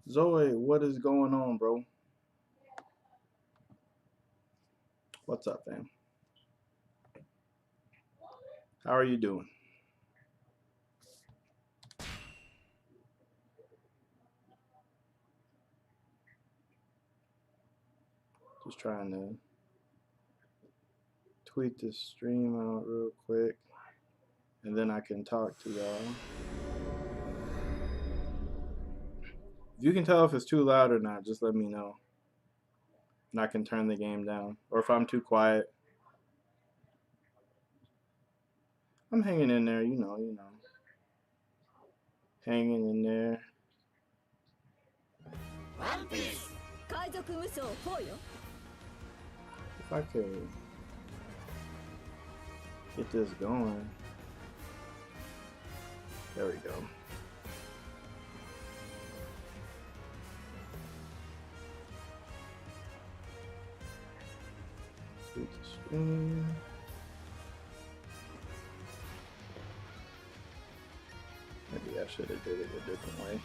Zoe, what is going on, bro? What's up, fam? How are you doing? Just trying to tweet this stream out real quick, and then I can talk to y'all. If you can tell if it's too loud or not, just let me know, and I can turn the game down. Or if I'm too quiet, I'm hanging in there, hanging in there. If I could get this going, there we go. Tweet the stream. Maybe I should have did it a different way.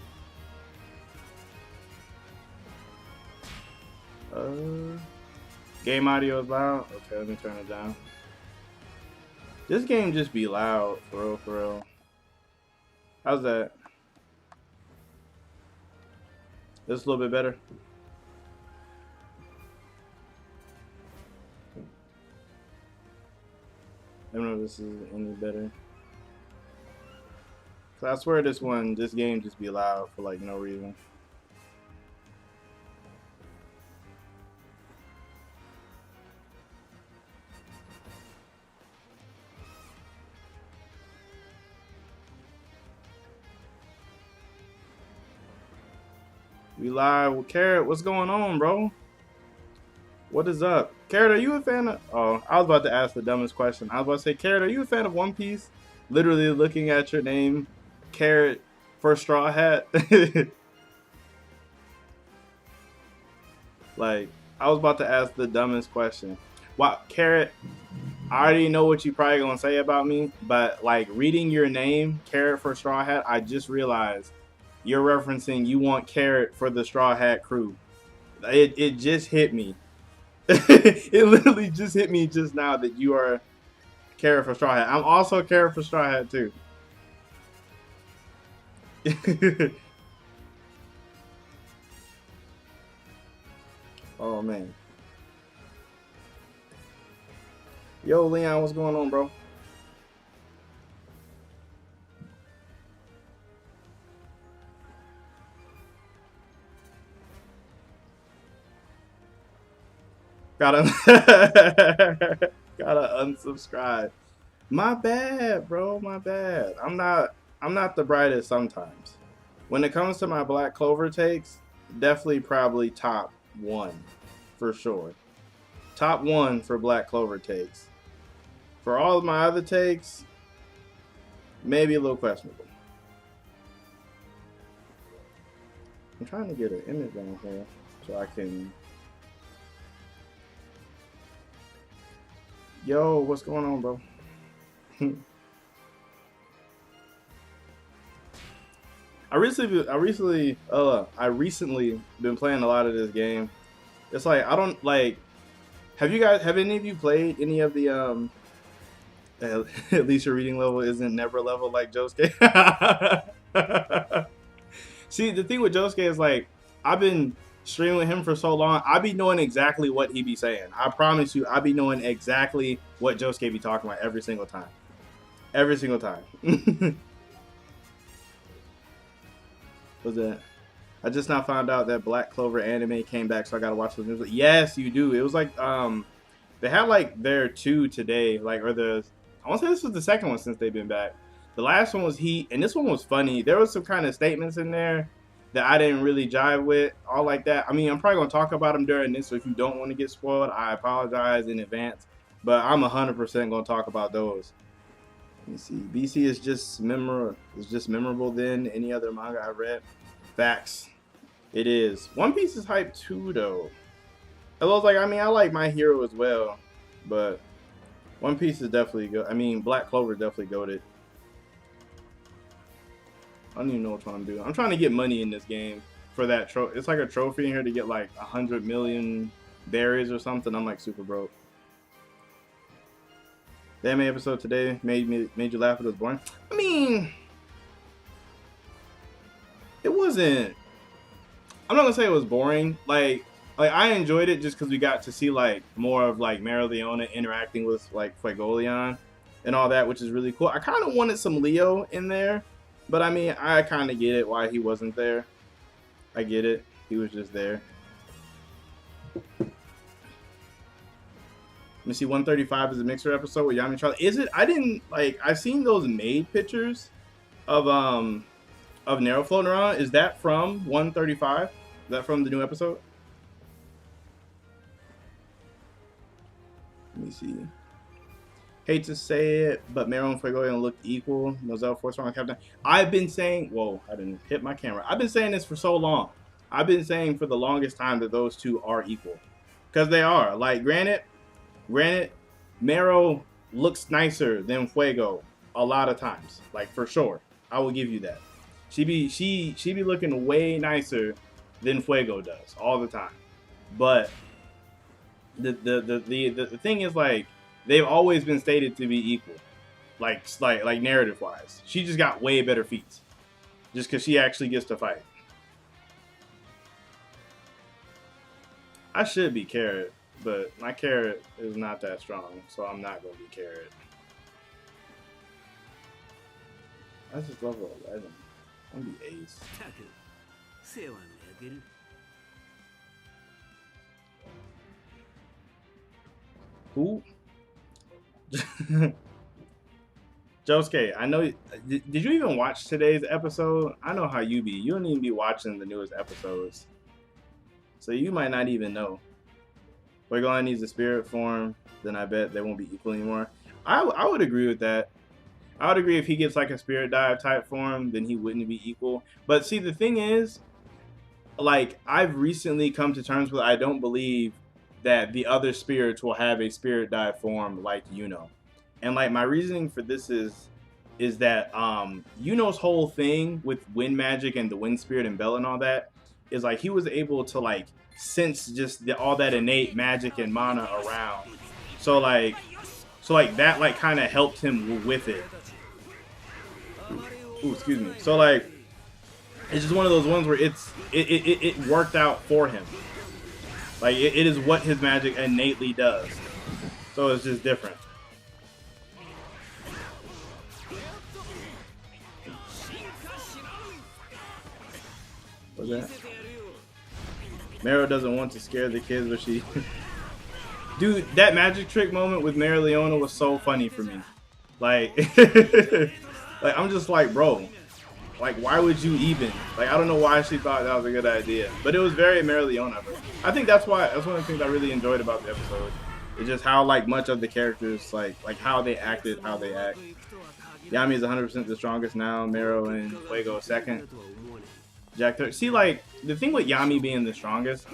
Game audio is loud. Okay, let me turn it down. This game just be loud, for real, for real. How's that? This a little bit better. I don't know if this is any better. Cause I swear this game just be loud for like no reason. We live with Carrot. What's going on, bro? What is up? Carrot, are you a fan of... Oh, I was about to ask the dumbest question. I was about to say, Carrot, are you a fan of One Piece? Literally looking at your name, Carrot for Straw Hat. Like, I was about to ask the dumbest question. Wow, Carrot, I already know what you probably gonna say about me, but like reading your name, Carrot for Straw Hat, I just realized you're referencing you want Carrot for the Straw Hat crew. It just hit me. It literally just hit me just now that you are Carrot for Straw Hat. I'm also Carrot for Straw Hat too. Oh man. Yo, Leon, what's going on, bro? Gotta gotta unsubscribe. My bad, bro. My bad. I'm not the brightest sometimes. When it comes to my Black Clover takes, definitely probably top one for sure. Top one for Black Clover takes. For all of my other takes, maybe a little questionable. I'm trying to get an image on here so I can. Yo, what's going on, bro? I recently been playing a lot of this game. It's like I don't like. Have any of you played any of the At least your reading level isn't never level like Josuke. See, the thing with Josuke is like I've been streaming with him for so long. I be knowing exactly what he be saying. I promise you, I be knowing exactly what Josuke be talking about every single time. Every single time. Was that? I just now found out that Black Clover anime came back, so I gotta watch the news. Yes, you do. It was like they had like their two today, like or the I want to say this was the second one since they've been back. The last one was Heat, and this one was funny. There was some kind of statements in there that I didn't really jive with, all like that. I mean, I'm probably gonna talk about them during this, so if you don't want to get spoiled, I apologize in advance. But I'm 100% gonna talk about those. Let me see. BC is just memorable than any other manga I read. Facts. It is. One Piece is hype too, though. I was like, I mean, I like My Hero as well, but One Piece is definitely good. I mean, Black Clover definitely goated. I don't even know what I'm doing. I'm trying to get money in this game. for that trophy. It's like a trophy in here to get like 100 million berries or something. I'm like super broke. The anime episode today made you laugh. It was boring. I mean, it wasn't. I'm not gonna say it was boring. Like I enjoyed it just because we got to see like more of like Mara Leona interacting with like Fuegoleon and all that, which is really cool. I kind of wanted some Leo in there, but I mean, I kind of get it why he wasn't there. I get it. He was just there. Let me see. 135 is a mixer episode with Yami and Charlie. Is it? I didn't like. I've seen those made pictures of Nero floating around. Is that from 135? Is that from the new episode? Let me see. Hate to say it, but Mero and Fuegoleon look equal. Nozel Force on Captain. I've been saying, whoa, I didn't hit my camera. I've been saying this for so long. I've been saying for the longest time that those two are equal. Because they are. Like, granted, Mero looks nicer than Fuego a lot of times. Like, for sure. I will give you that. She be looking way nicer than Fuego does all the time. But the thing is, like, they've always been stated to be equal, like narrative wise. She just got way better feats, just because she actually gets to fight. I should be Carrot, but my Carrot is not that strong, so I'm not gonna be Carrot. I just level 11. I'm gonna be Ace. Who? Josuke, I know. Did you even watch today's episode? I know how you be. You don't even be watching the newest episodes, so you might not even know. Fuegoleon needs a spirit form, then I bet they won't be equal anymore. I would agree with that. I would agree if he gets like a spirit dive type form, then he wouldn't be equal. But see, the thing is, like, I've recently come to terms with, I don't believe that the other spirits will have a spirit dive form like Yuno. And like, my reasoning for this is that Yuno's whole thing with wind magic and the wind spirit and Bell and all that is like he was able to like sense just all that innate magic and mana around. So like that like kind of helped him with it. Ooh, excuse me. So like it's just one of those ones where it worked out for him. Like, it is what his magic innately does. So it's just different. What's that? Mero doesn't want to scare the kids, but she... Dude, that magic trick moment with Mara Leona was so funny for me. Like, like I'm just like, bro, like, why would you even? Like, I don't know why she thought that was a good idea. But it was very Mara Leona. I think that's one of the things I really enjoyed about the episode. It's just how, like, much of the characters, like how they acted, how they act. Yami is 100% the strongest now. Mero and Fuego second. Jack third. See, like, the thing with Yami being the strongest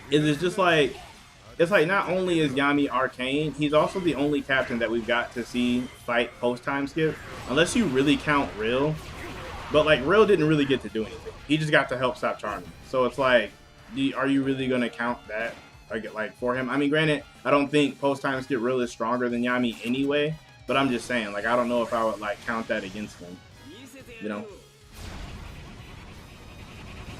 is it's just like, it's like not only is Yami arcane, he's also the only captain that we've got to see fight post-time skip. Unless you really count Real. But, like, Real didn't really get to do anything. He just got to help stop Charming. So it's like, are you really going to count that like for him? I mean, granted, I don't think post-time skip Real is stronger than Yami anyway. But I'm just saying, like, I don't know if I would, like, count that against him. You know?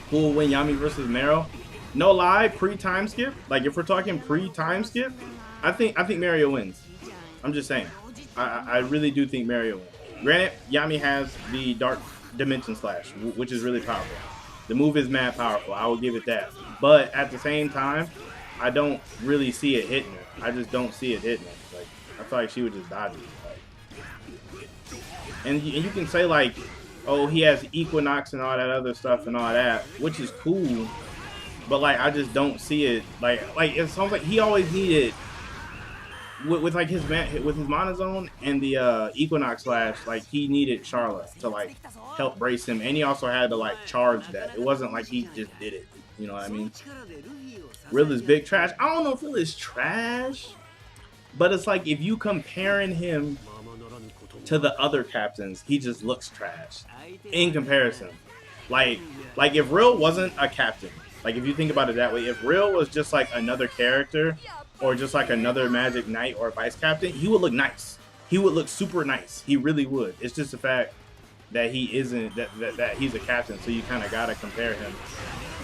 Who will win, Yami versus Mero? No lie, pre-time skip. Like, if we're talking pre-time skip, I think Mario wins. I'm just saying. I really do think Mario wins. Granted, Yami has the Dark Dimension Slash, which is really powerful. The move is mad powerful. I will give it that. But at the same time, I don't really see it hitting her. I just don't see it hitting her. Like, I feel like she would just dodge it. Like, and you can say, like, oh, he has Equinox and all that other stuff and all that, which is cool. But, like, I just don't see it. Like it sounds like he always needed with like his Mana Zone and the Equinox Slash. Like, he needed Charlotte to like help brace him, and he also had to like charge that. It wasn't like he just did it. You know what I mean? Rill is big trash. I don't know if Rill is trash, but it's like if you comparing him to the other captains, he just looks trash in comparison. Like if Real wasn't a captain, like if you think about it that way, if Real was just like another character or just like another Magic Knight or vice captain, he would look nice. He would look super nice. He really would. It's just the fact that he isn't, that he's a captain, so you kind of gotta compare him.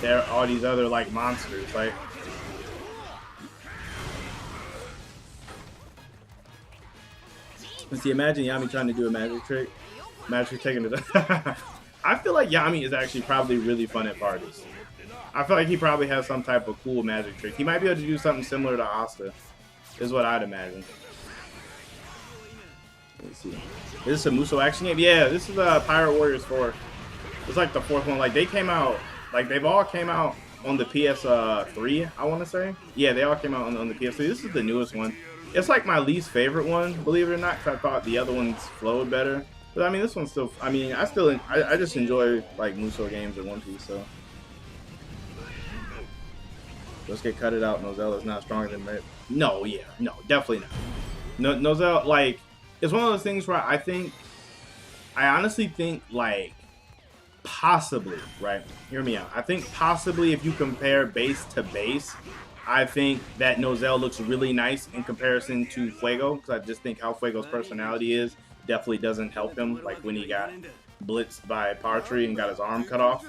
There are all these other like monsters, like. Let's see, imagine Yami trying to do a magic trick. Magic taking it. I feel like Yami is actually probably really fun at parties. I feel like he probably has some type of cool magic trick. He might be able to do something similar to Asta, is what I'd imagine. Let's see. Is this a Muso action game? Yeah, this is Pirate Warriors 4. It's like the 4th one. Like they came out, like they've all came out on the PS3, I want to say. Yeah, they all came out on the PS3. This is the newest one. It's like my least favorite one, believe it or not, because I thought the other ones flowed better. But I mean, this one's still, I mean, I just enjoy like Muso games in One Piece, so. Let's get cut it out. Nozel is not stronger than Red. No, yeah, no, definitely not. No, Nozel, like, it's one of those things where I honestly think, like, possibly, right? Hear me out. I think possibly if you compare base to base, I think that Nozel looks really nice in comparison to Fuego, because I just think how Fuego's personality is definitely doesn't help him, like when he got blitzed by Partry and got his arm cut off.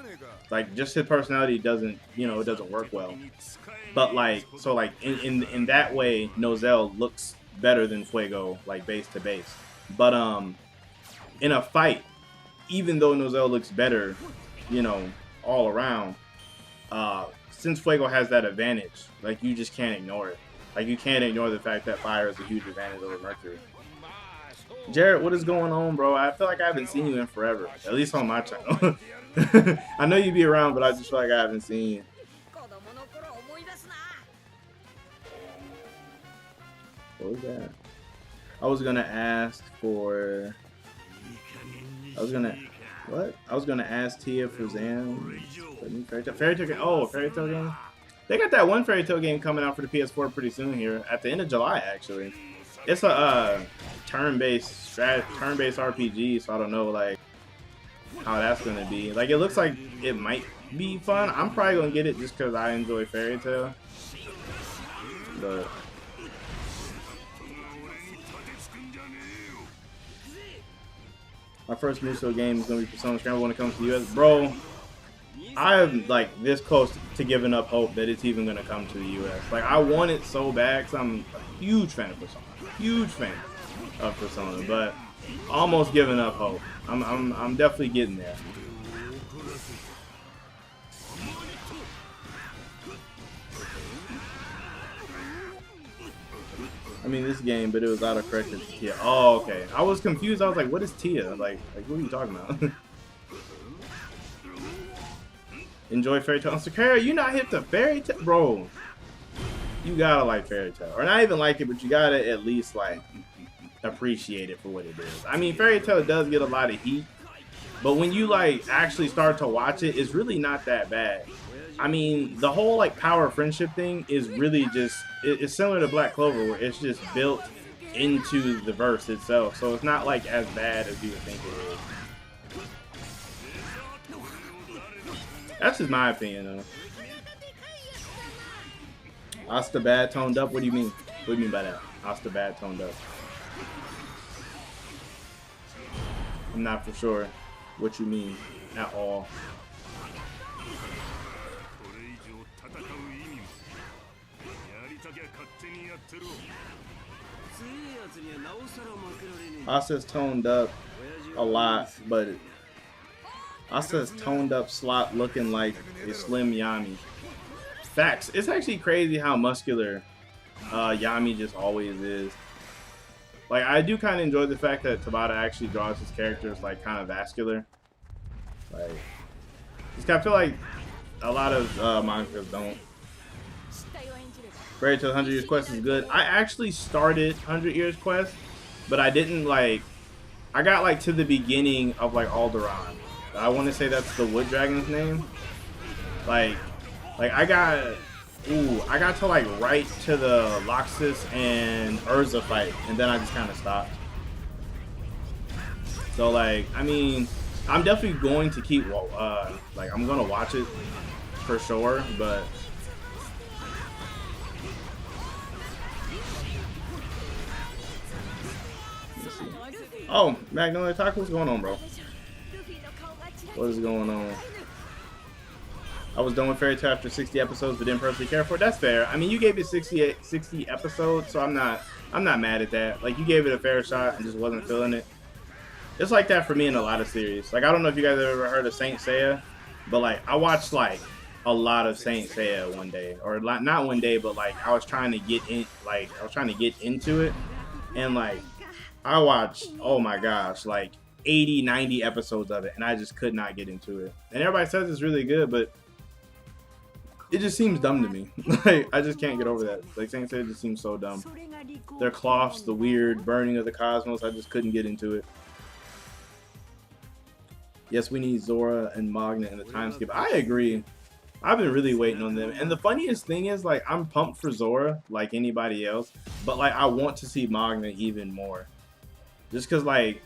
Like, just his personality doesn't, you know, it doesn't work well. But like, so like in that way, Nozel looks better than Fuego, like base to base. But in a fight, even though Nozel looks better, you know, all around, since Fuego has that advantage, like you just can't ignore it. Like you can't ignore the fact that fire is a huge advantage over Mercury. Jared, what is going on, bro? I feel like I haven't seen you in forever, at least on my channel. I know you be around, but I just feel like I haven't seen you. What was that? I was gonna ask ask Tia for Zam. Fairy Tail game. Oh, Fairy Tail game. They got that one Fairy Tail game coming out for the PS4 pretty soon here, at the end of July actually. It's a turn-based RPG, so I don't know like how that's gonna be. Like it looks like it might be fun. I'm probably gonna get it just because I enjoy Fairy Tail. But my first Muso game is gonna be Persona Scramble when it comes to the US. Bro, I'm like this close to giving up hope that it's even gonna come to the US. Like I want it so bad because I'm a huge fan of Persona. Huge fan of Persona, but almost giving up hope. I'm definitely getting there. I mean this game, but it was autocorrected to Tia. Oh, okay. I was confused. I was like, what is Tia? Like what are you talking about? Enjoy Fairy Tail. Sakura, you not hip to Fairy Tail? Bro, you gotta like Fairy Tail. Or not even like it, but you gotta at least like appreciate it for what it is. I mean, Fairy Tail does get a lot of heat, but when you like actually start to watch it, it's really not that bad. I mean, the whole like power friendship thing is really just, it's similar to Black Clover where it's just built into the verse itself. So it's not like as bad as you would think it is. That's just my opinion though. Asta bad toned up? What do you mean? What do you mean by that? Asta bad toned up. I'm not for sure what you mean at all. Asta's toned up a lot, but Asta's toned up slot looking like a slim Yami. Facts. It's actually crazy how muscular Yami just always is. Like, I do kind of enjoy the fact that Tabata actually draws his characters like kind of vascular. Like, I feel like a lot of mangas don't. Fairy Tail 100 Years Quest is good. I actually started 100 Years Quest, but I didn't like. I got like to the beginning of like Alderaan. I want to say that's the Wood Dragon's name. Like I got to like right to the Loxus and Urza fight, and then I just kind of stopped. So like, I mean, I'm definitely going to keep like I'm gonna watch it for sure, but oh, Magnolia Taco, what's going on, bro? What is going on? I was done with Fairy Tail after 60 episodes, but didn't personally care for it. That's fair. I mean, you gave it 60 episodes, so I'm not mad at that. Like, you gave it a fair shot and just wasn't feeling it. It's like that for me in a lot of series. Like, I don't know if you guys have ever heard of Saint Seiya, but like I watched like a lot of Saint Seiya one day, or not one day, but like I was trying to get into it, and like I watched, oh my gosh, like 80, 90 episodes of it, and I just could not get into it. And everybody says it's really good, but it just seems dumb to me. Like, I just can't get over that. Like, Saint Seiya just seems so dumb. Their cloths, the weird burning of the cosmos, I just couldn't get into it. Yes, we need Zora and Magna in the time skip. I agree. I've been really waiting on them. And the funniest thing is, like, I'm pumped for Zora, like anybody else. But, like, I want to see Magna even more. Just because, like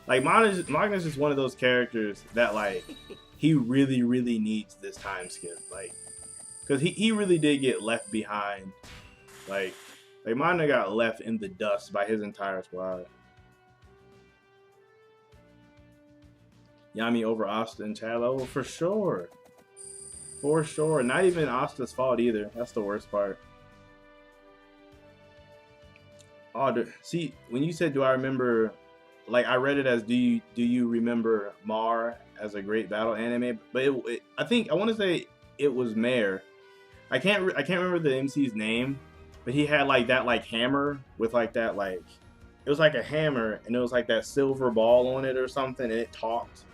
Magna's just one of those characters that, like, he really, really needs this time skip. Like, because he really did get left behind. Like Magna got left in the dust by his entire squad. Yami over Asta and Chad level for sure. For sure. Not even Asta's fault either. That's the worst part. Oh, see, when you said, do I remember, like, I read it as, do you remember Mar as a great battle anime? But I want to say it was Mare. I can't remember the MC's name, but he had like that like hammer with like that like, it was like a hammer and it was like that silver ball on it or something, and it talked,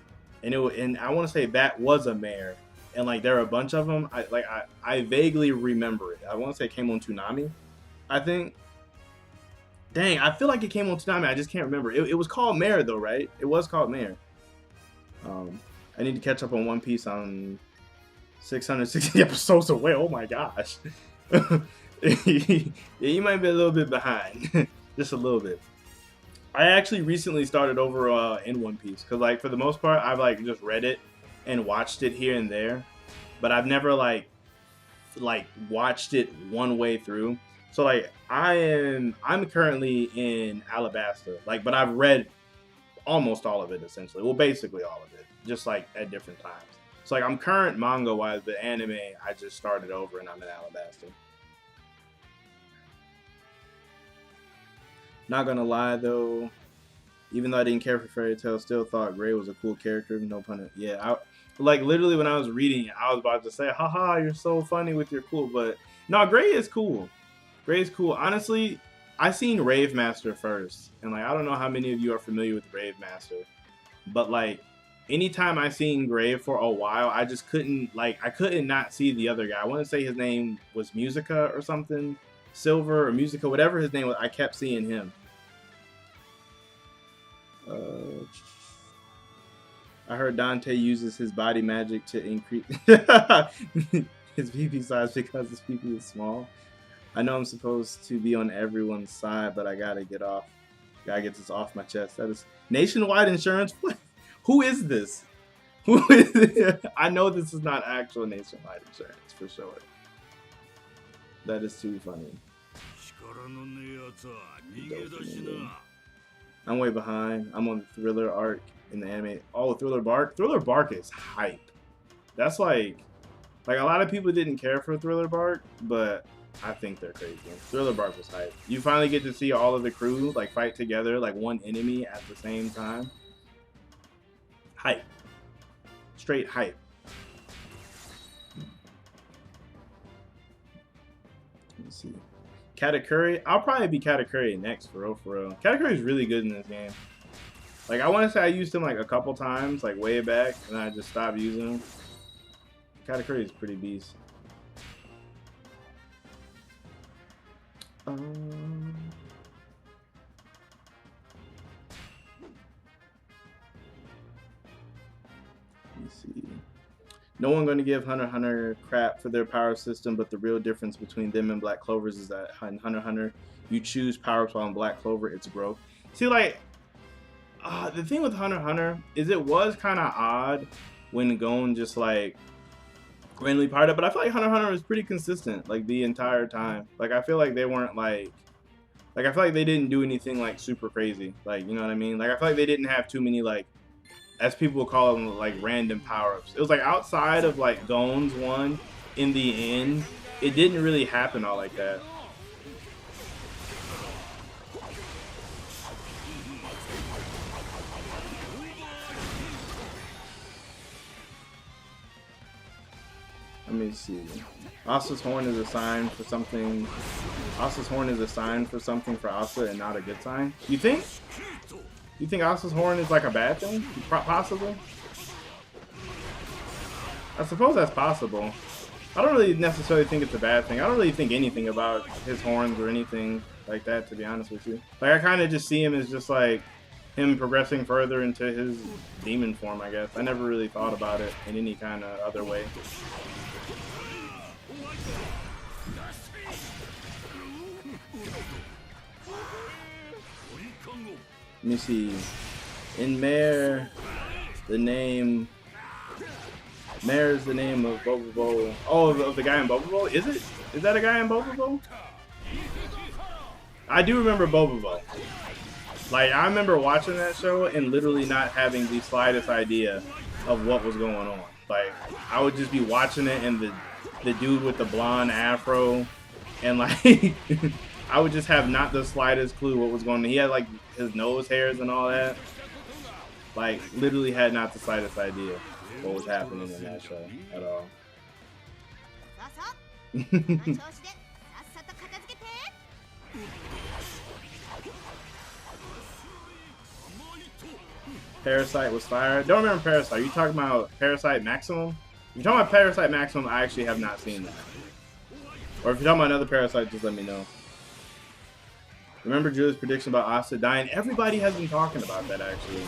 and I want to say that was a Mare, and like there are a bunch of them. I vaguely remember it. I want to say it came on Toonami, I think. Dang, I feel like it came on Toonami. I just can't remember. It was called Mare though, right? It was called Mare. I need to catch up on One Piece on 660 episodes away. Oh my gosh. Yeah, you might be a little bit behind. Just a little bit. I actually recently started over in One Piece. Because like for the most part, I've like just read it and watched it here and there. But I've never like watched it one way through. So like I'm currently in Alabasta, like, but I've read almost all of it essentially. Well, basically all of it, just like at different times. So like I'm current manga wise, but anime I just started over and I'm in Alabasta. Not gonna lie though, even though I didn't care for Fairy Tail, still thought Gray was a cool character. No pun. Yeah, like literally when I was reading, I was about to say, haha, you're so funny with your cool, but no, Gray is cool. Gray's cool. Honestly, I seen Rave Master first, and like I don't know how many of you are familiar with Rave Master, but like anytime I seen Grave for a while, I just couldn't not see the other guy. I want to say his name was Musica or something, Silver or Musica, whatever his name was. I kept seeing him. I heard Dante uses his body magic to increase his PP size because his PP is small. I know I'm supposed to be on everyone's side, but I gotta get this off my chest. That is Nationwide Insurance. What? Who is this? Who is it? I know this is not actual Nationwide Insurance for sure. That is too funny. I'm way behind. I'm on the Thriller arc in the anime. Oh, Thriller Bark. Thriller Bark is hype. That's like a lot of people didn't care for Thriller Bark, but I think they're crazy. Thriller Bark was hype. You finally get to see all of the crew like fight together, like one enemy at the same time. Hype. Straight hype. Let's see. Katakuri. I'll probably be Katakuri next for real. Katakuri is really good in this game. Like I want to say I used him like a couple times, like way back, and I just stopped using him. Katakuri is pretty beast. Let me see. No one going to give Hunter x Hunter crap for their power system, but the real difference between them and Black Clovers is that in Hunter x Hunter, you choose power, while in Black Clover, it's growth. See, like, The thing with Hunter x Hunter is it was kind of odd when Gon just like randomly parted up, but I feel like Hunter x Hunter was pretty consistent like the entire time. Like I feel like they weren't like I feel like they didn't do anything like super crazy. Like, you know what I mean? Like I feel like they didn't have too many like, as people would call them, like random power-ups. It was like outside of like Gon's one in the end, it didn't really happen all like that. Let me see. Asa's horn is a sign for something. Asa's horn is a sign for something for Asa and not a good sign. You think? You think Asa's horn is like a bad thing? Possible? I suppose that's possible. I don't really necessarily think it's a bad thing. I don't really think anything about his horns or anything like that, to be honest with you. Like, I kind of just see him as just like him progressing further into his demon form, I guess. I never really thought about it in any kind of other way. Let me see. In Mare, the name. Mare is the name of Bobobo. Oh, of the guy in Bobobo? Is it? Is that a guy in Bobobo? I do remember Bobobo. Like, I remember watching that show and literally not having the slightest idea of what was going on. Like, I would just be watching it and the dude with the blonde afro and like I would just have not the slightest clue what was going on. He had like his nose hairs and all that. Like, literally had not the slightest idea what was happening in that show at all. Parasite was fire. Don't remember Parasite. Are you talking about Parasite Maximum? If you're talking about Parasite Maximum, I actually have not seen that. Or if you're talking about another Parasite, just let me know. Remember Julia's prediction about Asta dying? Everybody has been talking about that, actually.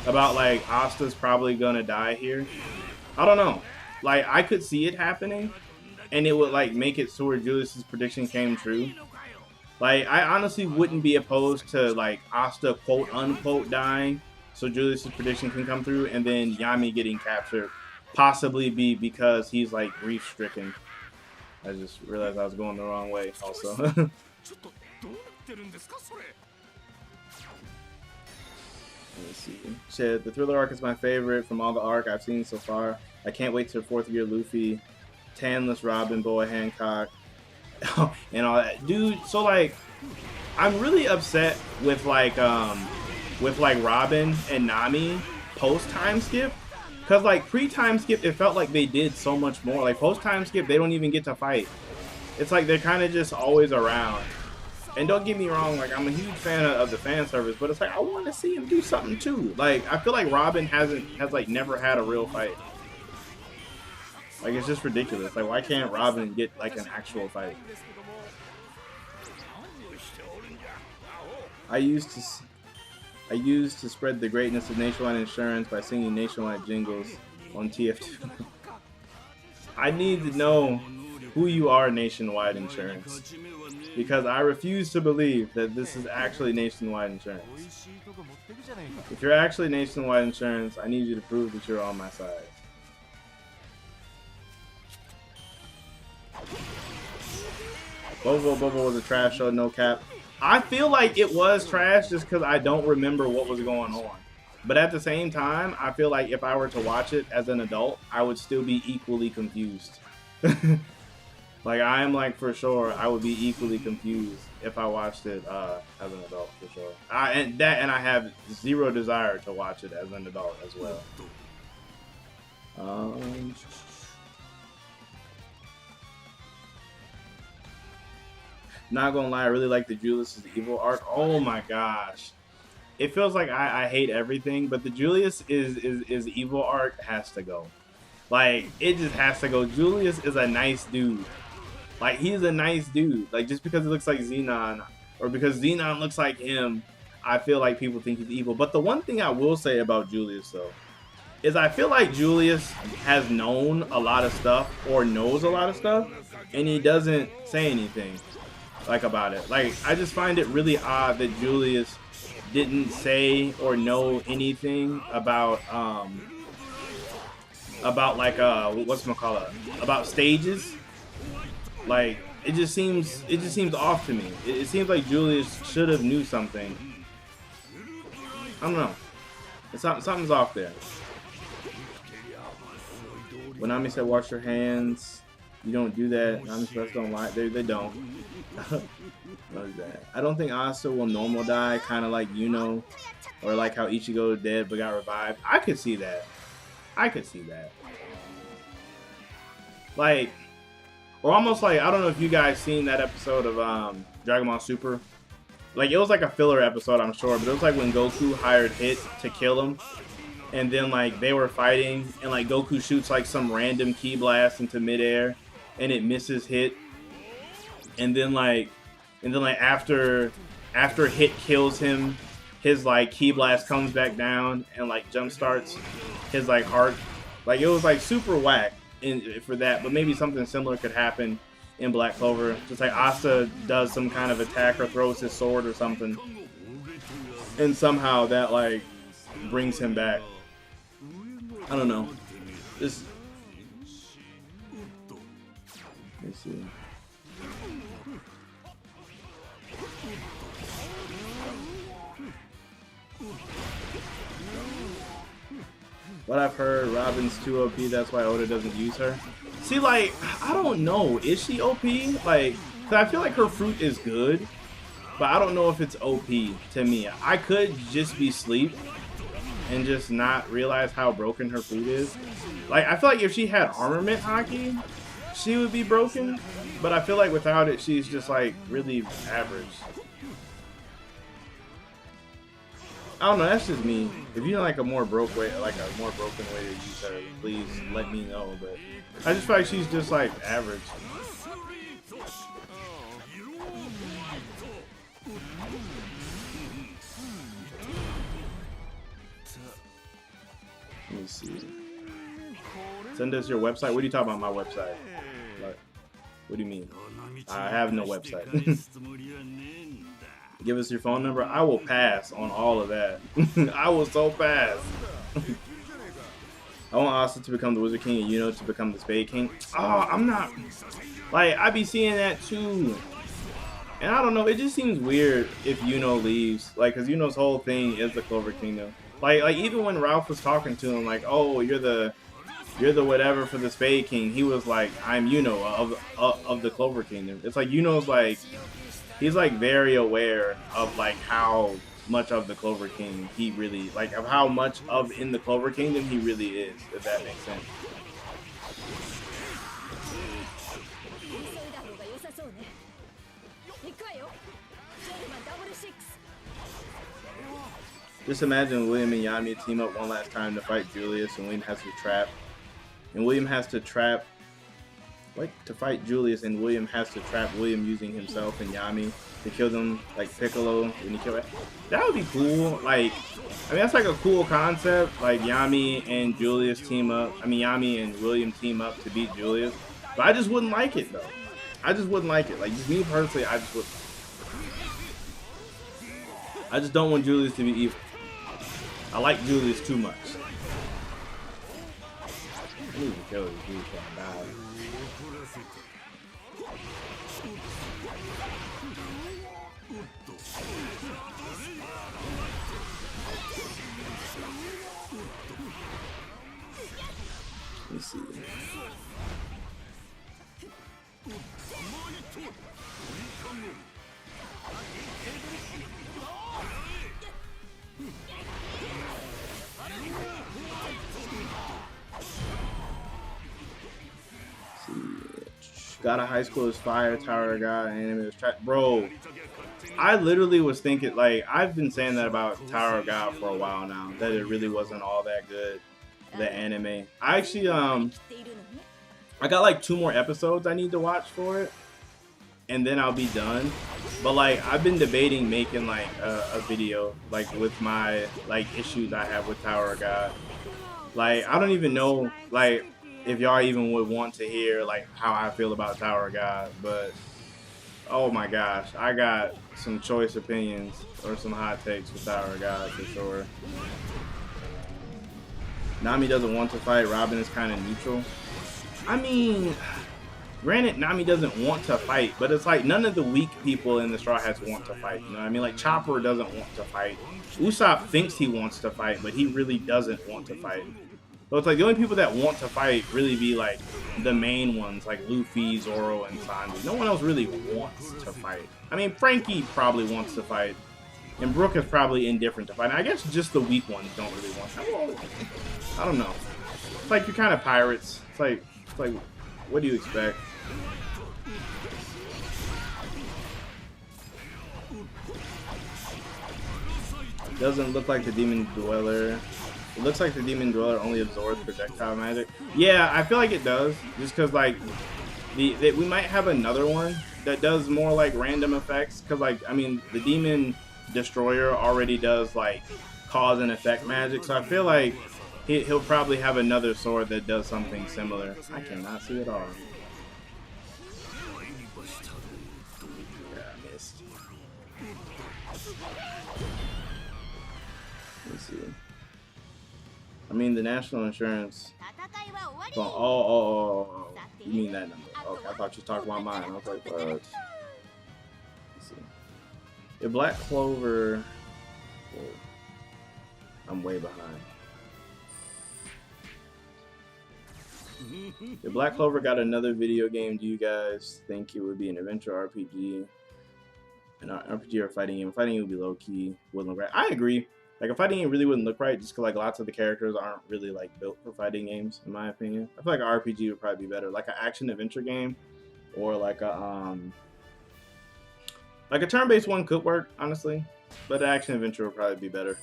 About, like, Asta's probably gonna die here. I don't know. Like, I could see it happening, and it would, like, make it so where Julius's prediction came true. Like, I honestly wouldn't be opposed to, like, Asta quote-unquote dying, so Julius's prediction can come through, and then Yami getting captured. Possibly be because he's, like, grief-stricken. I just realized I was going the wrong way, also. Let me see. Shit, the Thriller arc is my favorite from all the arc I've seen so far. I can't wait till 4th year Luffy, Tanless Robin, Boa Hancock, and all that. Dude, so like, I'm really upset with like Robin and Nami post time skip. Cause like pre-time skip, it felt like they did so much more. Like post-time skip, they don't even get to fight. It's like they're kind of just always around. And don't get me wrong, like I'm a huge fan of the fan service, but it's like I want to see him do something too. Like I feel like Robin has like never had a real fight. Like it's just ridiculous. Like why can't Robin get like an actual fight? I used to spread the greatness of Nationwide Insurance by singing Nationwide jingles on TF2. I need to know who you are, Nationwide Insurance, because I refuse to believe that this is actually Nationwide Insurance. If you're actually Nationwide Insurance, I need you to prove that you're on my side. Bobo was a trash show, no cap. I feel like it was trash just because I don't remember what was going on. But at the same time, I feel like if I were to watch it as an adult, I would still be equally confused. Like, I am like, for sure, I would be equally confused if I watched it as an adult, for sure. And I have zero desire to watch it as an adult as well. Not gonna lie, I really like the Julius is Evil arc. Oh my gosh. It feels like I hate everything, but the Julius is Evil arc has to go. Like, it just has to go. Julius is a nice dude. Like, he's a nice dude. Like, just because he looks like Xenon, or because Xenon looks like him, I feel like people think he's evil. But the one thing I will say about Julius, though, is I feel like Julius has known a lot of stuff, or knows a lot of stuff, and he doesn't say anything, like, about it. Like, I just find it really odd that Julius didn't say or know anything about like whatchamacallit, about stages. Like it just seems off to me. It seems like Julius should have knew something. I don't know. Something's off there. When Nami said wash your hands, you don't do that. Nami's best don't lie. They don't. What is that? I don't think Asa will normal die, kind of like Yuno, or like how Ichigo dead but got revived. I could see that. I could see that. Like, or almost like, I don't know if you guys seen that episode of Dragon Ball Super. Like, it was like a filler episode, I'm sure, but it was like when Goku hired Hit to kill him. And then, like, they were fighting, and, like, Goku shoots, like, some random ki blast into midair, and it misses Hit. And then, after Hit kills him, his, like, ki blast comes back down and, like, jump starts his, like, heart. Like, it was, like, super whack for that, but maybe something similar could happen in Black Clover. Just like Asa does some kind of attack or throws his sword or something, and somehow that, like, brings him back. I don't know. This. Let me see. What I've heard, Robin's too OP. That's why Oda doesn't use her. See, like, I don't know. Is she OP? Like, 'cause I feel like her fruit is good, but I don't know if it's OP to me. I could just be asleep and just not realize how broken her fruit is. Like, I feel like if she had armament haki, she would be broken. But I feel like without it, she's just, like, really average. I don't know, that's just me. If you know, like, a more broken way to use her, please let me know. But I just feel like she's just, like, average. Let me see. Send us your website. What are you talking about, my website? Like, what do you mean? I have no website. Give us your phone number. I will pass on all of that. I will so pass. I want Asa to become the Wizard King and Yuno to become the Spade King. Oh, I'm not. Like, I be seeing that too. And I don't know. It just seems weird if Yuno leaves. Like, because Yuno's whole thing is the Clover Kingdom. Like even when Ralph was talking to him, like, oh, you're the whatever for the Spade King. He was like, I'm Yuno of the Clover Kingdom. It's like Yuno's like, he's like very aware of like how much of the Clover King he really, like, of how much of in the Clover Kingdom he really is, if that makes sense. Just imagine William and Yami team up one last time to fight Julius, and William has to trap. And William has to trap. What? To fight Julius, and William has to trap William using himself and Yami to kill them, like Piccolo when he killed it. That would be cool. Like, I mean, that's like a cool concept. Like Yami and Julius team up. I mean, Yami and William team up to beat Julius. But I just wouldn't like it though. I just wouldn't like it. Like, just me personally, I just would. I just don't want Julius to be evil. I like Julius too much. I need to kill this dude before I die. Let me see. God of High School is fire, Tower of God, anime is trash. Bro, I literally was thinking, like, I've been saying that about Tower of God for a while now, that it really wasn't all that good, the anime. I actually, I got like 2 more episodes I need to watch for it, and then I'll be done. But, like, I've been debating making, like, a video, like, with my, like, issues I have with Tower of God. Like, I don't even know, like, if y'all even would want to hear, like, how I feel about Tower of God, but Oh my gosh, I got some choice opinions or some hot takes with Tower God for sure. Nami doesn't want to fight. Robin is kind of neutral. I mean, granted, Nami doesn't want to fight, but it's like none of the weak people in the Straw Hats want to fight. You know what I mean? Like Chopper doesn't want to fight. Usopp thinks he wants to fight, but he really doesn't want to fight. So it's like the only people that want to fight really be like the main ones, like Luffy, Zoro, and Sanji. No one else really wants to fight. I mean, Frankie probably wants to fight, and Brook is probably indifferent to fight. I guess just the weak ones don't really want to. Well, I don't know. It's like you're kind of pirates. It's like, what do you expect? Doesn't look like the Demon Dweller. It looks like the Demon Dweller only absorbs projectile magic. Yeah, I feel like it does. Just because, like, we might have another one that does more, like, random effects. Because, like, I mean, the Demon Destroyer already does, like, cause and effect magic. So I feel like he'll probably have another sword that does something similar. I cannot see it all. Yeah, I missed. Let's see. I mean, the national insurance. Oh. You mean that number? Okay, I thought you were talking about mine. I was like, what? Let's see. If Black Clover. Whoa. I'm way behind. If Black Clover got another video game, do you guys think it would be an adventure RPG? An RPG or a fighting game? A fighting game would be low key. Wouldn't look right. I agree. Like a fighting game really wouldn't look right just because like lots of the characters aren't really like built for fighting games, in my opinion. I feel like an RPG would probably be better, like an action adventure game, or like a turn-based one could work honestly, but an action adventure would probably be better.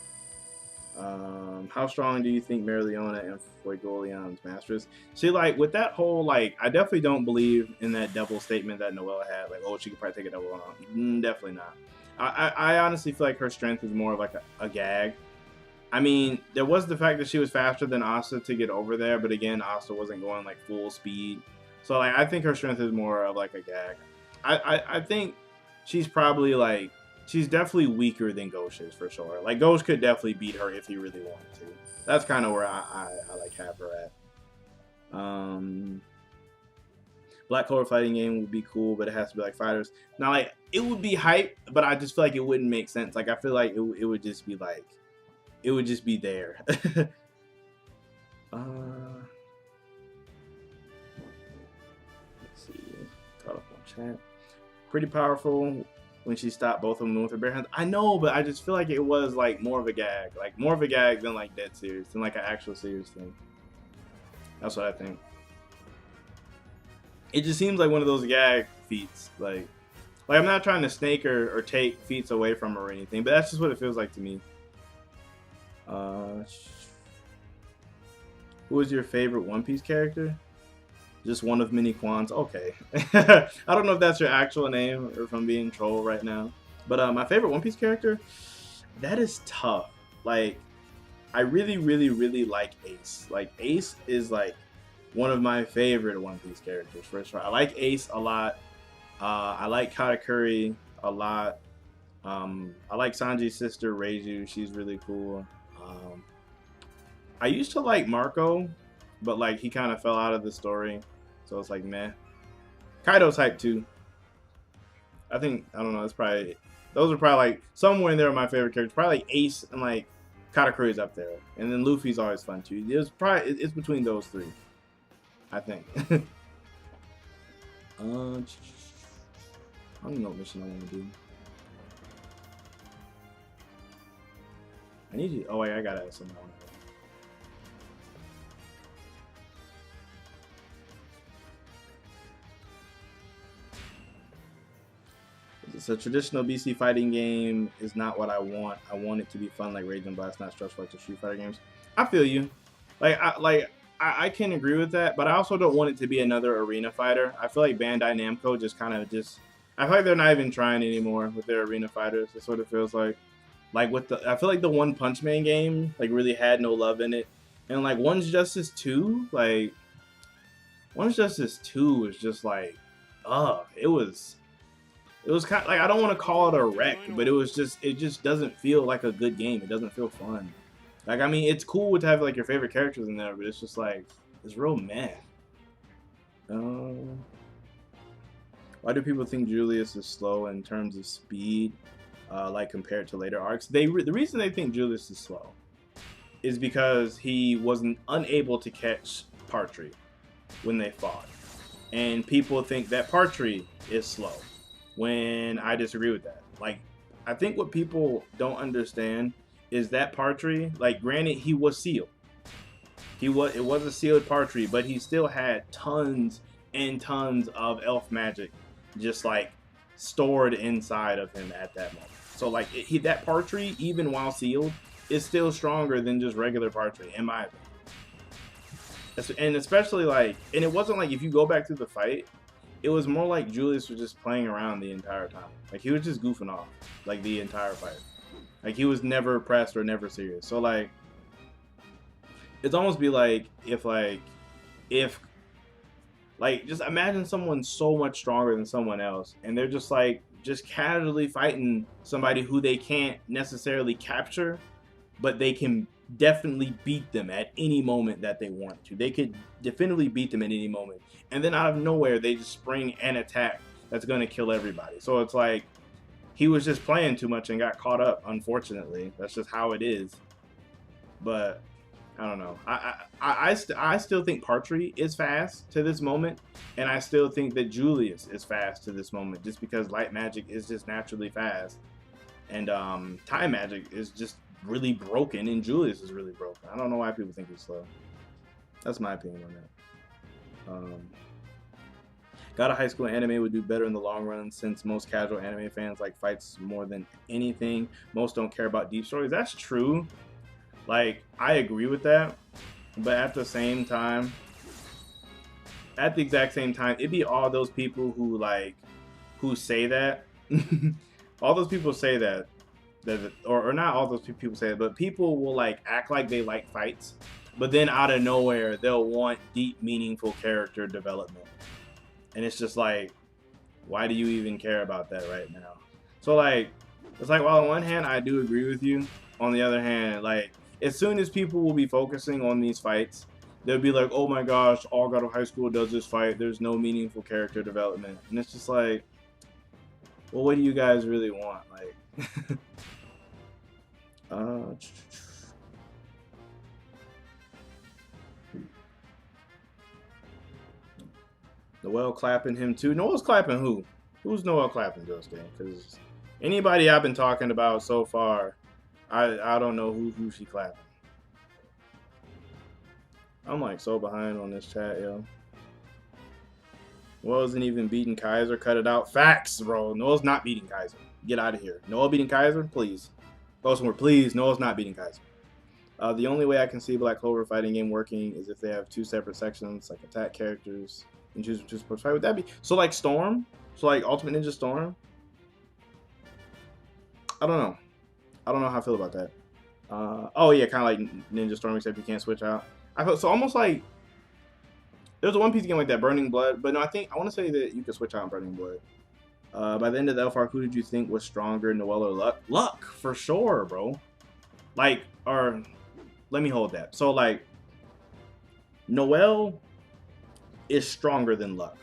How strong do you think Mereoleona and Fuegoleon's master is? See, like with that whole like, I definitely don't believe in that double statement that Noelle had, like, oh, she could probably take a double one on. Definitely not. I honestly feel like her strength is more of like a gag. I mean, there was the fact that she was faster than Asta to get over there, but again, Asta wasn't going like full speed. So like, I think her strength is more of like a gag. I think she's probably like, she's definitely weaker than Ghost is for sure. Like Ghost could definitely beat her if he really wanted to. That's kind of where I like have her at. Black Clover fighting game would be cool, but it has to be like fighters. Now, like, it would be hype, but I just feel like it wouldn't make sense. Like, I feel like it would just be like, it would just be there. Let's see. Caught up on chat. Pretty powerful when she stopped both of them with her bare hands. I know, but I just feel like it was like more of a gag. Like, more of a gag than like dead serious, than like an actual serious thing. That's what I think. It just seems like one of those gag feats. Like I'm not trying to snake or take feats away from her or anything, but that's just what it feels like to me. Who is your favorite One Piece character? Just one of many Kwans. Okay. I don't know if that's your actual name or if I'm being trolled right now. But my favorite One Piece character? That is tough. Like, I really, really, really like Ace. Like, Ace is like one of my favorite One Piece characters for sure. I like Ace a lot. I like Katakuri a lot. I like Sanji's sister Reiju. She's really cool. I used to like Marco, but like he kind of fell out of the story, so it's like meh. Kaido's hype too. I don't know. It's probably, those are probably like somewhere in there are my favorite characters. Probably like Ace and like Katakuri's up there, and then Luffy's always fun too. It's between those three, I think. I don't even know what mission I want to do. I need you. Oh wait, I gotta add something on. It's a traditional BC fighting game is not what I want. I want it to be fun like Rage and Blast, not stressful like the Street Fighter games. I feel you. I can agree with that, but I also don't want it to be another arena fighter. I feel like Bandai Namco just I feel like they're not even trying anymore with their arena fighters. It sort of feels like I feel like the One Punch Man game like really had no love in it, and like One's Justice 2, like One's Justice 2 was just like, it was. It was kind of like, I don't want to call it a wreck, but it just doesn't feel like a good game. It doesn't feel fun. Like, I mean, it's cool to have like your favorite characters in there, but it's just like, it's real meh. Why do people think Julius is slow in terms of speed, like compared to later arcs? The reason they think Julius is slow is because he wasn't unable to catch Partry when they fought, and people think that Partry is slow. When I disagree with that. Like, I think what people don't understand is that Partry, like, granted, he was sealed. It was a sealed Partry, but he still had tons and tons of elf magic just like stored inside of him at that moment. So like that Partry, even while sealed, is still stronger than just regular Partry, in my opinion. And especially like, and it wasn't like, if you go back to the fight, it was more like Julius was just playing around the entire time. Like, he was just goofing off like the entire fight. Like, he was never pressed or never serious. So like, it's almost be like if just imagine someone so much stronger than someone else, and they're just like just casually fighting somebody who they can't necessarily capture, but they can definitely beat them at any moment that they want to. They could definitely beat them at any moment, and then out of nowhere they just spring an attack that's going to kill everybody. So it's like he was just playing too much and got caught up, unfortunately. That's just how it is. But I don't know. I still think Partry is fast to this moment, and I still think that Julius is fast to this moment, just because light magic is just naturally fast, and time magic is just really broken, and Julius is really broken. I don't know why people think he's slow. That's my opinion on that. Got a high school anime would do better in the long run, since most casual anime fans like fights more than anything. Most don't care about deep stories. That's true. Like, I agree with that, but at the exact same time, it'd be all those people who say that, all those people say that, or not all those people say it, but people will like act like they like fights, but then out of nowhere, they'll want deep, meaningful character development. And it's just like, why do you even care about that right now? So like, it's like, while on one hand, I do agree with you, on the other hand, like, as soon as people will be focusing on these fights, they'll be like, oh my gosh, all God of High School does this fight. There's no meaningful character development. And it's just like, well, what do you guys really want? Like, Noel clapping him too. Noel's clapping who? Who's Noel clapping, Josuke? Because anybody I've been talking about so far, I don't know who she clapping. I'm like so behind on this chat, yo. Noel isn't even beating Kaiser. Cut it out. Facts, bro. Noel's not beating Kaiser. Get out of here. Noel beating Kaiser? Please. Go somewhere, please. Noel's not beating Kaiser. The only way I can see Black Clover fighting game working is if they have two separate sections, like attack characters, and choose two sports fight. Would that be so like Storm? So like Ultimate Ninja Storm? I don't know. I don't know how I feel about that. Oh yeah, kind of like Ninja Storm, except you can't switch out. I felt so almost like there's a One Piece game like that, Burning Blood. But no, I want to say that you can switch out on Burning Blood. By the end of the Elf arc, who did you think was stronger, Noel or Luck? Luck for sure, bro. Like, or let me hold that. So like, Noel is stronger than Luck.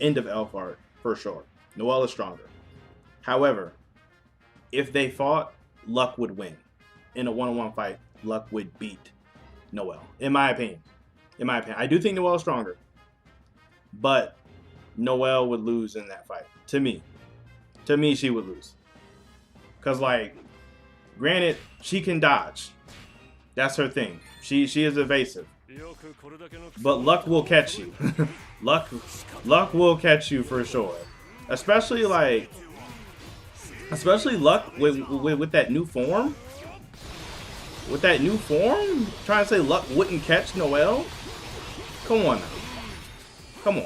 End of Elf arc for sure. Noel is stronger. However, if they fought, Luck would win. In a one-on-one fight, Luck would beat Noel. In my opinion. I do think Noel is stronger. But Noel would lose in that fight. To me. To me, she would lose. Because, like, granted, she can dodge. That's her thing. She is evasive. But Luck will catch you. Luck will catch you for sure. Especially Luck with that new form. With that new form? Trying to say Luck wouldn't catch Noel? Come on now. Come on.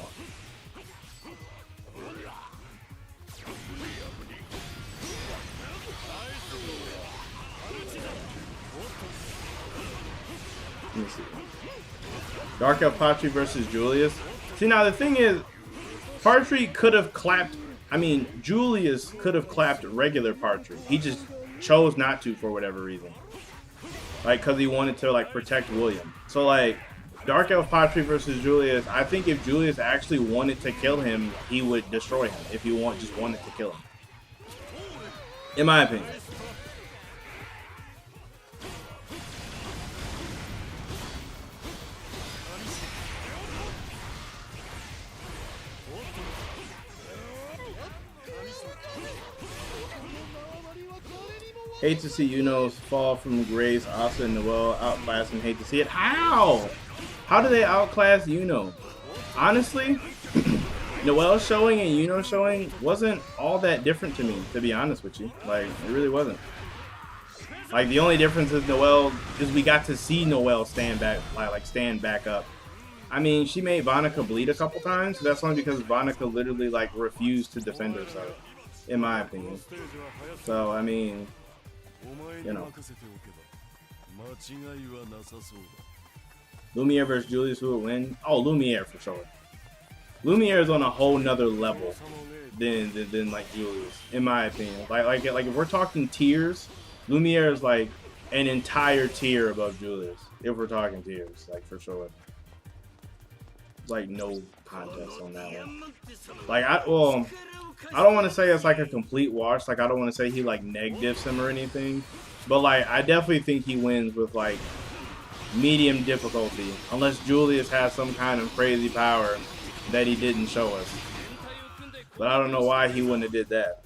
Let me see. Dark Elf Patry versus Julius. See, now the thing is, Patry could have clapped I mean, Julius could have clapped regular Partry. He just chose not to for whatever reason. Like, because he wanted to, like, protect William. So, like, Dark Elf Partry versus Julius, I think if Julius actually wanted to kill him, he would destroy him. If he just wanted to kill him. In my opinion. Hate to see Yuno's fall from grace. Asa and Noelle outclass and hate to see it. How? How do they outclass Yuno? Honestly, Noelle showing and Yuno showing wasn't all that different to me, to be honest with you. Like, it really wasn't. Like, the only difference is Noelle is we got to see Noelle stand back, like stand back up. I mean, she made Vonica bleed a couple times. So that's only because Vonica literally like refused to defend herself, in my opinion. So I mean, you know. Lumiere versus Julius, who would win? Oh, Lumiere for sure. Lumiere is on a whole nother level than like Julius, in my opinion. Like if we're talking tiers, Lumiere is like an entire tier above Julius. If we're talking tiers, like for sure. Like no contest on that one. Like I don't want to say it's like a complete wash. Like I don't want to say he like negatives him or anything, but like I definitely think he wins with like medium difficulty, unless Julius has some kind of crazy power that he didn't show us. But I don't know why he wouldn't have did that.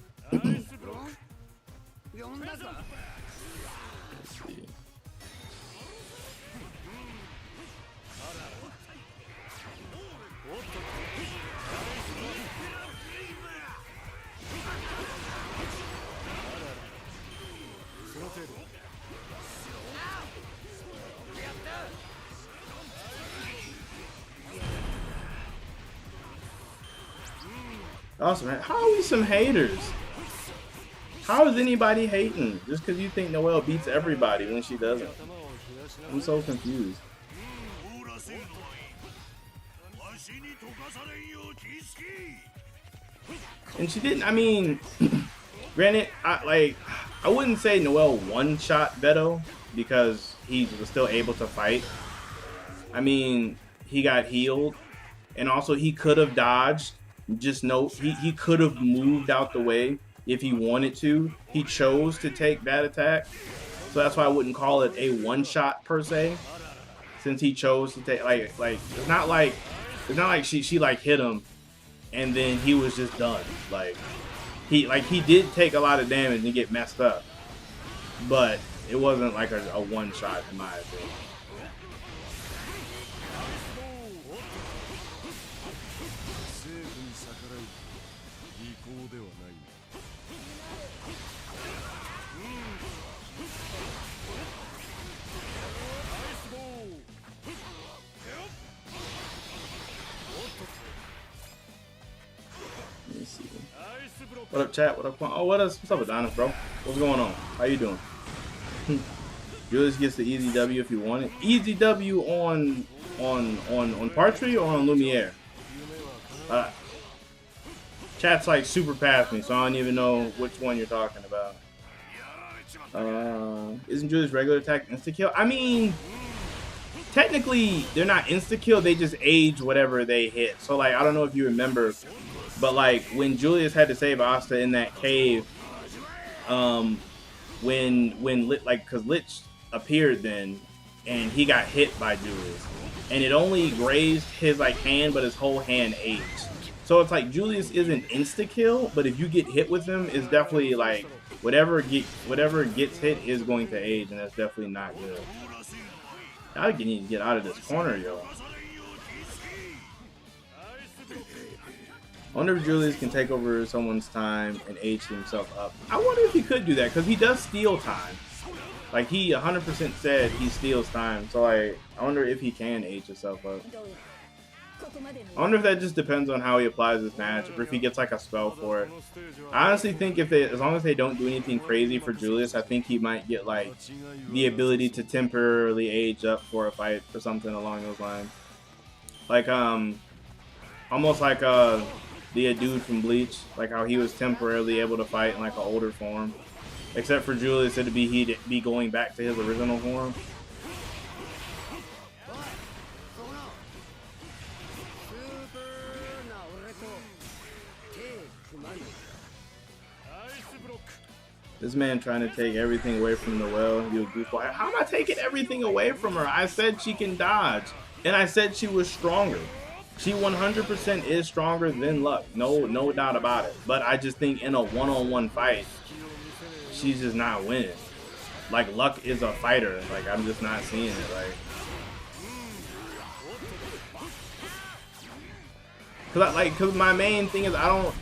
Awesome, man. How are we some haters? How is anybody hating just because you think Noelle beats everybody when she doesn't? I'm so confused. And she didn't. I mean, granted, I wouldn't say Noelle one-shot Beto because he was still able to fight. I mean, he got healed, and also he could have dodged. Just note, he could have moved out the way if he wanted to. He chose to take that attack, so that's why I wouldn't call it a one-shot per se. Since he chose to take like it's not like she like hit him and then he was just done. Like he did take a lot of damage and get messed up, but it wasn't like a one-shot in my opinion. What up, chat? What up? Oh, what's up, Adonis, bro? What's going on? How you doing? Julius gets the easy W if you want it. Easy W on Partry or on Lumiere? Chat's like super past me, so I don't even know which one you're talking about. Isn't Julius regular attack insta kill? I mean, technically they're not insta kill. They just age whatever they hit. So like I don't know if you remember. But like when Julius had to save Asta in that cave, because Lich appeared then, and he got hit by Julius, and it only grazed his like hand, but his whole hand aged. So it's like Julius isn't insta kill, but if you get hit with him, it's definitely like whatever gets hit is going to age, and that's definitely not good. I need to get out of this corner, yo. I wonder if Julius can take over someone's time and age himself up. I wonder if he could do that, because he does steal time. Like, he 100% said he steals time. So, like, I wonder if he can age himself up. I wonder if that just depends on how he applies his magic, or if he gets, like, a spell for it. I honestly think as long as they don't do anything crazy for Julius, I think he might get, like, the ability to temporarily age up for a fight or something along those lines. Like, almost like be a dude from Bleach, like how he was temporarily able to fight in like an older form. Except for Julius, it'd be he'd be going back to his original form. This man trying to take everything away from Noelle. You a goofball. How am I taking everything away from her? I said she can dodge. And I said she was stronger. She 100% is stronger than Luck. No doubt about it. But I just think in a one-on-one fight, she's just not winning. Like, Luck is a fighter. Like, I'm just not seeing it. Like, cause my main thing is I don't.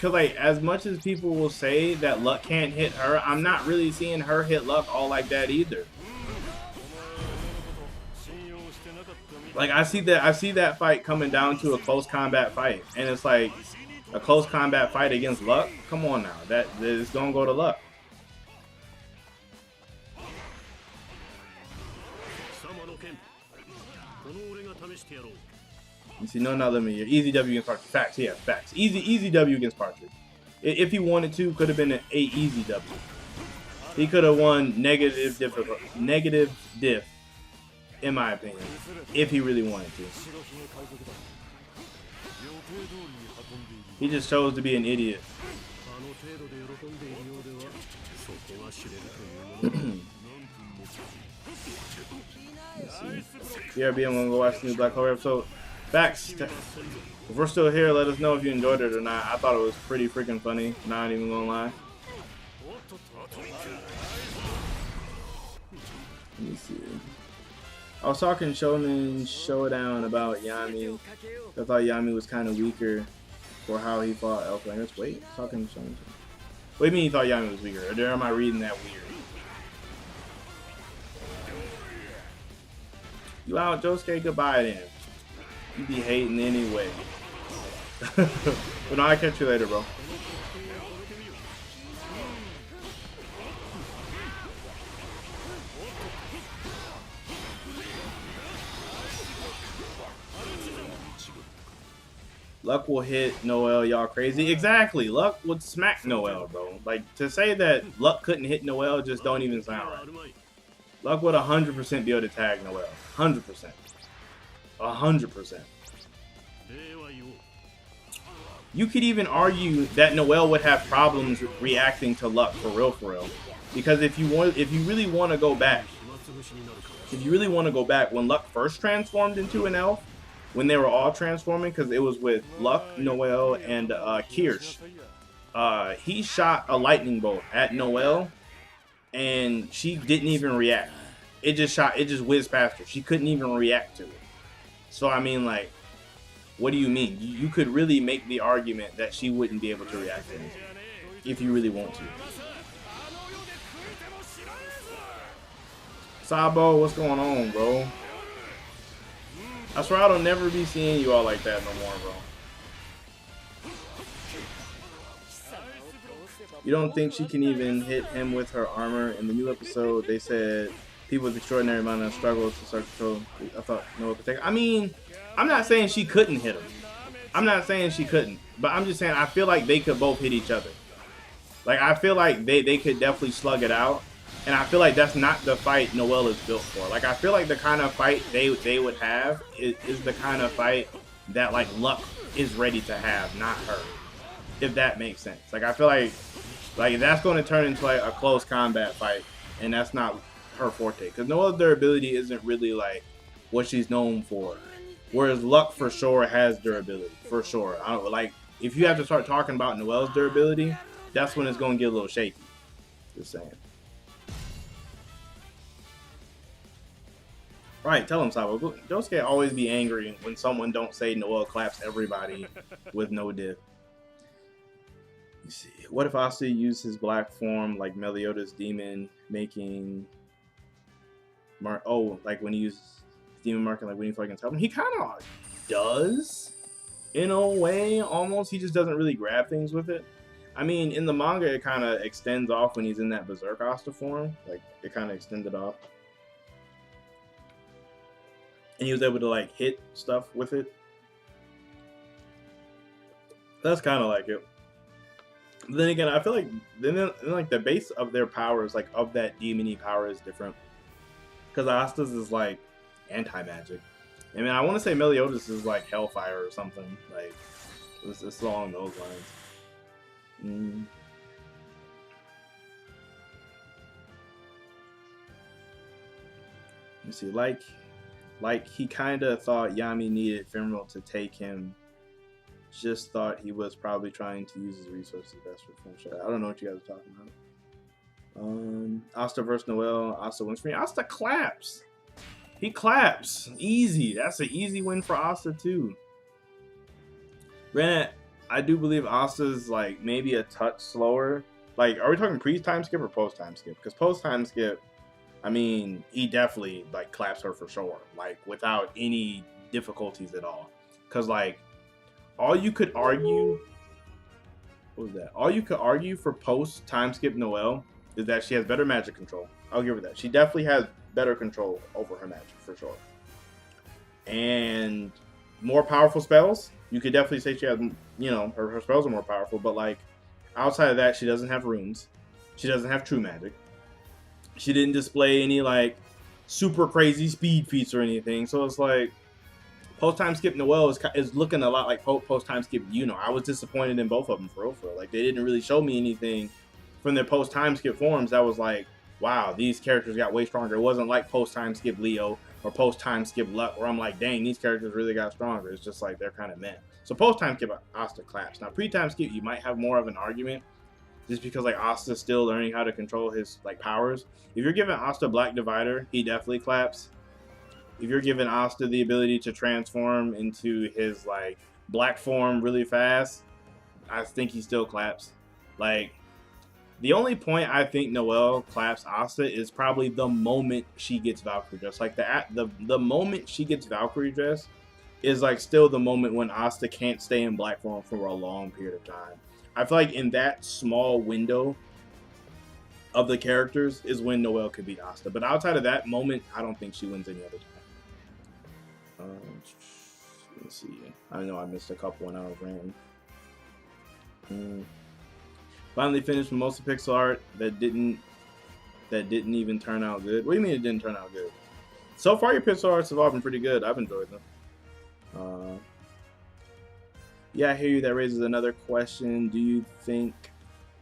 Cause like as much as people will say that Luck can't hit her, I'm not really seeing her hit Luck all like that either. Like I see that fight coming down to a close combat fight, and it's like a close combat fight against Luck. Come on now, that is gonna go to Luck. You see, no, not limit here. Easy W against Partridge. Facts, yeah, facts. Easy W against Partridge. If he wanted to, could have been an easy W. He could have won negative diff, in my opinion, if he really wanted to. He just chose to be an idiot. Let's see. BRB, I'm gonna go watch the new Black Clover episode. Facts. If we're still here, let us know if you enjoyed it or not. I thought it was pretty freaking funny. Not even gonna lie. Let me see. I was talking Shonen Showdown about Yami. I thought Yami was kind of weaker for how he fought Elf. Let's wait. Talking Shonen. What do you mean you thought Yami was weaker? Or am I reading that weird? You out, Josuke? Goodbye then. You be hating anyway. But no, I'll catch you later, bro. Luck will hit Noelle, y'all crazy. Exactly. Luck would smack Noelle, bro. Like, to say that Luck couldn't hit Noelle just don't even sound right. Luck would 100% be able to tag Noelle. 100%. 100%. You could even argue that Noelle would have problems reacting to Luck for real. Because if you really want to go back, when Luck first transformed into an elf, when they were all transforming, because it was with Luck, Noelle, and Kirsch, he shot a lightning bolt at Noelle, and she didn't even react. It just whizzed past her. She couldn't even react to it. So I mean, like, what do you mean? You could really make the argument that she wouldn't be able to react to it if you really want to. Sabo, what's going on, bro? I swear I don't never be seeing you all like that no more, bro. You don't think she can even hit him with her armor? In the new episode, they said people with extraordinary amount of struggles to start control. I thought Noelle could take. I mean, I'm not saying she couldn't hit him. I'm not saying she couldn't. But I'm just saying I feel like they could both hit each other. Like, I feel like they could definitely slug it out. And I feel like that's not the fight Noelle is built for. Like, I feel like the kind of fight they would have is the kind of fight that, like, Luck is ready to have, not her. If that makes sense. Like, I feel like that's going to turn into, like, a close combat fight. And that's not her forte. Because Noelle's durability isn't really, like, what she's known for. Whereas Luck, for sure, has durability. For sure. I don't, like, if you have to start talking about Noelle's durability, that's when it's going to get a little shaky. Just saying. Right, tell him, Sabo. Josuke always be angry when someone don't say Noelle claps everybody with no diff. You see, what if Asuka used his black form like Meliodas' demon, making like when he uses demon marking, like when he fucking help him? He kind of does, in a way, almost. He just doesn't really grab things with it. I mean, in the manga, it kind of extends off when he's in that Berserk Asta form. Like, it kind of extended off. And he was able to, like, hit stuff with it. That's kind of like it. But then again, I feel like then like the base of their powers, like of that demony power, is different. Because Asta's is like anti-magic. I mean, I want to say Meliodas is like Hellfire or something. Like it's along those lines. Mm. You see, like he kind of thought Yami needed Ephemeral to take him. Just thought he was probably trying to use his resources best for friendship. I don't know what you guys are talking about. Asta versus Noel. Asta wins for me. Asta claps. He claps. Easy. That's an easy win for Asta too. Granted, I do believe Asta's like maybe a touch slower. Like, are we talking pre-time skip or post-time skip? Because post-time skip, I mean, he definitely like claps her for sure, like without any difficulties at all. Because like, all you could argue, what was that? All you could argue for post-time skip Noelle is that she has better magic control. I'll give her that. She definitely has better control over her magic for sure, and more powerful spells. You could definitely say she has, you know, her spells are more powerful. But like, outside of that, she doesn't have runes. She doesn't have true magic. She didn't display any like super crazy speed feats or anything. So it's like post-time skip Noelle is looking a lot like post-time skip Yuno. I was disappointed in both of them for real. Like, they didn't really show me anything from their post-time skip forms that was like, wow, these characters got way stronger. It wasn't like post-time skip Leo or post-time skip Luck, where I'm like, dang, these characters really got stronger. It's just like they're kind of meh. So post-time skip Asta claps. Now pre-time skip, you might have more of an argument, just because like Asta's still learning how to control his like powers. If you're giving Asta Black Divider, he definitely claps. If you're giving Asta the ability to transform into his like black form really fast, I think he still claps. Like, the only point I think Noelle claps Asta is probably the moment she gets Valkyrie dress. Like the moment she gets Valkyrie dress is like still the moment when Asta can't stay in black form for a long period of time. I feel like in that small window of the characters is when Noelle could beat Asta. But outside of that moment, I don't think she wins any other time. Let's see. I know I missed a couple when I was random. Finally finished with most of pixel art that didn't even turn out good. What do you mean it didn't turn out good? So far, your pixel arts have all been pretty good. I've enjoyed them. Yeah, I hear you. That raises another question. Do you think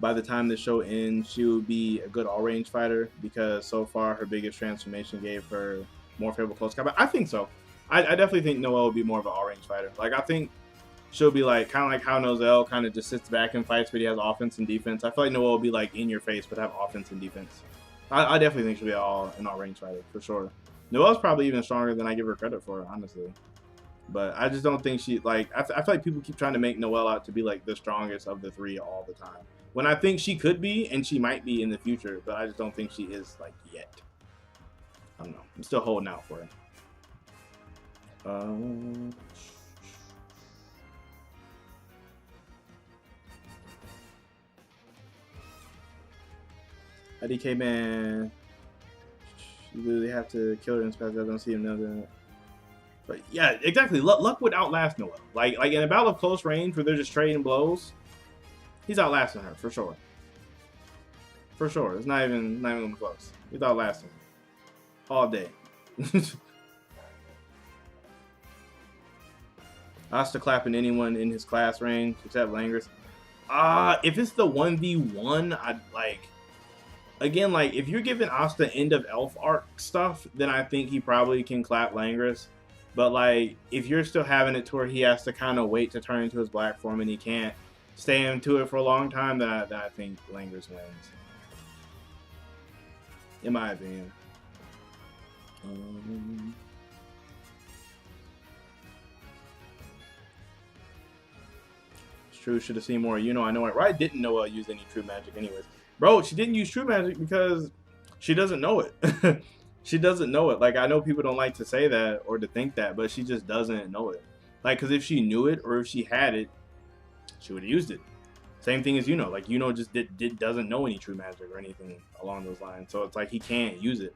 by the time the show ends, she will be a good all-range fighter? Because so far, her biggest transformation gave her more favorable close combat. I think so. I definitely think Noelle will be more of an all-range fighter. Like, I think she'll be like kind of like how Noelle kind of just sits back and fights, but he has offense and defense. I feel like Noelle will be like in your face, but have offense and defense. I definitely think she'll be an all-range fighter for sure. Noelle's probably even stronger than I give her credit for, honestly. But I just don't think she, like, I feel like people keep trying to make Noelle out to be like the strongest of the three all the time, when I think she could be and she might be in the future, but I just don't think she is like yet. I don't know. I'm still holding out for her. IDK man, you literally have to kill her in spells. I don't see him now doing it. But yeah, exactly. Luck would outlast Noelle. Like in a battle of close range where they're just trading blows, he's outlasting her for sure. For sure, it's not even close. He's outlasting her all day. Asta clapping anyone in his class range except Langris. If it's the 1v1, I'd like. Again, like, if you're giving Asta end of elf arc stuff, then I think he probably can clap Langris. But like, if you're still having it to where he has to kind of wait to turn into his black form and he can't stay into it for a long time, then I think Langris wins. In my opinion. It's true, should have seen more. You know, I know it. Right? Didn't Noelle use any true magic anyways. Bro, she didn't use true magic because she doesn't know it. She doesn't know it. Like, I know people don't like to say that or to think that, but she just doesn't know it. Like, because if she knew it or if she had it, she would have used it. Same thing as Yuno. Like, Yuno just doesn't know any true magic or anything along those lines. So it's like he can't use it.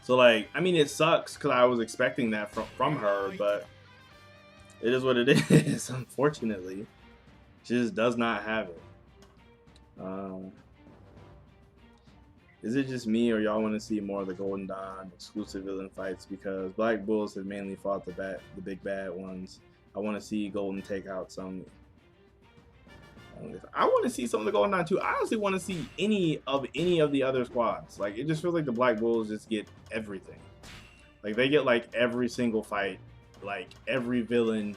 So, like, I mean, it sucks because I was expecting that from her, but It is what it is. Unfortunately, she just does not have it. Is it just me, or y'all want to see more of the Golden Dawn exclusive villain fights? Because Black Bulls have mainly fought the big bad ones. I want to see Golden take out some. I want to see some of the Golden Dawn too. I honestly want to see any of the other squads. Like, it just feels like the Black Bulls just get everything. Like, they get like every single fight, like every villain.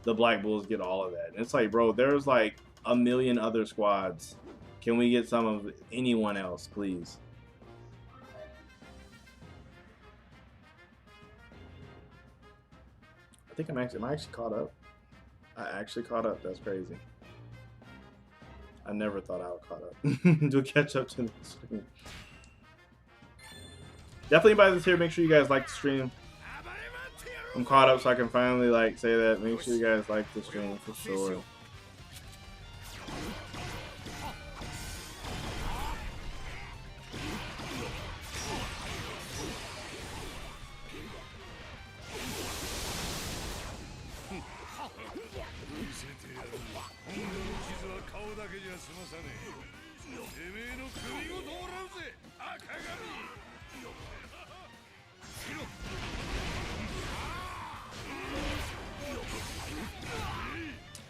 The Black Bulls get all of that. And it's like, bro, there's like a million other squads. Can we get some of anyone else, please? I think am I actually caught up? I actually caught up. That's crazy. I never thought I would caught up to catch up to the stream. Definitely by this here, make sure you guys like the stream. I'm caught up, so I can finally like say that. Make sure you guys like the stream for sure.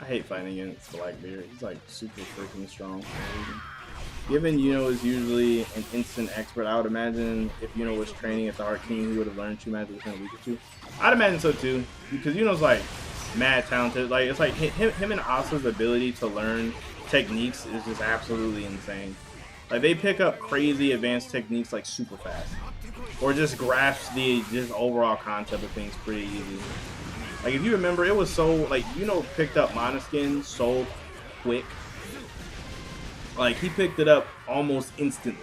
I hate fighting against Blackbeard. He's like super freaking strong. Given Yuno is usually an instant expert, I would imagine if Yuno was training at the Heart King, he would have learned True Magic within a week or two. I'd imagine so too, because Yuno's like mad talented. Like, it's like him and Asa's ability to learn techniques is just absolutely insane. Like, they pick up crazy advanced techniques like super fast, or just grasp the just overall concept of things pretty easy. Like, if you remember, it was so, like, Yuno picked up Monoskin so quick. Like, he picked it up almost instantly.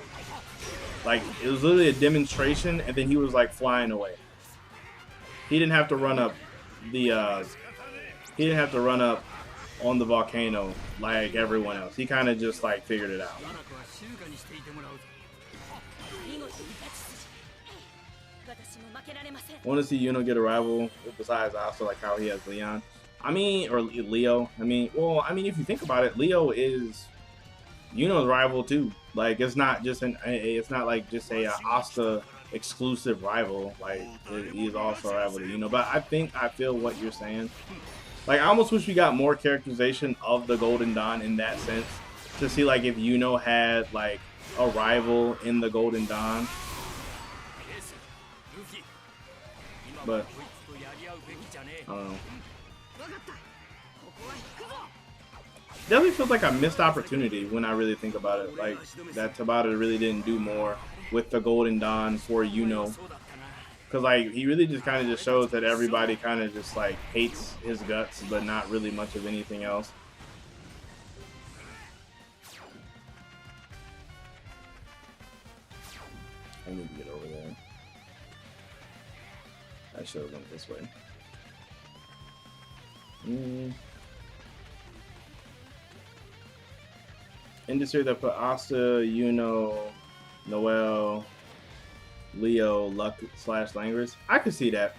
Like, it was literally a demonstration, and then he was, like, flying away. He didn't have to run up the, he didn't have to run up on the volcano like everyone else. He kind of just, like, figured it out. I want to see Yuno get a rival besides Asa, like how he has Leon. I mean, or Leo. I mean, well, I mean, if you think about it, Leo is Yuno's rival too. Like, it's not just it's not like just a Asta exclusive rival. Like, he's also a rival to Yuno. But I feel what you're saying. Like, I almost wish we got more characterization of the Golden Dawn in that sense, to see like if Yuno had like a rival in the Golden Dawn. But I don't know. Definitely feels like a missed opportunity when I really think about it. Like, that Tabata really didn't do more with the Golden Dawn for Yuno. Because, like, he really just kind of just shows that everybody kind of just, like, hates his guts, but not really much of anything else. I need to get over there. I should have went this way. Industry that put Asta, Yuno, Noel, Leo, Luck / Langris. I could see that.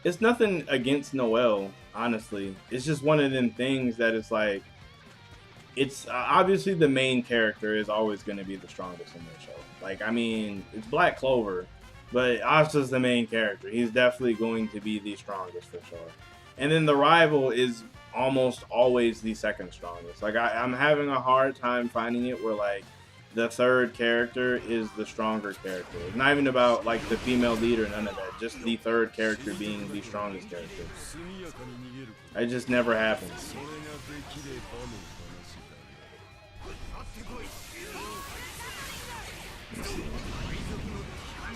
It's nothing against Noel, honestly. It's just one of them things that it's like, it's obviously the main character is always going to be the strongest in the show. Like, I mean, it's Black Clover, but Asta's the main character. He's definitely going to be the strongest for sure. And then the rival is almost always the second strongest. Like, I'm having a hard time finding it where, like, the third character is the stronger character. It's not even about, like, the female leader, none of that. Just the third character being the strongest character. It just never happens.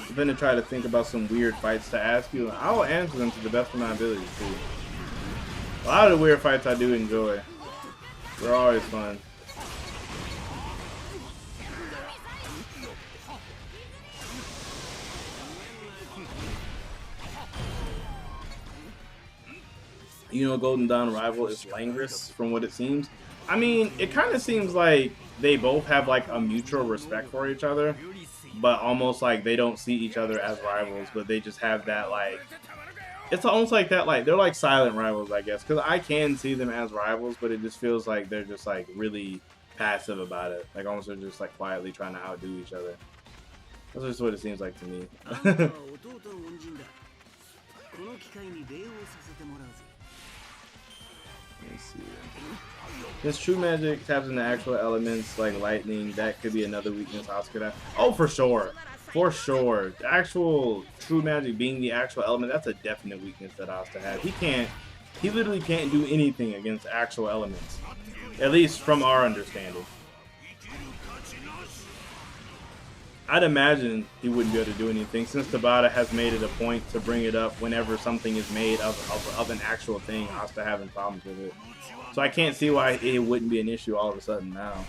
I'm gonna try to think about some weird fights to ask you. I will answer them to the best of my ability, too. A lot of the weird fights I do enjoy. They're always fun. You know, Golden Dawn rival is Langris, from what it seems. I mean, it kind of seems like they both have like a mutual respect for each other, but almost like they don't see each other as rivals, but they just have that like it's almost like that. Like they're like silent rivals, I guess, because I can see them as rivals, but it just feels like they're just like really passive about it. Like almost they're just like quietly trying to outdo each other. That's just what it seems like to me. Let's see. This true magic taps into actual elements like lightning. That could be another weakness Asuka has. Oh, for sure. For sure. The actual true magic being the actual element, that's a definite weakness that Asuka has. He literally can't do anything against actual elements. At least from our understanding. I'd imagine he wouldn't be able to do anything since Tabata has made it a point to bring it up whenever something is made of an actual thing. Asuka having problems with it. So I can't see why it wouldn't be an issue all of a sudden now.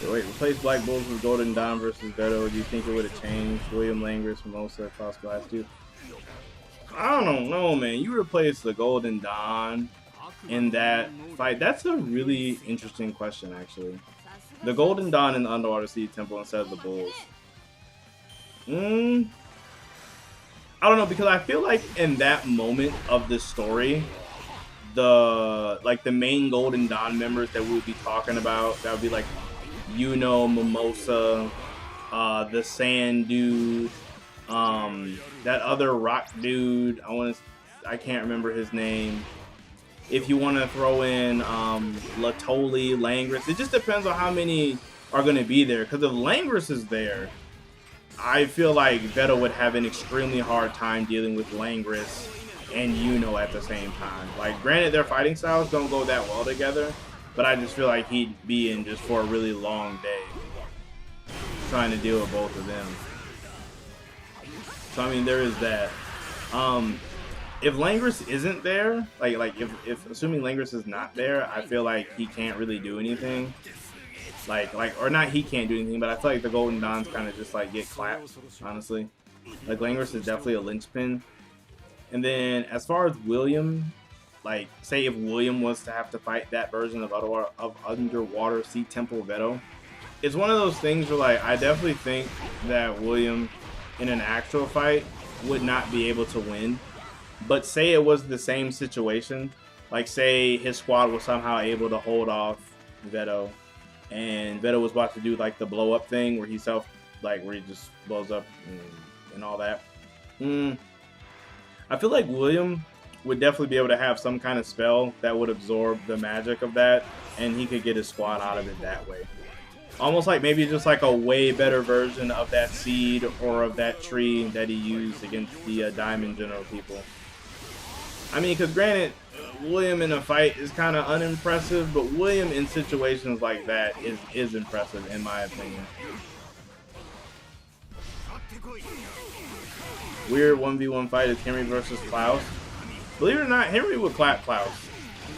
Wait, replace Black Bulls with Golden Dawn versus Veto. Do you think it would have changed? William Langris, Mimosa, possible last two? I don't know, man. You replace the Golden Dawn in that fight. That's a really interesting question, actually. The Golden Dawn in the Underwater Sea Temple instead of the Bulls. I don't know, because I feel like in that moment of the story, the main Golden Dawn members that we would be talking about, that would be like Mimosa, the Sand dude, that other rock dude. I can't remember his name. If you want to throw in Latoli, Langris, it just depends on how many are going to be there. Because if Langris is there, I feel like Veto would have an extremely hard time dealing with Langris and at the same time. Like, granted, their fighting styles don't go that well together, but I just feel like he'd be in just for a really long day trying to deal with both of them. So I mean, there is that. If Langris isn't there, if assuming Langris is not there, I feel like he can't really do anything. Or not he can't do anything, but I feel like the Golden Dons kind of just like get clapped, honestly. Like Langris is definitely a linchpin. And then as far as William, like say if William was to have to fight that version of Underwater Sea Temple Veto, it's one of those things where like I definitely think that William in an actual fight would not be able to win. But say it was the same situation, like say his squad was somehow able to hold off Veto, and Veto was about to do like the blow up thing where he where he just blows up and all that. I feel like William would definitely be able to have some kind of spell that would absorb the magic of that, and he could get his squad out of it that way. Almost like maybe just like a way better version of that seed or of that tree that he used against the Diamond General people. I mean, because granted, William in a fight is kind of unimpressive, but William in situations like that is impressive, in my opinion. Weird 1v1 fight is Henry versus Klaus. Believe it or not, Henry would clap Klaus.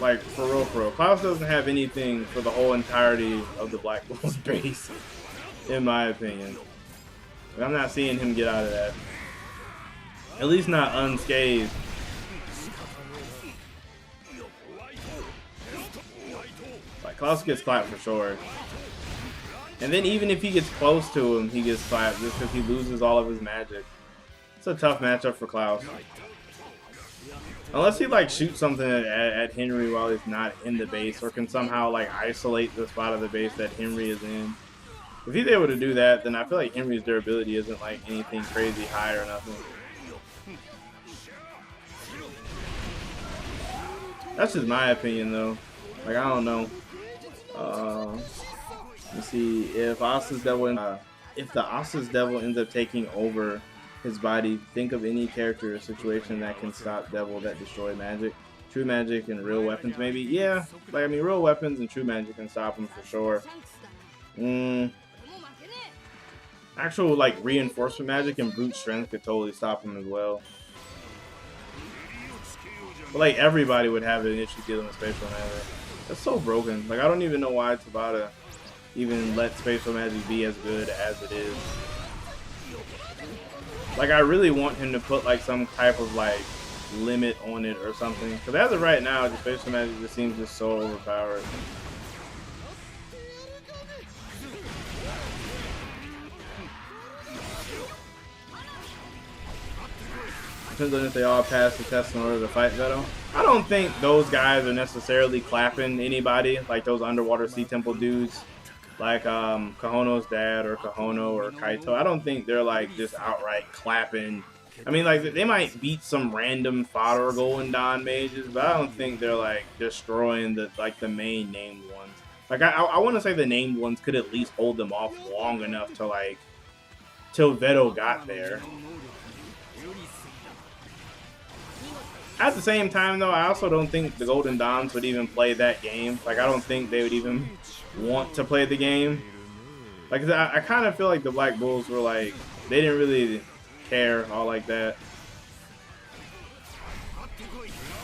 Like, for real, for real. Klaus doesn't have anything for the whole entirety of the Black Bulls base, in my opinion. But I'm not seeing him get out of that. At least not unscathed. Like, Klaus gets clapped for sure. And then even if he gets close to him, he gets clapped just because he loses all of his magic. It's a tough matchup for Klaus. Unless he like shoots something at Henry while he's not in the base, or can somehow like isolate the spot of the base that Henry is in. If he's able to do that, then I feel like Henry's durability isn't like anything crazy high or nothing. That's just my opinion though. Like, I don't know. Let's see if Asa's Devil, if the Asa's Devil ends up taking over his body, think of any character or situation that can stop Devil that destroy magic. True magic and real weapons, maybe. Yeah, like I mean, real weapons and true magic can stop him for sure. Actual like reinforcement magic and brute strength could totally stop him as well. But like everybody would have an issue dealing with spatial magic. That's so broken. Like I don't even know why Tabata even let spatial magic be as good as it is. Like I really want him to put like some type of like limit on it or something. Because as of right now, the spatial magic just seems just so overpowered. Depends on if they all pass the test in order to fight Veto. I don't think those guys are necessarily clapping anybody, like those underwater sea temple dudes, like Kahono's dad or Kahono or Kaito. I don't think they're like just outright clapping. I mean, like they might beat some random fodder Golden Dawn mages, but I don't think they're like destroying the main named ones. Like I want to say the named ones could at least hold them off long enough to like till Veto got there. At the same time, though, I also don't think the Golden Dons would even play that game. Like, I don't think they would even want to play the game. Like, I kind of feel like the Black Bulls were like, they didn't really care all like that.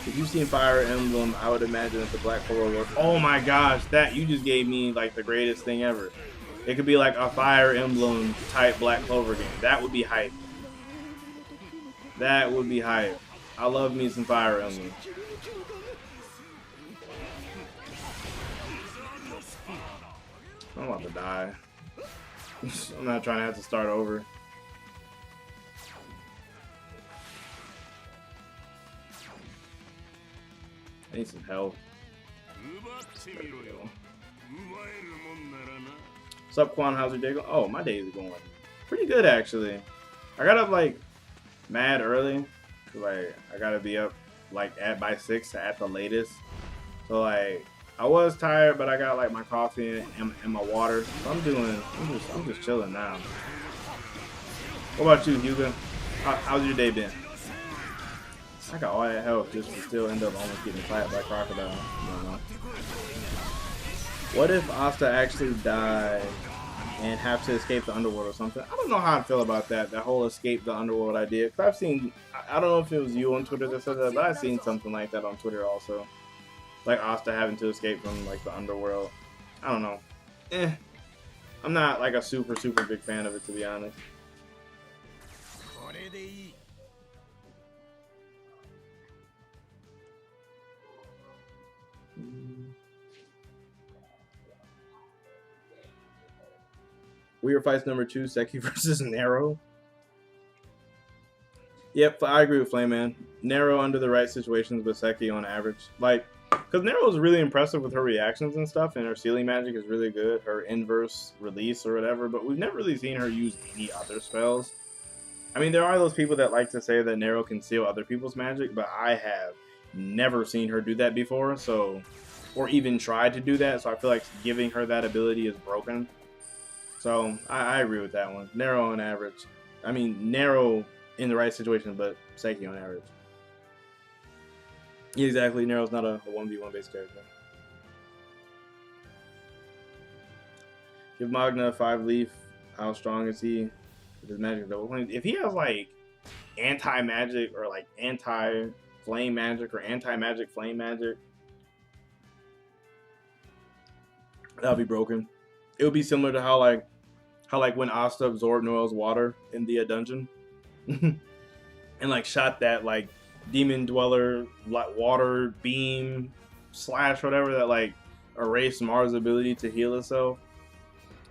If you've seen Fire Emblem, I would imagine that the Black Clover was. Oh my gosh, that you just gave me like the greatest thing ever. It could be like a Fire Emblem type Black Clover game. That would be hype. That would be hype. I love me some Fire Emblem. I'm about to die. I'm not trying to have to start over. I need some help. What's up, Quan? How's your day going? Oh, my day is going pretty good, actually. I got up, like, mad early. Like I gotta be up like by 6 at the latest. So like I was tired, but I got like my coffee and my water. So I'm just chilling now. What about you, Hugo? How's your day been? I got all that help just to still end up almost getting clapped by Crocodile. I don't know. What if Asta actually died and have to escape the underworld or something? I don't know how I feel about that whole escape the underworld idea. Cause I've seen, I don't know if it was you on Twitter that said that, but I've seen something like that on Twitter also. Like Asta having to escape from like the underworld. I don't know. I'm not like a super big fan of it, to be honest. Weird Fights number 2, Seki versus Nero. Yep, I agree with Flame Man. Nero under the right situations, but Seki on average. Like, because Nero is really impressive with her reactions and stuff, and her sealing magic is really good. Her inverse release or whatever, but we've never really seen her use any other spells. I mean, there are those people that like to say that Nero can seal other people's magic, but I have never seen her do that before, so, or even tried to do that, so I feel like giving her that ability is broken. So I agree with that one. Nero on average. I mean, Nero in the right situation, but Seki on average. Exactly. Nero's not a 1v1 based character. Give Magna a 5-leaf. How strong is he with his magic double flame? If he has like anti-magic or like anti-flame magic or anti-magic flame magic, that'll be broken. It would be similar to how when Asta absorbed Noel's water in the dungeon and like shot that like demon dweller like water beam slash whatever that like erased Mars' ability to heal itself.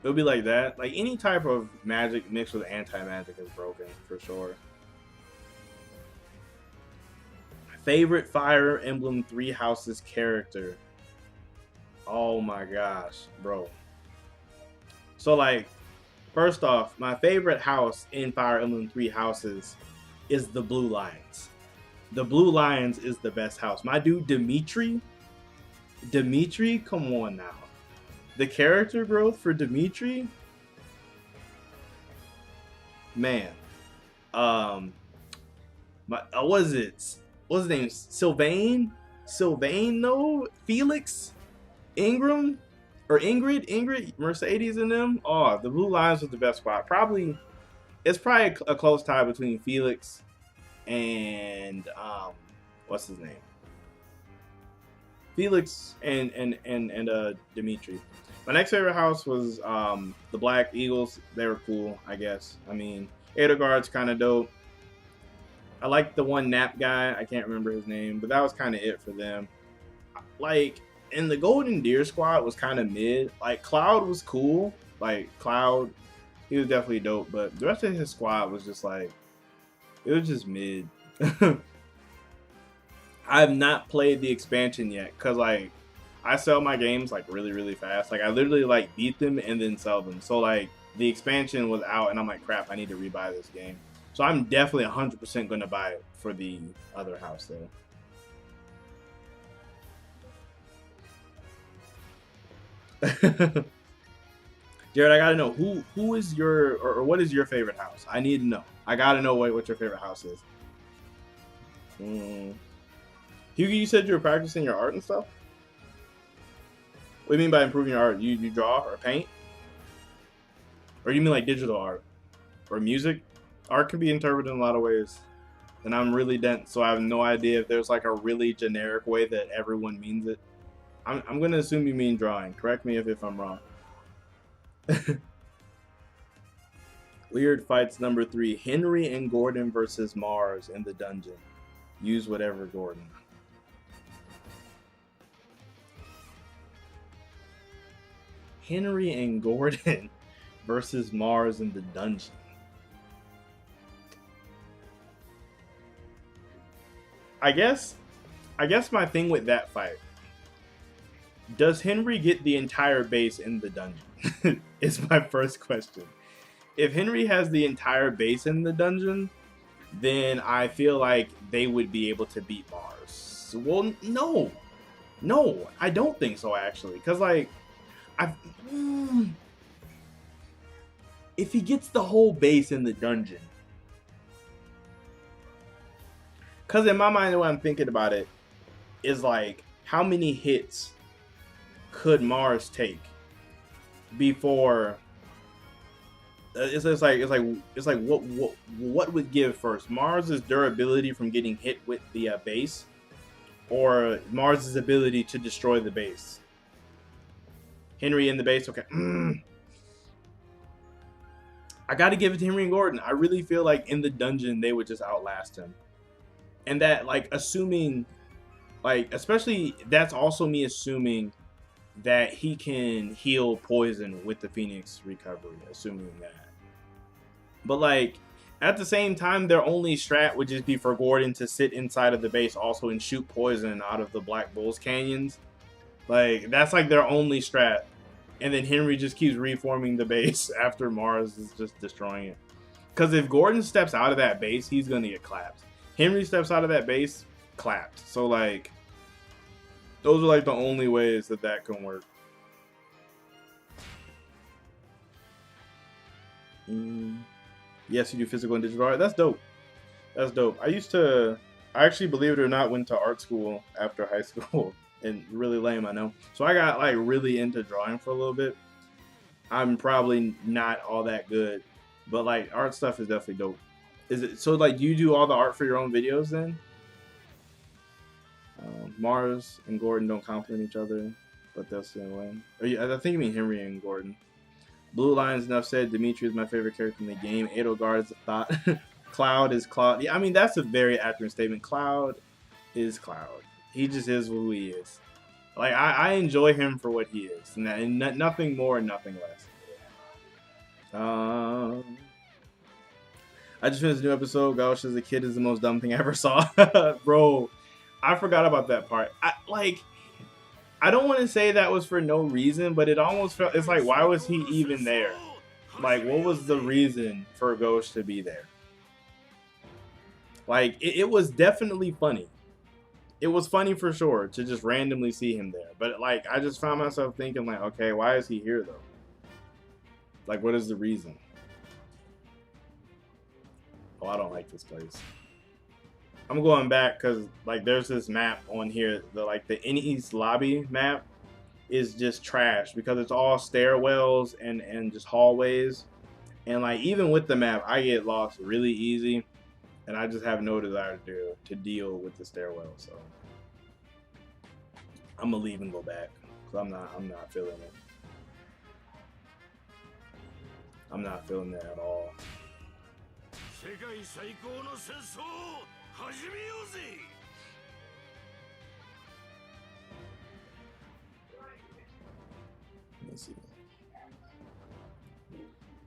It would be like that. Like any type of magic mixed with anti-magic is broken for sure. Favorite Fire Emblem 3 Houses character. Oh my gosh, bro. So like, first off, my favorite house in Fire Emblem 3 Houses is the Blue Lions. The Blue Lions is the best house. My dude Dimitri, come on now. The character growth for Dimitri, man. What's his name? Sylvain? No? Felix? Ingram? or Ingrid, Mercedes, and them. Oh, the Blue Lions was the best spot. Probably it's probably a close tie between Felix and what's his name? Felix and Dimitri. My next favorite house was the Black Eagles. They were cool, I guess. I mean, Edelgard's kind of dope. I like the one Nap guy. I can't remember his name, but that was kind of it for them. Like, and the Golden Deer squad was kind of mid. Like, Cloud was cool. Like, Cloud, he was definitely dope, but the rest of his squad was just like, it was just mid. I have not played the expansion yet because like I sell my games like really fast. Like I literally like beat them and then sell them. So like the expansion was out and I'm like, crap, I need to rebuy this game. So I'm definitely 100% going to buy it for the other house though. Jared, I gotta know who is your or what is your favorite house? I need to know. I gotta know what your favorite house is. Hugo, you said you were practicing your art and stuff? What do you mean by improving your art? You draw or paint? Or you mean like digital art? Or music? Art can be interpreted in a lot of ways. And I'm really dense, so I have no idea if there's like a really generic way that everyone means it. I'm going to assume you mean drawing. Correct me if I'm wrong. Weird fights number 3. Henry and Gordon versus Mars in the dungeon. Use whatever, Gordon. Henry and Gordon versus Mars in the dungeon. I guess my thing with that fight, does Henry get the entire base in the dungeon? Is my first question. If Henry has the entire base in the dungeon, then I feel like they would be able to beat Mars. Well, no, I don't think so actually, because like, if he gets the whole base in the dungeon, because in my mind the way I'm thinking about it is like, how many hits could Mars take before? It's like what would give first? Mars's durability from getting hit with the base, or Mars's ability to destroy the base? Henry in the base, okay. I got to give it to Henry and Gordon. I really feel like in the dungeon they would just outlast him, and that like assuming, like especially that's also me assuming that he can heal poison with the Phoenix recovery, assuming that. But like at the same time, their only strat would just be for Gordon to sit inside of the base also and shoot poison out of the Black Bulls canyons. Like that's like their only strat. And then Henry just keeps reforming the base after Mars is just destroying it. Because if Gordon steps out of that base, he's going to get clapped. Henry steps out of that base, clapped. So like those are like the only ways that can work. Yes, you do physical and digital art. That's dope. That's dope. I actually, believe it or not, went to art school after high school. And really lame, I know. So I got like really into drawing for a little bit. I'm probably not all that good, but like art stuff is definitely dope. Is it so? Like, do you do all the art for your own videos then? Mars and Gordon don't compliment each other, but that's the way. I think you mean Henry and Gordon. Blue Lions enough said. Dimitri is my favorite character in the game. Edelgard is a thought. Cloud is Cloud. Yeah, I mean that's a very accurate statement. Cloud is Cloud. He just is who he is. Like I enjoy him for what he is, and nothing more and nothing less. I just finished a new episode. Gosh, as a kid is the most dumb thing I ever saw. Bro, I forgot about that part. I don't want to say that was for no reason, but it almost felt, it's like, why was he even there? Like, what was the reason for Ghost to be there? Like, it was definitely funny. It was funny for sure to just randomly see him there. But, like, I just found myself thinking, like, okay, why is he here, though? Like, what is the reason? Oh, I don't like this place. I'm going back because, like, there's this map on here, the East lobby map. is just trash because it's all stairwells and just hallways. And like even with the map, I get lost really easy, and I just have no desire to deal with the stairwell. So I'm gonna leave and go back because I'm not feeling it. I'm not feeling it at all. Let me see.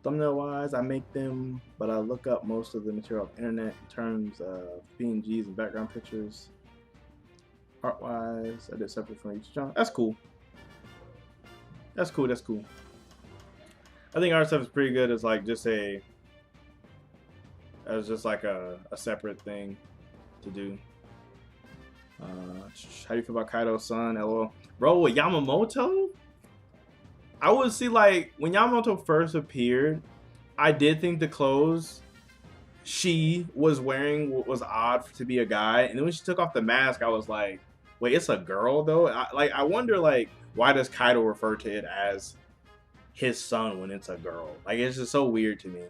Thumbnail wise, I make them, but I look up most of the material off the internet in terms of PNGs and background pictures. Art wise, I did separate from each genre. That's cool. That's cool. That's cool. I think art stuff is pretty good as like just a separate thing to do. How do you feel about Kaido's son? LOL. Bro, with Yamamoto? I would see like when Yamamoto first appeared, I did think the clothes she was wearing was odd to be a guy, and then when she took off the mask, I was like, wait, it's a girl though? I wonder like why does Kaido refer to it as his son when it's a girl? Like it's just so weird to me.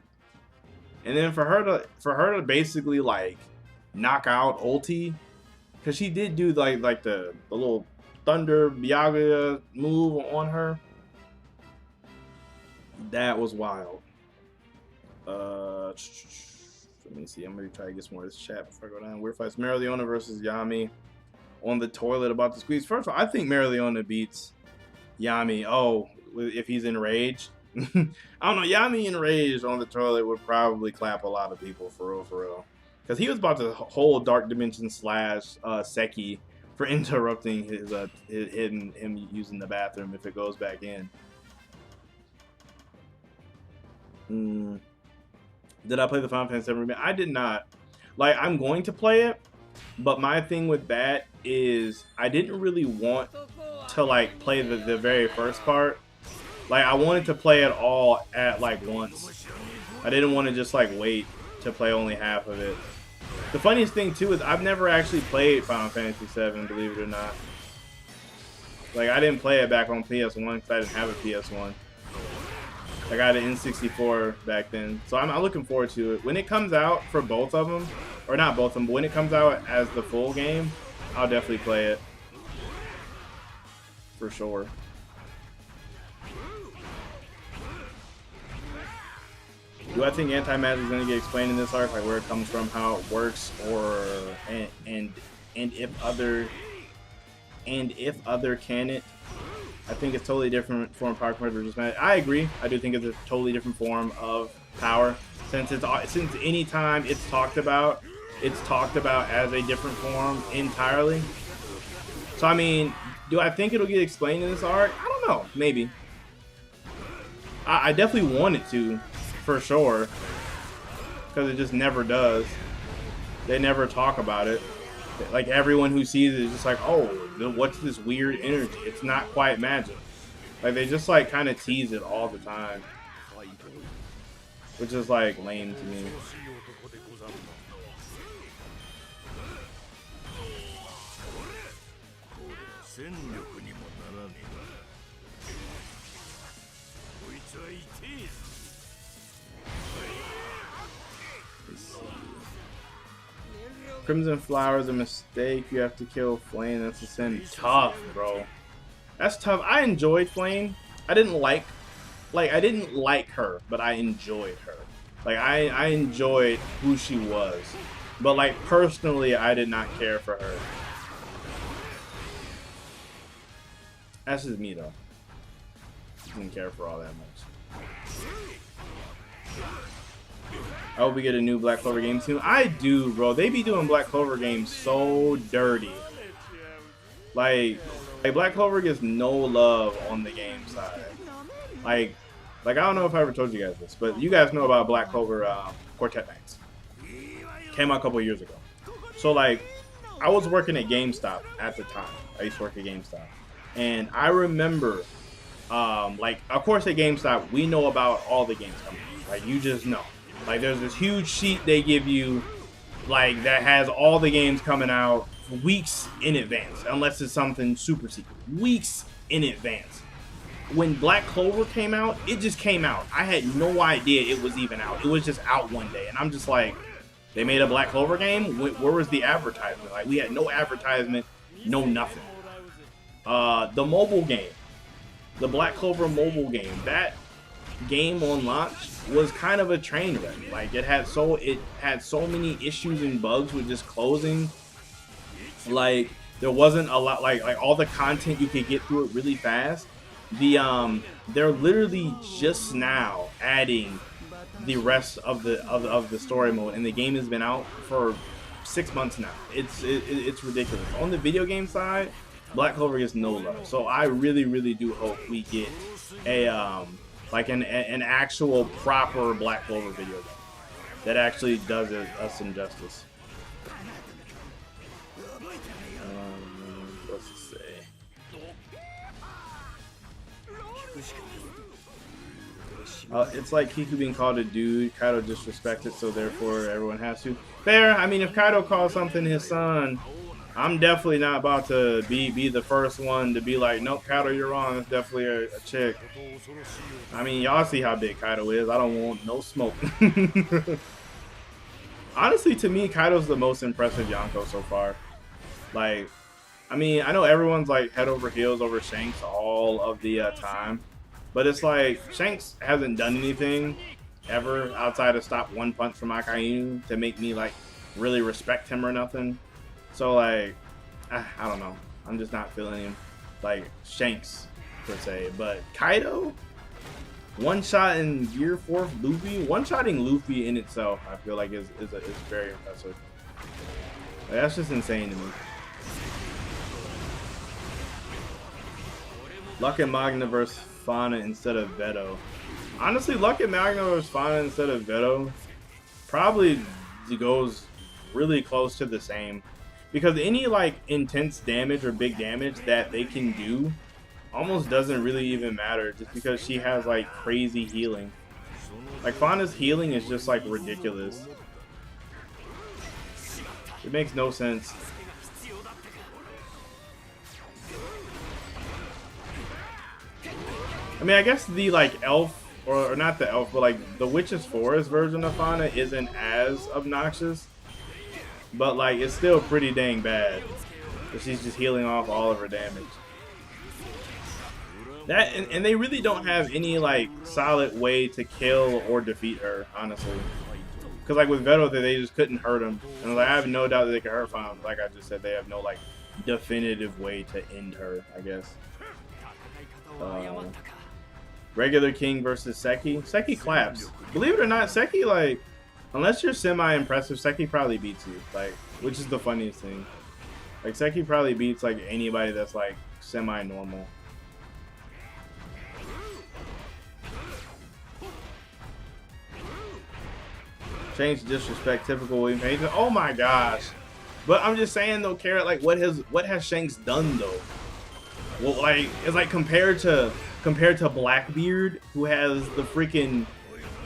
And then for her to basically like knock out Ulti, because she did do like the little Thunder Byakuya move on her. That was wild. Let me see. I'm gonna try to get some more of this chat before I go down. Weird fights. Marileona versus Yami on the toilet about to squeeze. First of all, I think Marileona beats Yami. Oh, if he's enraged. I don't know. Yami enraged on the toilet would probably clap a lot of people for real. Because he was about to hold Dark Dimension / Seki for interrupting him using the bathroom if it goes back in. Did I play the Final Fantasy VII Remake? I did not. Like, I'm going to play it, but my thing with that is I didn't really want to like play the very first part. Like, I wanted to play it all at like once. I didn't want to just like wait to play only half of it. The funniest thing too is I've never actually played Final Fantasy VII, believe it or not. Like, I didn't play it back on PS1 because I didn't have a PS1. I got an N64 back then, so I'm looking forward to it. When it comes out for both of them, or not both of them, but when it comes out as the full game, I'll definitely play it. For sure. Do I think anti-magic is going to get explained in this arc, like where it comes from, how it works, or and if other can it? I think it's totally different form of power converter versus magic. I agree. I do think it's a totally different form of power. Since any time it's talked about as a different form entirely. So I mean, do I think it'll get explained in this arc? I don't know. Maybe. I definitely want it to, for sure, because it just never does. They never talk about it. Like, everyone who sees it is just like, oh, what's this weird energy? It's not quite magic. Like, they just like kind of tease it all the time, which is like lame to me. Crimson Flower's a mistake. You have to kill Flame. That's a sin. Tough, bro. That's tough. I enjoyed Flame. I didn't like her, but I enjoyed her. Like, I enjoyed who she was. But like, personally, I did not care for her. That's just me though. Didn't care for all that much. I hope we get a new Black Clover game soon. I do, bro. They be doing Black Clover games so dirty. Like Black Clover gets no love on the game side. Like I don't know if I ever told you guys this, but you guys know about Black Clover Quartet Nights. Came out a couple years ago. So like, I was working at GameStop at the time. I used to work at GameStop, and I remember, like, of course at GameStop we know about all the games coming. Like, you just know. Like, there's this huge sheet they give you, like, that has all the games coming out weeks in advance, unless it's something super secret. Weeks in advance. When Black Clover came out, it just came out. I had no idea it was even out. It was just out one day, and I'm just like, they made a Black Clover game? Where was the advertisement? Like, we had no advertisement, no nothing. The mobile game, the Black Clover mobile game, that game on launch was kind of a train wreck. Like, it had so many issues and bugs with just closing. Like, there wasn't a lot, like all the content you could get through it really fast. They're literally just now adding the rest of the story mode, and the game has been out for 6 months now. It's ridiculous. On the video game side, Black Clover gets no love. So I really do hope we get a like an actual proper Black Clover video game that actually does us some justice. What's to say? It's like Kiku being called a dude. Kaido disrespected, so therefore everyone has to. Fair. I mean, if Kaido calls something his son, I'm definitely not about to be the first one to be like, nope, Kaido, you're wrong. It's definitely a chick. I mean, y'all see how big Kaido is. I don't want no smoke. Honestly, to me, Kaido's the most impressive Yonko so far. Like, I mean, I know everyone's like head over heels over Shanks all of the time. But it's like, Shanks hasn't done anything ever outside of stop one punch from Akainu to make me like really respect him or nothing. So like, I don't know. I'm just not feeling him like Shanks per se. But Kaido, one shot in Gear 4 Luffy, one-shotting Luffy in itself, I feel like is very impressive. Like, that's just insane to me. Luck and Magna versus Fauna instead of Veto. Honestly, Luck and Magna versus Fauna instead of Veto probably goes really close to the same, because any like intense damage or big damage that they can do almost doesn't really even matter, just because she has like crazy healing. Like, Fauna's healing is just like ridiculous. It makes no sense. I mean, I guess the like elf, or not the elf, but like the Witch's Forest version of Fauna isn't as obnoxious, but like it's still pretty dang bad. But she's just healing off all of her damage. That and they really don't have any like solid way to kill or defeat her, honestly. Because like with Veto, they just couldn't hurt him, and like I have no doubt that they could hurt Fauna. Like I just said, they have no like definitive way to end her, I guess. Regular King versus Seki. Seki claps. Believe it or not, Seki, like, unless you're semi-impressive, Seki probably beats you. Like, which is the funniest thing. Like, Seki probably beats, like, anybody that's, like, semi-normal. Change disrespect, typical William Page. Oh my gosh. But I'm just saying, though, Carrot, like, what has Shanks done, though? Well, like, it's like compared to Blackbeard, who has the freaking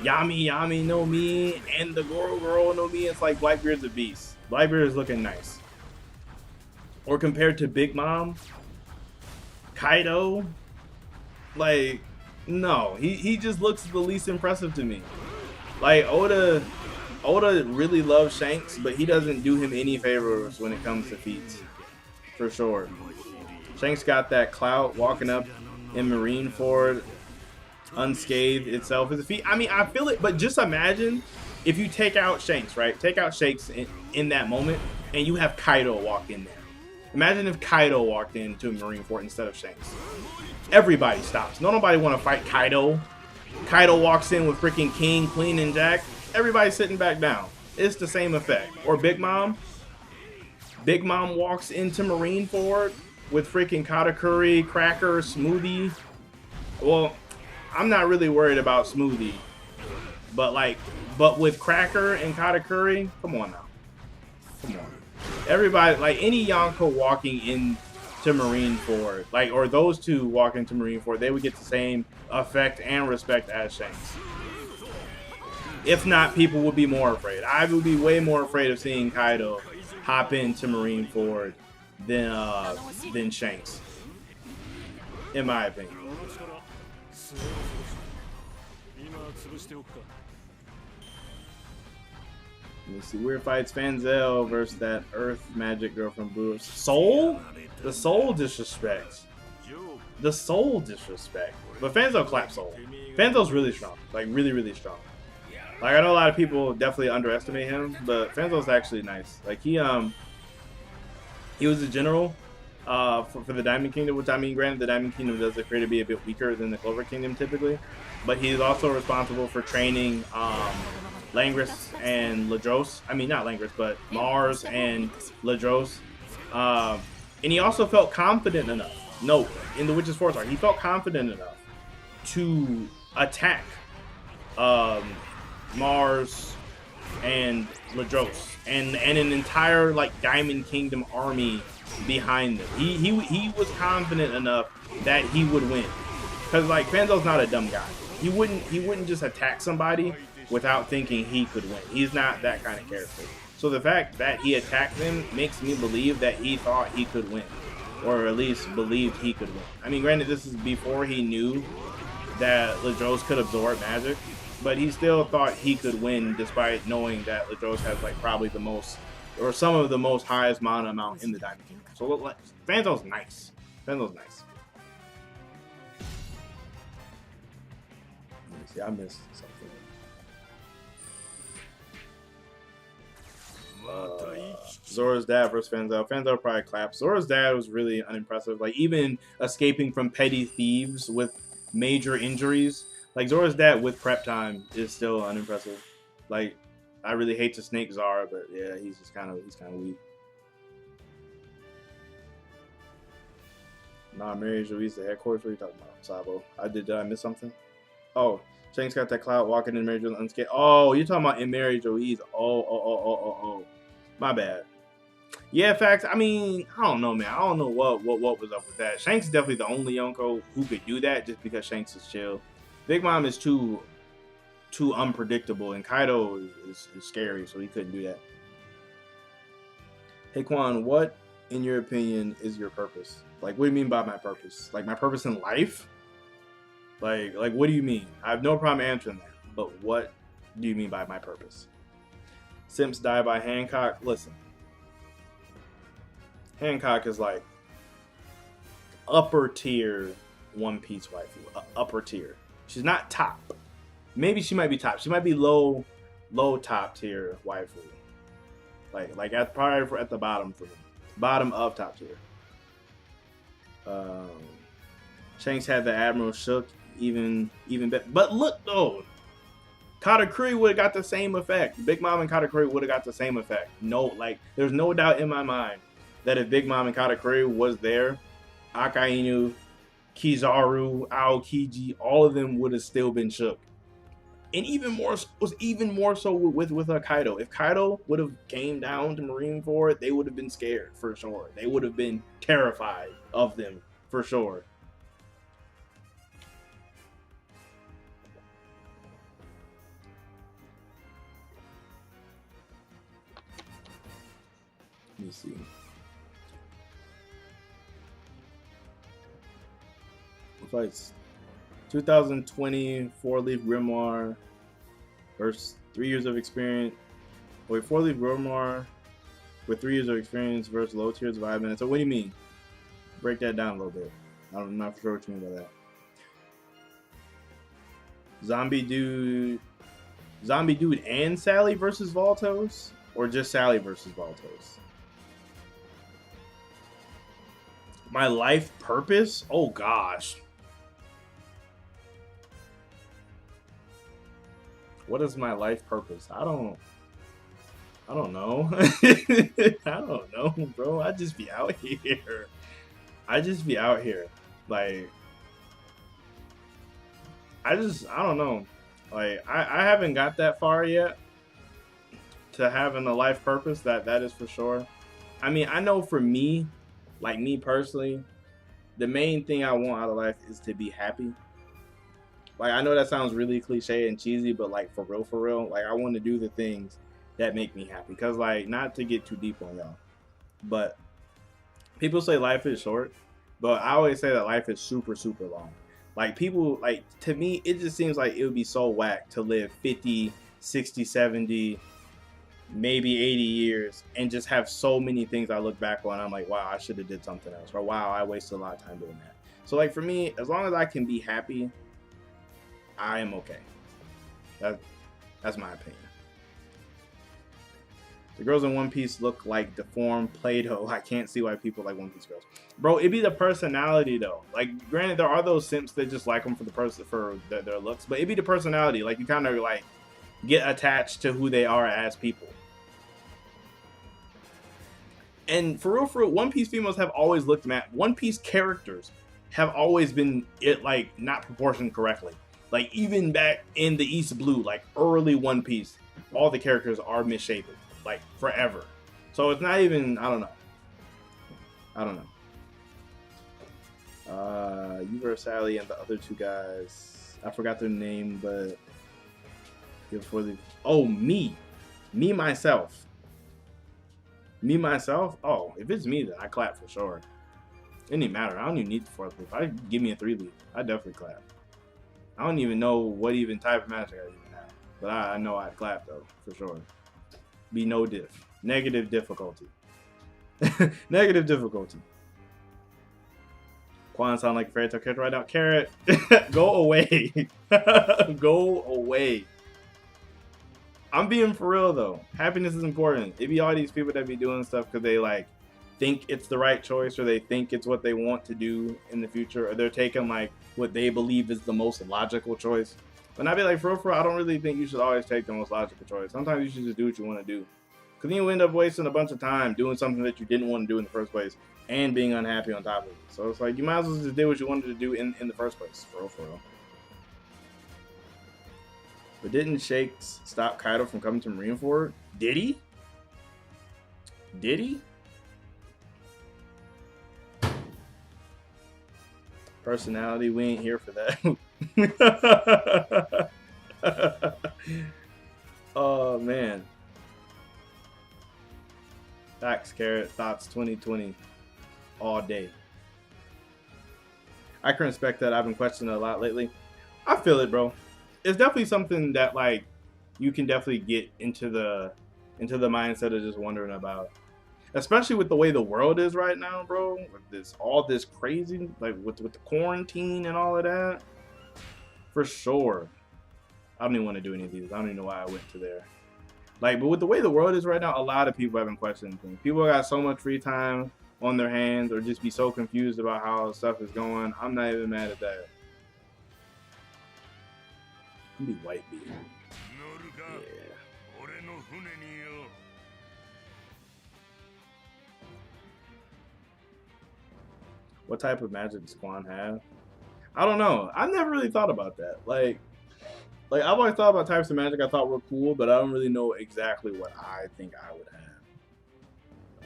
Yami no Mi and the Goro no Mi. It's like Blackbeard's a beast. Blackbeard is looking nice. Or compared to Big Mom, Kaido, like, no, he just looks the least impressive to me. Like, Oda really loves Shanks, but he doesn't do him any favors when it comes to feats, for sure. Shanks got that clout walking up in Marineford unscathed itself as a feat. I mean, I feel it, but just imagine if you take out Shanks, right? Take out Shanks in that moment, and you have Kaido walk in there. Imagine if Kaido walked into Marineford instead of Shanks. Everybody stops. Nobody want to fight Kaido. Kaido walks in with freaking King, Queen, and Jack. Everybody's sitting back down. It's the same effect. Or Big Mom. Big Mom walks into Marineford with freaking Katakuri, Cracker, Smoothie. Well, I'm not really worried about Smoothie. But with Cracker and Katakuri, come on now. Come on. Everybody, like any Yonko walking into Marineford, like, or those two walking into Marineford, they would get the same effect and respect as Shanks. If not, people would be more afraid. I would be way more afraid of seeing Kaido hop into Marineford than Shanks. in my opinion. Let me see. Weird Fights, Fanzel versus that Earth Magic girl from Blue. Soul? The Soul disrespect. The Soul disrespect. But Fanzel claps Soul. Fanzel's really strong. Like, really, really strong. Like, I know a lot of people definitely underestimate him, but Fanzel's actually nice. Like, he was a general for the Diamond Kingdom, which, I mean, granted, the Diamond Kingdom does appear to be a bit weaker than the Clover Kingdom typically, but he's also responsible for training Langris and Ladros. I mean, not Langris, but Mars and Ladros. And he also felt confident enough. No, in the Witch's Forest arc, he felt confident enough to attack Mars and Ladros and an entire like Diamond Kingdom army behind them. He was confident enough that he would win, because like Fanzel's not a dumb guy. He wouldn't just attack somebody without thinking he could win. He's not that kind of character. So the fact that he attacked them makes me believe that he thought he could win, or at least believed he could win. I mean, granted, this is before he knew that Ladros could absorb magic, but he still thought he could win despite knowing that Ladros has like probably the most, or some of the most highest mana amount in the Diamond Kingdom. So like, Fanzel's nice. Fanzel's nice. Let me see, I missed something. Zora's dad versus Fanzel. Fanzel probably claps. Zora's dad was really unimpressive. Like, even escaping from petty thieves with major injuries, like Zora's dad with prep time is still unimpressive. Like, I really hate to snake Zara, but yeah, he's kind of weak. Nah, Mary Joey's the headquarters. What are you talking about, Sabo? Did I miss something? Oh, Shanks got that clout walking in Mary Joey's unscathed. Oh, you're talking about in Mary Joey's. Oh. My bad. Yeah, facts. I mean, I don't know, man. I don't know what was up with that. Shanks is definitely the only Yonko who could do that, just because Shanks is chill. Big Mom is too unpredictable, and Kaido is scary, so he couldn't do that. Hey Quan, what in your opinion is your purpose? Like, what do you mean by my purpose? Like, my purpose in life? Like what do you mean? I have no problem answering that, but what do you mean by my purpose? Simps die by Hancock. Listen, Hancock is like upper tier One Piece waifu. Upper tier. She's not top. Maybe she might be top. She might be low top tier waifu. Like probably at the bottom for me. Bottom of top tier. Shanks had the Admiral shook even better. But look though, Katakuri would have got the same effect. Big Mom and Katakuri would have got the same effect. No, like, there's no doubt in my mind that if Big Mom and Katakuri was there, Akainu, Kizaru, Aokiji, all of them would have still been shook. And even more so with Kaido. If Kaido would have came down to Marineford, they would have been scared for sure. They would have been terrified of them for sure. Let me see. Fights 2020 4-leaf grimoire versus 3 years of experience. Wait, 4-leaf grimoire with 3 years of experience versus low tiers of 5 minutes. So what do you mean? Break that down a little bit. I'm not sure what you mean by that. Zombie dude and Sally versus Voltos, or just Sally versus Voltos? My life purpose? Oh gosh. What is my life purpose? I don't know. I don't know, bro. I just be out here. Like, I don't know. Like, I haven't got that far yet to having a life purpose. That is for sure. I mean, I know for me, like me personally, the main thing I want out of life is to be happy. Like, I know that sounds really cliche and cheesy, but like for real, like I want to do the things that make me happy. Cause like, not to get too deep on y'all, but people say life is short, But I always say that life is super, super long. Like people, like to me, it just seems like it would be so whack to live 50, 60, 70, maybe 80 years and just have so many things I look back on. I'm like, wow, I should have did something else. Or wow, I wasted a lot of time doing that. So like for me, as long as I can be happy, I am okay. That, that's my opinion. The girls in One Piece look like deformed Play-Doh. I can't see why people like One Piece girls. Bro, it'd be the personality though. Like, granted, there are those simps that just like them for the person for their looks, but it'd be the personality. Like, you kind of like get attached to who they are as people. And for real, One Piece females have always looked mad. One Piece characters have always been like not proportioned correctly. Like even back in the East Blue, like early One Piece, all the characters are misshapen, like forever. So it's not even, I don't know. You were Sally and the other two guys, I forgot their name, but before the me myself. Me myself? Oh, if it's me, then I clap for sure. It didn't even matter. I don't even need the fourth leaf. I give me a 3-leaf. I definitely clap. I don't even know what even type of magic I even have, but I know I'd clap though for sure. Be no diff. Negative difficulty. Negative difficulty. Quan sound like a fairy tale character right now. Carrot, go away. Go away. I'm being for real though. Happiness is important. It be all these people that be doing stuff because they like think it's the right choice, or they think it's what they want to do in the future, or they're taking like what they believe is the most logical choice. But I'd be like, for real, I don't really think you should always take the most logical choice. Sometimes you should just do what you want to do. Because then you end up wasting a bunch of time doing something that you didn't want to do in the first place and being unhappy on top of it. So it's like, you might as well just do what you wanted to do in the first place. For real. But didn't Shakes stop Kaido from coming to Marineford? Did he? Did he? Personality, we ain't here for that. Oh, man. Facts, Carrot. Thoughts 2020. All day. I can respect that. I've been questioning it a lot lately. I feel it, bro. It's definitely something that like you can definitely get into the mindset of just wondering about, especially with the way the world is right now, bro. With all this crazy, like with the quarantine and all of that. For sure, I don't even want to do any of these. I don't even know why I went to there. Like, but with the way the world is right now, a lot of people have been questioning things. People got so much free time on their hands, or just be so confused about how stuff is going. I'm not even mad at that. Be white beat. Yeah. What type of magic does Quan have? I don't know. I've never really thought about that. Like I've always thought about types of magic I thought were cool, but I don't really know exactly what I think I would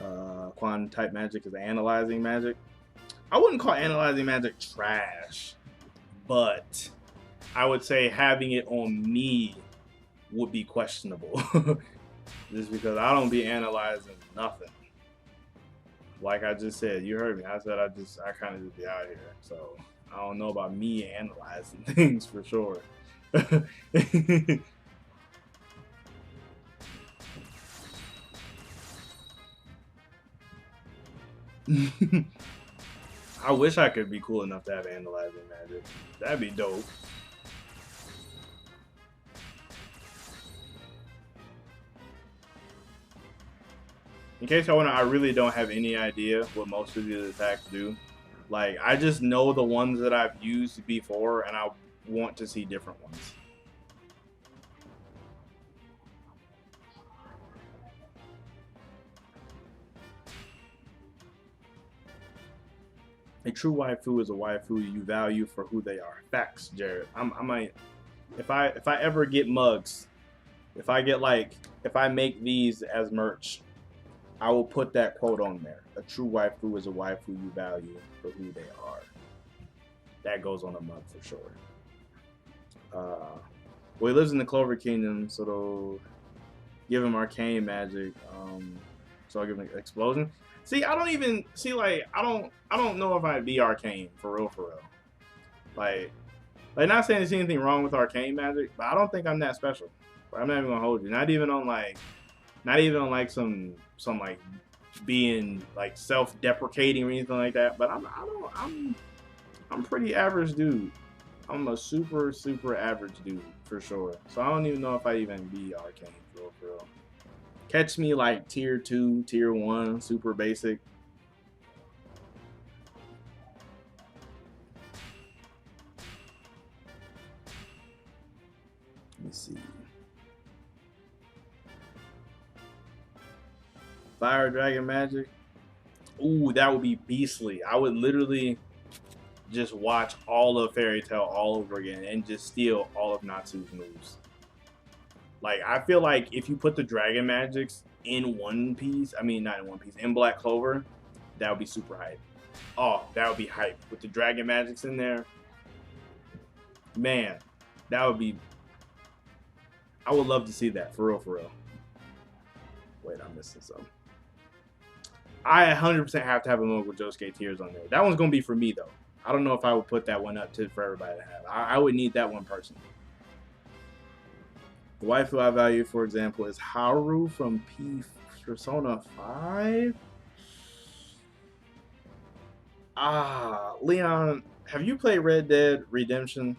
have. Quan type magic is analyzing magic. I wouldn't call analyzing magic trash, but I would say having it on me would be questionable. Just because I don't be analyzing nothing. Like I just said, you heard me. I said I kind of just be out here. So I don't know about me analyzing things for sure. I wish I could be cool enough to have analyzing magic. That'd be dope. In case y'all wonder, I really don't have any idea what most of these attacks do. Like, I just know the ones that I've used before, and I want to see different ones. A true waifu is a waifu you value for who they are. Facts, Jared. I might, if I ever get mugs, if I make these as merch, I will put that quote on there. A true waifu is a waifu you value for who they are. That goes on a mug for sure. Well, he lives in the Clover Kingdom, so they'll give him arcane magic. So I'll give him an explosion. See, I don't even see like I don't know if I'd be arcane for real for real. Like not saying there's anything wrong with arcane magic, but I don't think I'm that special. I'm not even gonna hold you. Not even on like some like being like self-deprecating or anything like that. But I'm pretty average dude. I'm a super average dude for sure. So I don't even know if I even be arcane for real. Catch me like tier 2, tier 1, super basic. Let me see. Fire Dragon Magic. Ooh, that would be beastly. I would literally just watch all of Fairy Tail all over again and just steal all of Natsu's moves. Like, I feel like if you put the Dragon Magics in One Piece, I mean, not in One Piece, in Black Clover, that would be super hype. Oh, that would be hype. With the Dragon Magics in there, man, that would be... I would love to see that, for real, for real. Wait, I'm missing something. I 100% have to have a moment with Josuke Tears on there. That one's going to be for me, though. I don't know if I would put that one up for everybody to have. I would need that one personally. The waifu I value, for example, is Haru from Persona 5. Leon, have you played Red Dead Redemption?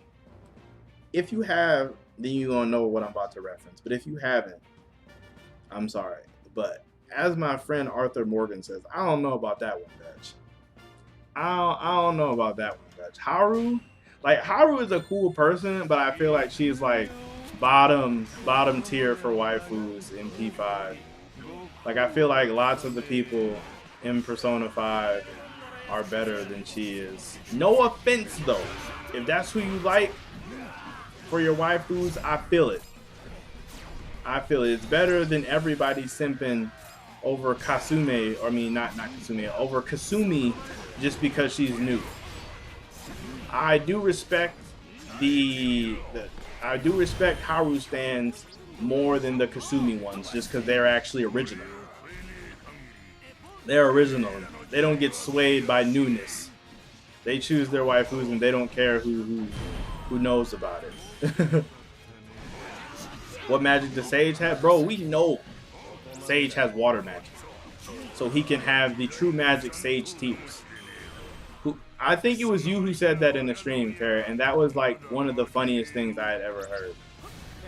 If you have, then you're going to know what I'm about to reference. But if you haven't, I'm sorry. But as my friend Arthur Morgan says, I don't know about that one, Dutch. I don't know about that one, Dutch. Haru is a cool person, but I feel like she's like bottom tier for waifus in P5. Like, I feel like lots of the people in Persona 5 are better than she is. No offense, though. If that's who you like for your waifus, I feel it. I feel it. It's better than everybody simping over Kasume, or I mean, not Kasume, over Kasumi just because she's new. I do respect I do respect Haru stands more than the Kasumi ones just because they're actually original. They're original. They don't get swayed by newness. They choose their waifus and they don't care who knows about it. What magic does Sage have? Bro, we know Sage has water magic. So he can have the true magic Sage tiers. I think it was you who said that in the stream, Farrah, and that was like one of the funniest things I had ever heard.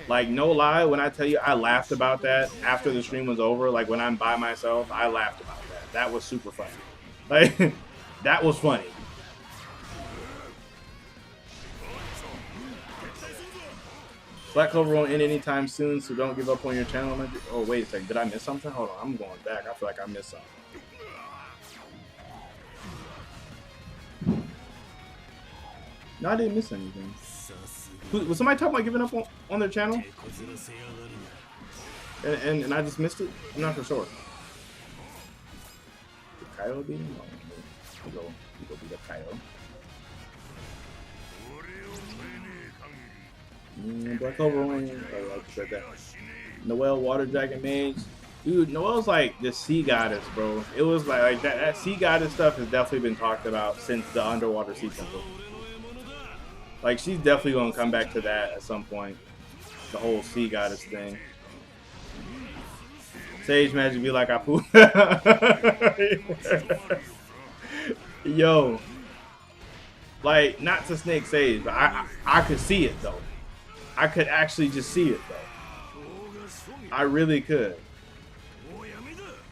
Like, no lie, when I tell you I laughed about that after the stream was over, like when I'm by myself, I laughed about that. That was super funny. Like, that was funny. Black Clover won't end anytime soon, so don't give up on your channel. Oh, wait a second. Did I miss something? Hold on. I'm going back. I feel like I missed something. No, I didn't miss anything. Was somebody talking about giving up on their channel? And I just missed it? I'm not for sure. Did Kyle beat him? No, we go beat up Kyle. Black Clover winning. Oh, I said that. Noelle, Water Dragon Mage. Dude, Noelle's like the sea goddess, bro. It was like that sea goddess stuff has definitely been talked about since the underwater sea temple. Like, she's definitely gonna come back to that at some point. The whole sea goddess thing. Sage magic be like Apu. Yo. Like, not to snake Sage, but I could see it though. I could actually just see it though. I really could.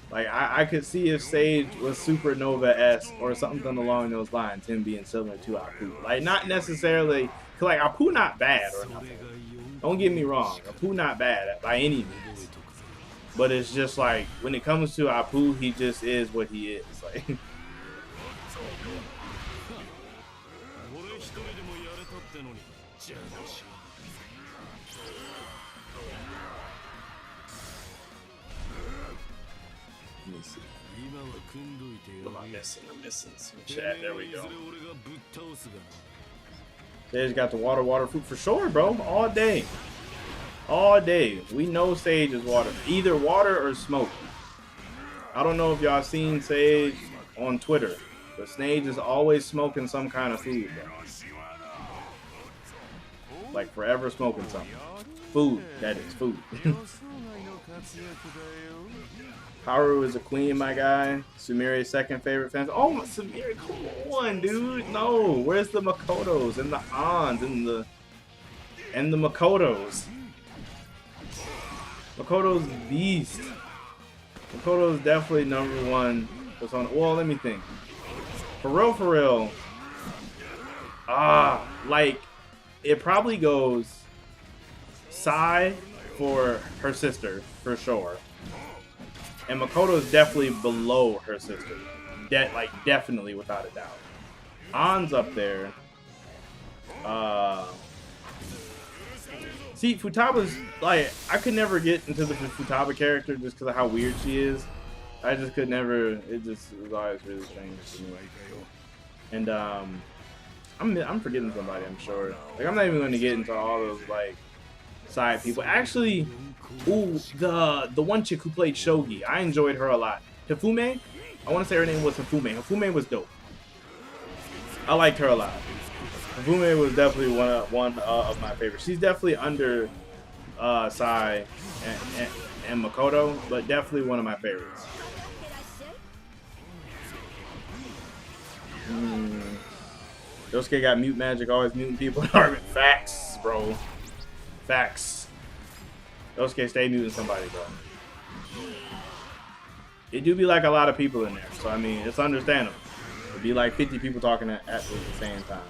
Like, I could see if Sage was Supernova-esque or something along those lines, him being similar to Apu. Like, not necessarily, cause like Apu not bad or nothing. Don't get me wrong, Apu not bad by any means. But it's just like, when it comes to Apu, he just is what he is. Like, let me see. What am I missing? I'm missing some chat. There we go. Sage got the water fruit for sure, bro. All day. All day. We know Sage is water. Either water or smoke. I don't know if y'all seen Sage on Twitter, but Sage is always smoking some kind of food, bro. Like forever smoking something. Food, that is food. Haru is a queen, my guy. Sumire's second favorite fans. Oh, Sumire, come on, dude. No, where's the Makotos and the Ans and the Makotos? Makoto's beast. Makoto's definitely number one. Well, let me think. For real. Like, it probably goes Sai for her sister, for sure. And Makoto's definitely below her sister. Definitely, without a doubt. An's up there. See, Futaba's, like, I could never get into the Futaba character just because of how weird she is. I just could never, it was always really strange to me. And, I'm forgetting somebody, I'm sure. Like, I'm not even going to get into all those, like, side people. Actually, ooh, the one chick who played Shogi, I enjoyed her a lot. Hifume? I want to say her name was Hifume. Hifume was dope. I liked her a lot. Hifume was definitely one of my favorites. She's definitely under Sai and Makoto, but definitely one of my favorites. Yosuke got mute magic, always muting people. Facts, bro. Facts. Yosuke stay muting somebody, bro. It do be like a lot of people in there, so I mean, it's understandable. It'd be like 50 people talking at the same time.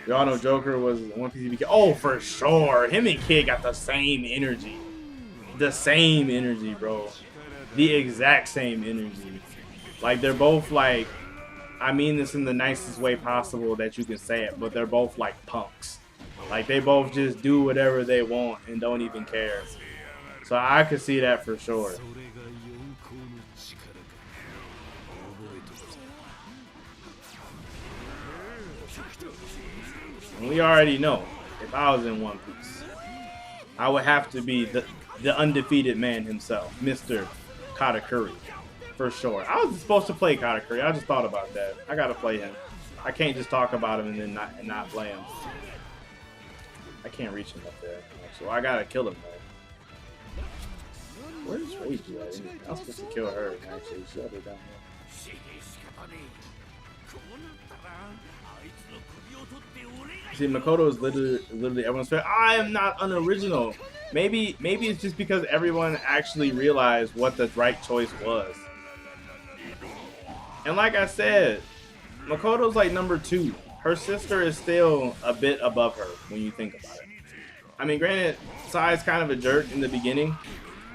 Y'all know Joker was One Piece EBK. Oh, for sure. Him and Kid got the same energy. The same energy, bro. The exact same energy. Like, they're both like, I mean this in the nicest way possible that you can say it, but they're both like punks. Like, they both just do whatever they want and don't even care. So I could see that for sure. And we already know, if I was in One Piece, I would have to be the undefeated man himself, Mr. Katakuri, for sure. I was supposed to play Katakuri. I just thought about that. I gotta play him. I can't just talk about him and then not play him. I can't reach him up there, so I gotta kill him though. Where's Rage at? I was supposed to kill her actually. Shut her down there. See, Makoto is literally everyone's favorite. I am not unoriginal. Maybe it's just because everyone actually realized what the right choice was. And like I said, Makoto's like number 2. Her sister is still a bit above her when you think about it. I mean, granted, Sai's kind of a jerk in the beginning,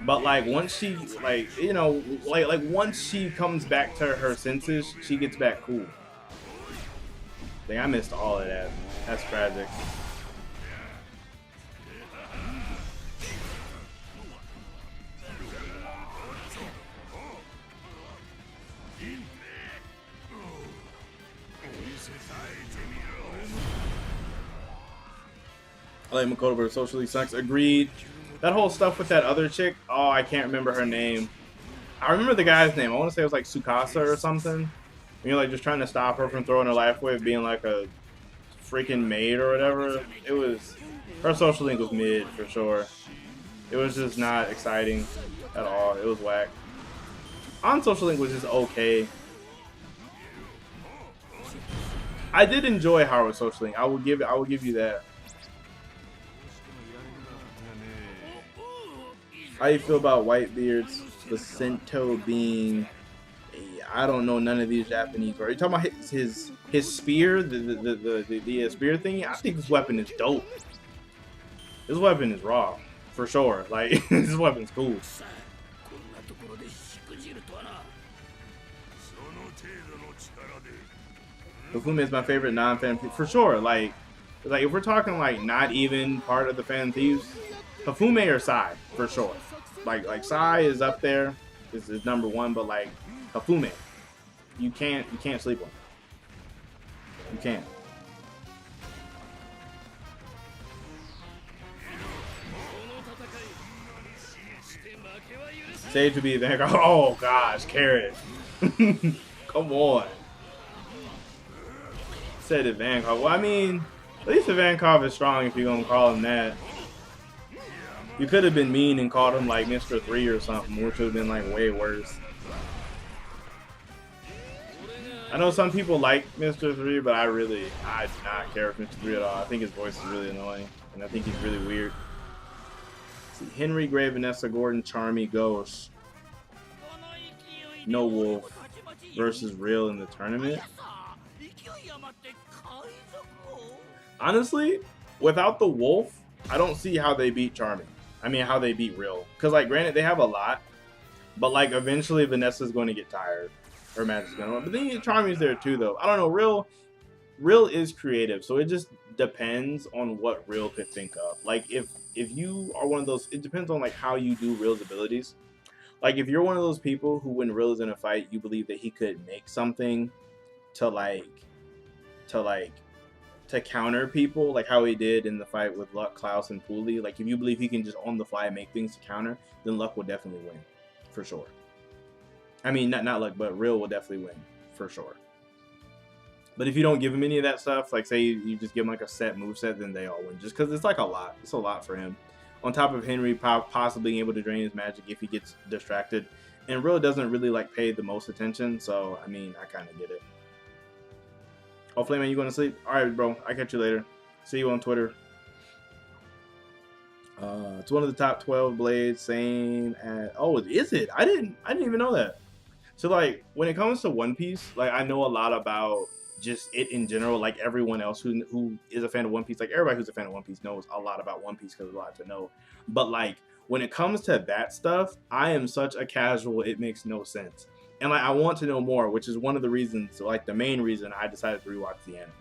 but like once she, like, you know, like once she comes back to her senses, she gets back cool. Dang, I missed all of that. That's tragic. I like Makoto, but socially sucks. Agreed. That whole stuff with that other chick, oh, I can't remember her name. I remember the guy's name. I want to say it was like Tsukasa or something. And you're like just trying to stop her from throwing her life away of being like a freaking maid or whatever. It was, her social link was mid for sure. It was just not exciting at all. It was whack. On social link was just okay. I did enjoy Haru's social link. I will give you that. How you feel about Whitebeard's placento being? I don't know none of these Japanese. Are you talking about his spear, the spear thingy? I think this weapon is dope. This weapon is raw, for sure. Like this weapon's cool. Hifume is my favorite non-fan for sure. Like if we're talking like not even part of the fan thieves, Hifume or Sai for sure. Like Sai is up there, is number 1, but like Hifume, you can't sleep on. You can't. Sage would be Vanguard. Oh gosh, Carrot. Come on. Said Ivankov. Well, I mean, at least Ivankov is strong if you're gonna call him that. You could have been mean and called him like Mr. 3 or something, which would have been like way worse. I know some people like Mr. 3, but I do not care for Mr. 3 at all. I think his voice is really annoying, and I think he's really weird. Let's see, Henry, Gray, Vanessa, Gordon, Charmy, Ghost, No Wolf versus Real in the tournament. Honestly, without the Wolf, I don't see how they beat Charmy. I mean, how they beat Real. Because, like, granted, they have a lot, but, like, eventually Vanessa's going to get tired. Her Magic's going to run. But then Charmy's there, too, though. I don't know. Real is creative, so it just depends on what Real could think of. Like, if you are one of those, it depends on, like, how you do Real's abilities. Like, if you're one of those people who, when Real is in a fight, you believe that he could make something to counter people, like how he did in the fight with Luck, Klaus, and Pooley. Like, if you believe he can just on the fly make things to counter, then Luck will definitely win, for sure. I mean, not Luck, but Real will definitely win, for sure. But if you don't give him any of that stuff, like say you just give him like a set moveset, then they all win. Just because it's like a lot. It's a lot for him. On top of Henry possibly being able to drain his magic if he gets distracted. And Real doesn't really like pay the most attention, so I mean, I kind of get it. Oh, Flamin', you going to sleep? All right, bro. I'll catch you later. See you on Twitter. It's one of the top 12 blades. Same as... Oh, is it? I didn't even know that. So, like, when it comes to One Piece, like, I know a lot about just it in general. Like, everyone else who is a fan of One Piece, like, everybody who's a fan of One Piece knows a lot about One Piece because there's a lot to know. But, like, when it comes to that stuff, I am such a casual, it makes no sense. And like I want to know more, which is one of the reasons, like the main reason I decided to rewatch the anime.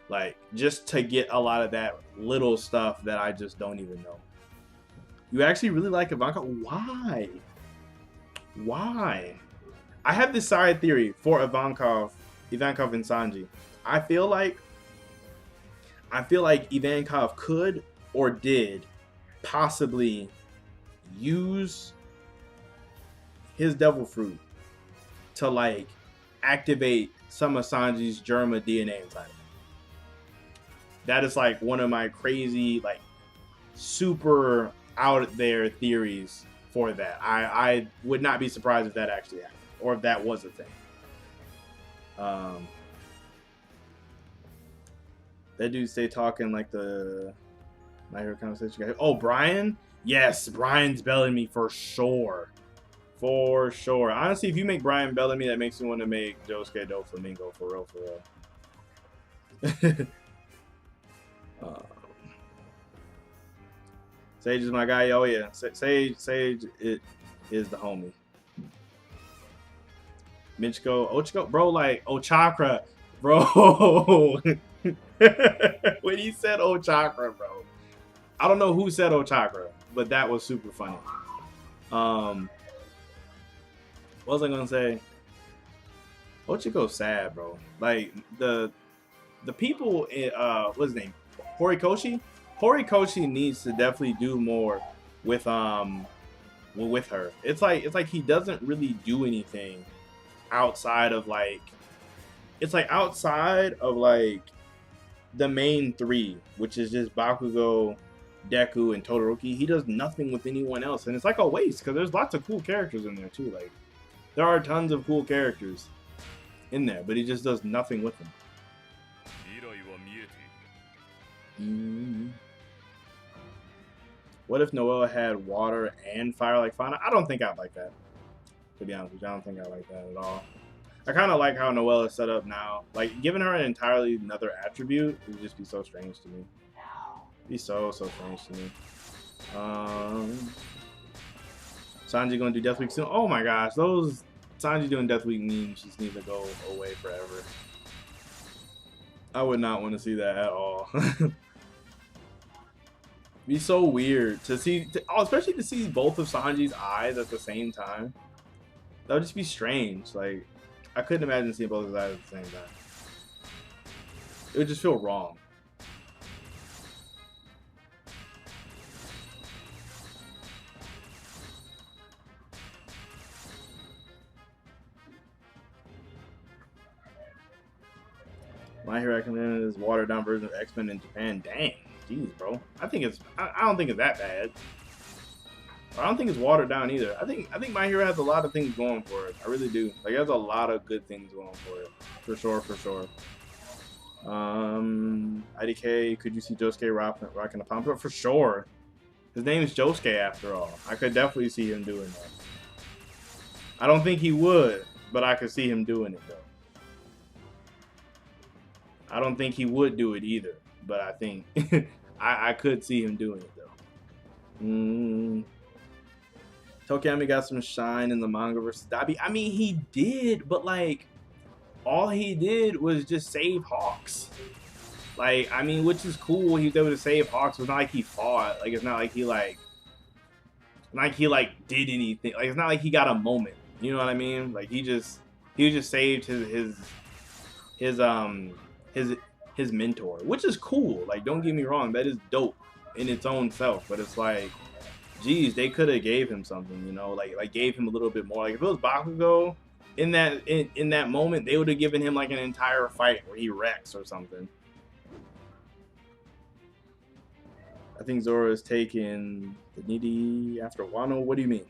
Like, just to get a lot of that little stuff that I just don't even know. You actually really like Ivanka? Why? Why? I have this side theory for Ivankov and Sanji. I feel like Ivankov could or did possibly use his devil fruit to like activate some of Sanji's Germa DNA inside of him. That is like one of my crazy, like super out there theories for that. I would not be surprised if that actually happened or if that was a thing. That dude stay talking like the My Hero conversation guy. Oh, Brian? Yes, Brian's Bellamy for sure. For sure. Honestly, if you make Brian Bellamy, that makes me want to make Josuke Doflamingo for real, Sage is my guy. Oh yeah, Sage it is the homie. Ochako, bro, like Ochakra, bro. When he said Ochakra, bro, I don't know who said Ochakra, but that was super funny. What was I gonna say? Ochiko's sad, bro. Like the people in what's his name? Horikoshi? Horikoshi needs to definitely do more with her. It's like he doesn't really do anything outside of like outside of like the main three, which is just Bakugo, Deku, and Todoroki. He does nothing with anyone else, and it's like a waste because there's lots of cool characters in there too. Like there are tons of cool characters in there, but he just does nothing with them. What if Noelle had water and fire like Fauna? I don't think I'd like that. To be honest with you, I don't think I like that at all. I kind of like how Noelle is set up now. Like, giving her an entirely another attribute would just be so strange to me. It'd be so strange to me. Sanji gonna do Death Week soon? Oh my gosh, those Sanji doing Death Week memes just need to go away forever. I would not want to see that at all. Be so weird to see, especially to see both of Sanji's eyes at the same time. That would just be strange. Like, I couldn't imagine seeing both of his eyes at the same time. It would just feel wrong. My Hero Academia is watered down version of X-Men in Japan. Dang, jeez, bro. I don't think it's that bad. I don't think it's watered down either. I think My Hero has a lot of things going for it. I really do. Like, it has a lot of good things going for it. For sure, for sure. IDK, could you see Josuke rocking a pom-pom? For sure. His name is Josuke after all. I could definitely see him doing that. I don't think he would, but I could see him doing it though. I don't think he would do it either, but I think I could see him doing it though. Tokiyami got some shine in the manga versus Dabi. I mean, he did, but like, all he did was just save Hawks. Like, I mean, which is cool. He was able to save Hawks. It's not like he fought. Like, it's not like he did anything. Like, it's not like he got a moment. You know what I mean? Like, he just saved his mentor, which is cool. Like, don't get me wrong, that is dope in its own self. But it's like, geez, they could have gave him something, you know, like gave him a little bit more. Like, if it was Bakugo in that moment, they would have given him like an entire fight where he wrecks or something. I think Zoro is taking the needy after Wano. What do you mean?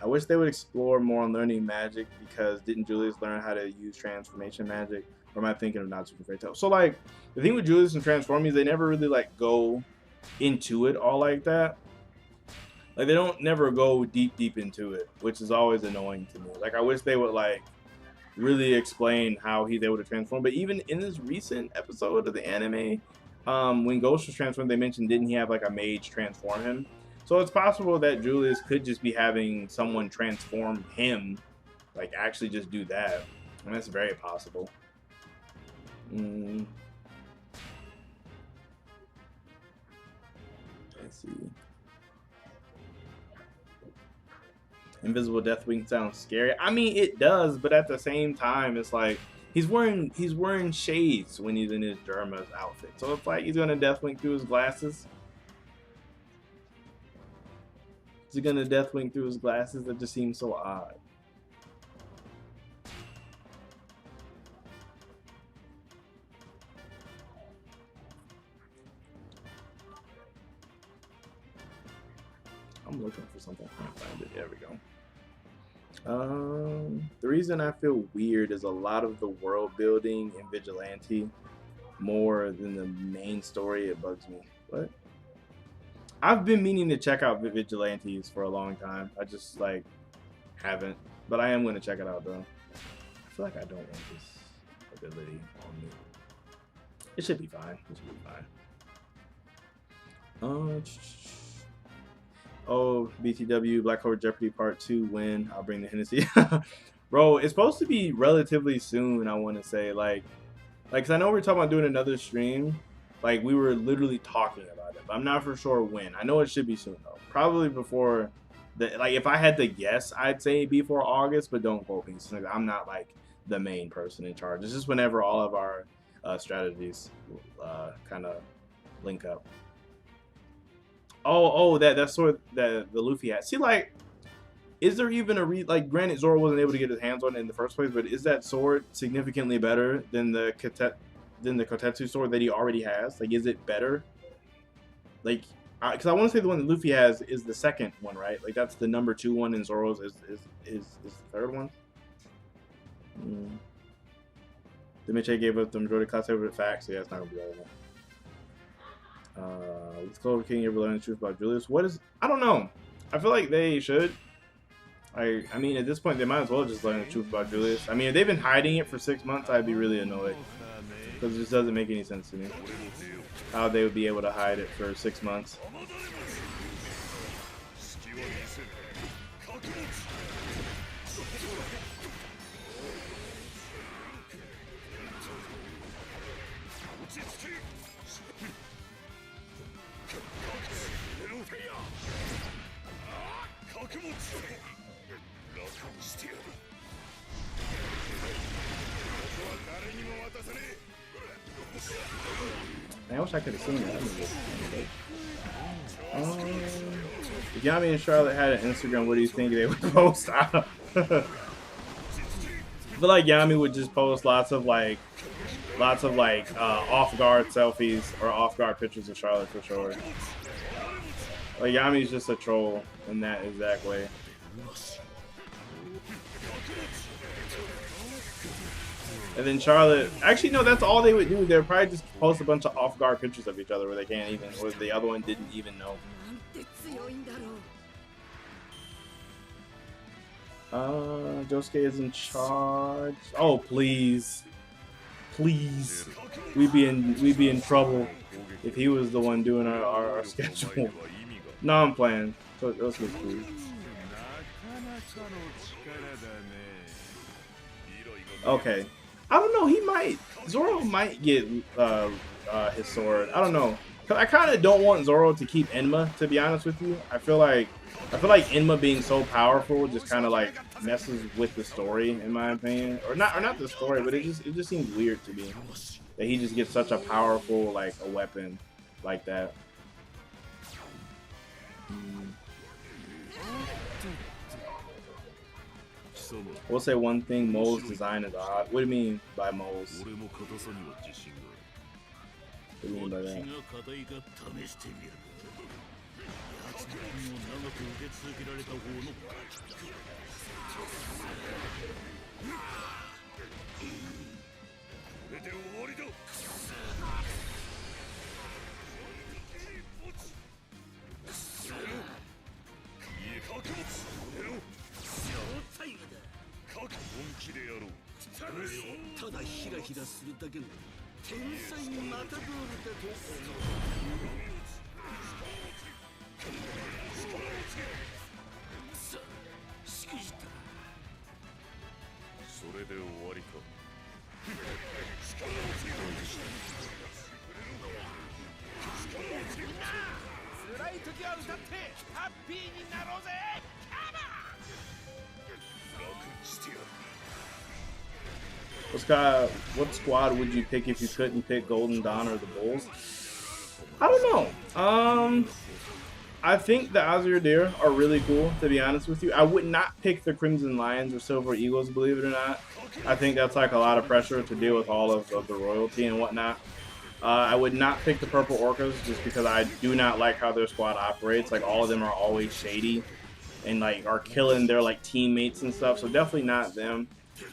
I wish they would explore more on learning magic, because didn't Julius learn how to use transformation magic? Or am I thinking of Natsuki Fairy Tail? So like, the thing with Julius and Transform is they never really like go into it all like that. Like, they don't never go deep into it, which is always annoying to me. Like, I wish they would like really explain how he's able to transform. But even in this recent episode of the anime, when Ghost was transformed, they mentioned, didn't he have like a mage transform him? So it's possible that Julius could just be having someone transform him, like actually just do that. And that's very possible. Let's see. Invisible Deathwing sounds scary. I mean, it does, but at the same time, it's like he's wearing shades when he's in his Germa's outfit. So it's like he's gonna Deathwing through his glasses. Is he gonna Deathwing through his glasses? That just seems so odd. I'm looking for something. I can't find it. There we go. The reason I feel weird is a lot of the world building in Vigilante more than the main story. It bugs me. What? I've been meaning to check out Vigilantes for a long time. I just like haven't, but I am going to check it out though. I feel like I don't want this ability on me. It should be fine. It should be fine. Oh, BTW, Black Clover Jeopardy Part 2 win. I'll bring the Hennessy. Bro, it's supposed to be relatively soon, I want to say. Like, cause I know we're talking about doing another stream. Like, we were literally talking about it, but I'm not for sure when. I know it should be soon, though. Probably before, like, if I had to guess, I'd say before August, but don't quote me. So I'm not, like, the main person in charge. It's just whenever all of our strategies kind of link up. Oh, that sword that the Luffy had. See, like, is there even a like? Granted, Zoro wasn't able to get his hands on it in the first place, but is that sword significantly better than the Kotetsu sword that he already has? Like, is it better? Like, because I want to say the one that Luffy has is the second one, right? Like, that's the number 2 one, and Zoro's is the third one. The Miche gave up the majority class over the facts, so yeah, it's not gonna be relevant. Is Clover King ever learn the truth about Julius? I don't know. I feel like they should. I mean, at this point, they might as well just learn the truth about Julius. I mean, if they've been hiding it for 6 months, I'd be really annoyed. Because it just doesn't make any sense to me. How they would be able to hide it for 6 months. I wish I could have seen that. If Yami and Charlotte had an Instagram, what do you think they would post? I feel like Yami would just post lots of like Lots of like off guard selfies or off guard pictures of Charlotte for sure. Like Yami's just a troll in that exact way. And then Charlotte, actually no, that's all they would do. They would probably just post a bunch of off guard pictures of each other where they can't even, or the other one didn't even know. Josuke is in charge. Oh please, please, we'd be in trouble if he was the one doing our schedule. No, I'm playing. So let's go cool. Okay, I don't know. He might. Zoro might get his sword. I don't know. Cause I kind of don't want Zoro to keep Enma. To be honest with you, I feel like Enma being so powerful just kind of like messes with the story, in my opinion, or not the story, but it just seems weird to me that he just gets such a powerful like a weapon like that. We'll say one thing: Mole's design is odd. What do you mean by Mole's? What do you mean by that? What squad would you pick if you couldn't pick Golden Dawn or the Bulls? I don't know. I think the Azure Deer are really cool, to be honest with you. I would not pick the Crimson Lions or Silver Eagles, believe it or not. I think that's like a lot of pressure to deal with all of the royalty and whatnot. I would not pick the Purple Orcas just because I do not like how their squad operates. Like, all of them are always shady and like are killing their like teammates and stuff, so definitely not them.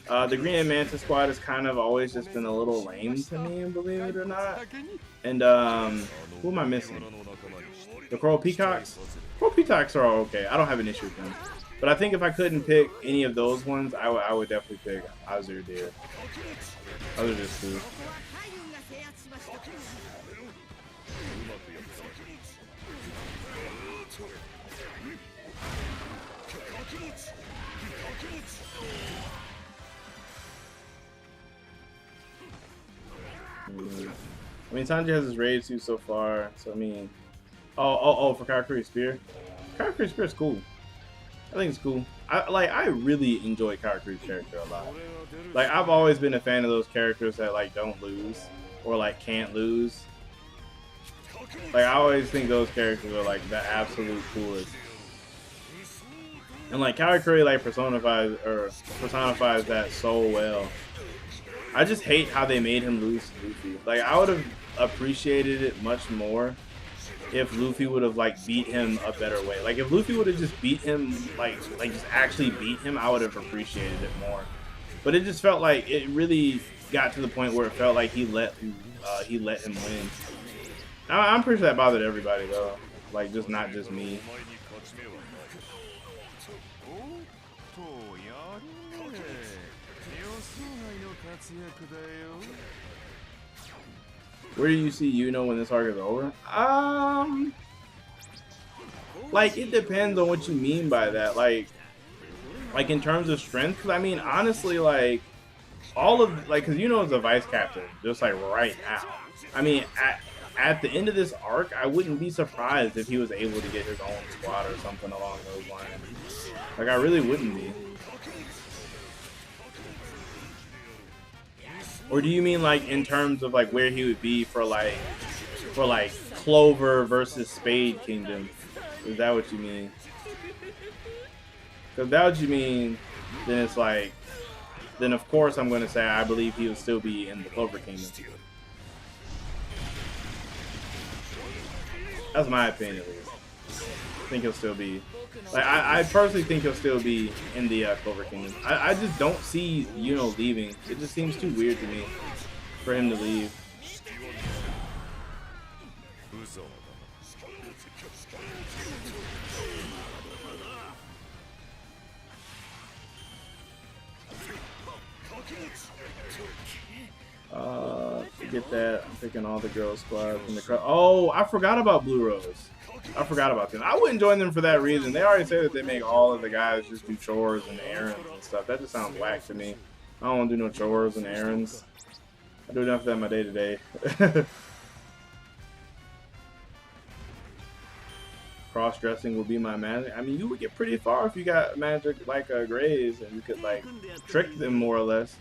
The Green Mantis squad has kind of always just been a little lame to me, believe it or not. And who am I missing? The Coral Peacocks? Coral Peacocks are all okay. I don't have an issue with them. But I think if I couldn't pick any of those ones, I would definitely pick Azure Deer. Those are just cool. I mean, Sanji has his raid suit so far, so I mean, oh, for Karakuri Spear. Karakuri Spear is cool. I think it's cool. I really enjoy Karakuri's character a lot. Like, I've always been a fan of those characters that like don't lose or like can't lose. Like, I always think those characters are like the absolute coolest. And like Karakuri like personifies that so well. I just hate how they made him lose to Luffy. Like, I would have appreciated it much more if Luffy would have like beat him a better way. Like, if Luffy would have just beat him, like just actually beat him, I would have appreciated it more. But it just felt like it really got to the point where it felt like he let him win. I'm pretty sure that bothered everybody though. Like, just not just me. Where do you see Yuno when this arc is over? Like, it depends on what you mean by that. Like in terms of strength, because I mean, honestly, like, all of, like, because Yuno is a vice captain, just like right now. I mean, at the end of this arc, I wouldn't be surprised if he was able to get his own squad or something along those lines. Like, I really wouldn't be. Or do you mean like in terms of like where he would be for like Clover versus Spade Kingdom? Is that what you mean? Because that what you mean, then it's like then of course I'm going to say I believe he would still be in the Clover Kingdom. That's my opinion, at least. I think he'll still be. Like, I personally think he'll still be in the Clover Kingdom. I just don't see leaving. It just seems too weird to me for him to leave. Get that. I'm picking all the girls squad from the crowd. Oh, I forgot about Blue Rose. I forgot about them. I wouldn't join them for that reason. They already say that they make all of the guys just do chores and errands and stuff. That just sounds whack to me. I don't want to do no chores and errands. I do enough of that in my day to day. Cross-dressing will be my magic. I mean, you would get pretty far if you got magic like Grays, and you could like trick them more or less.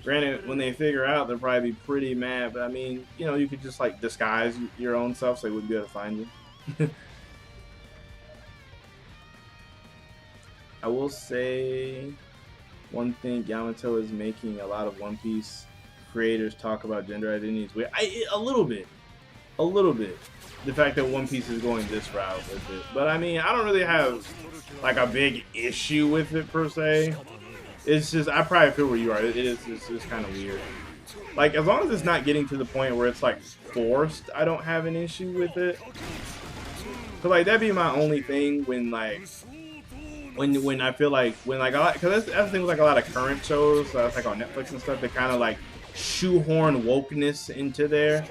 Granted, when they figure out, they'll probably be pretty mad. But I mean, you could just like disguise your own self, so they wouldn't be able to find you. I will say one thing: Yamato is making a lot of One Piece creators talk about gender identities. A little bit. The fact that One Piece is going this route with it. But I mean, I don't really have like a big issue with it per se. It's just, I probably feel where you are. It's kind of weird. Like, as long as it's not getting to the point where it's like forced, I don't have an issue with it. Cause like that'd be my only thing when like when I feel like because that's the thing with like a lot of current shows, that's like on Netflix and stuff. They kind of like shoehorn wokeness into there.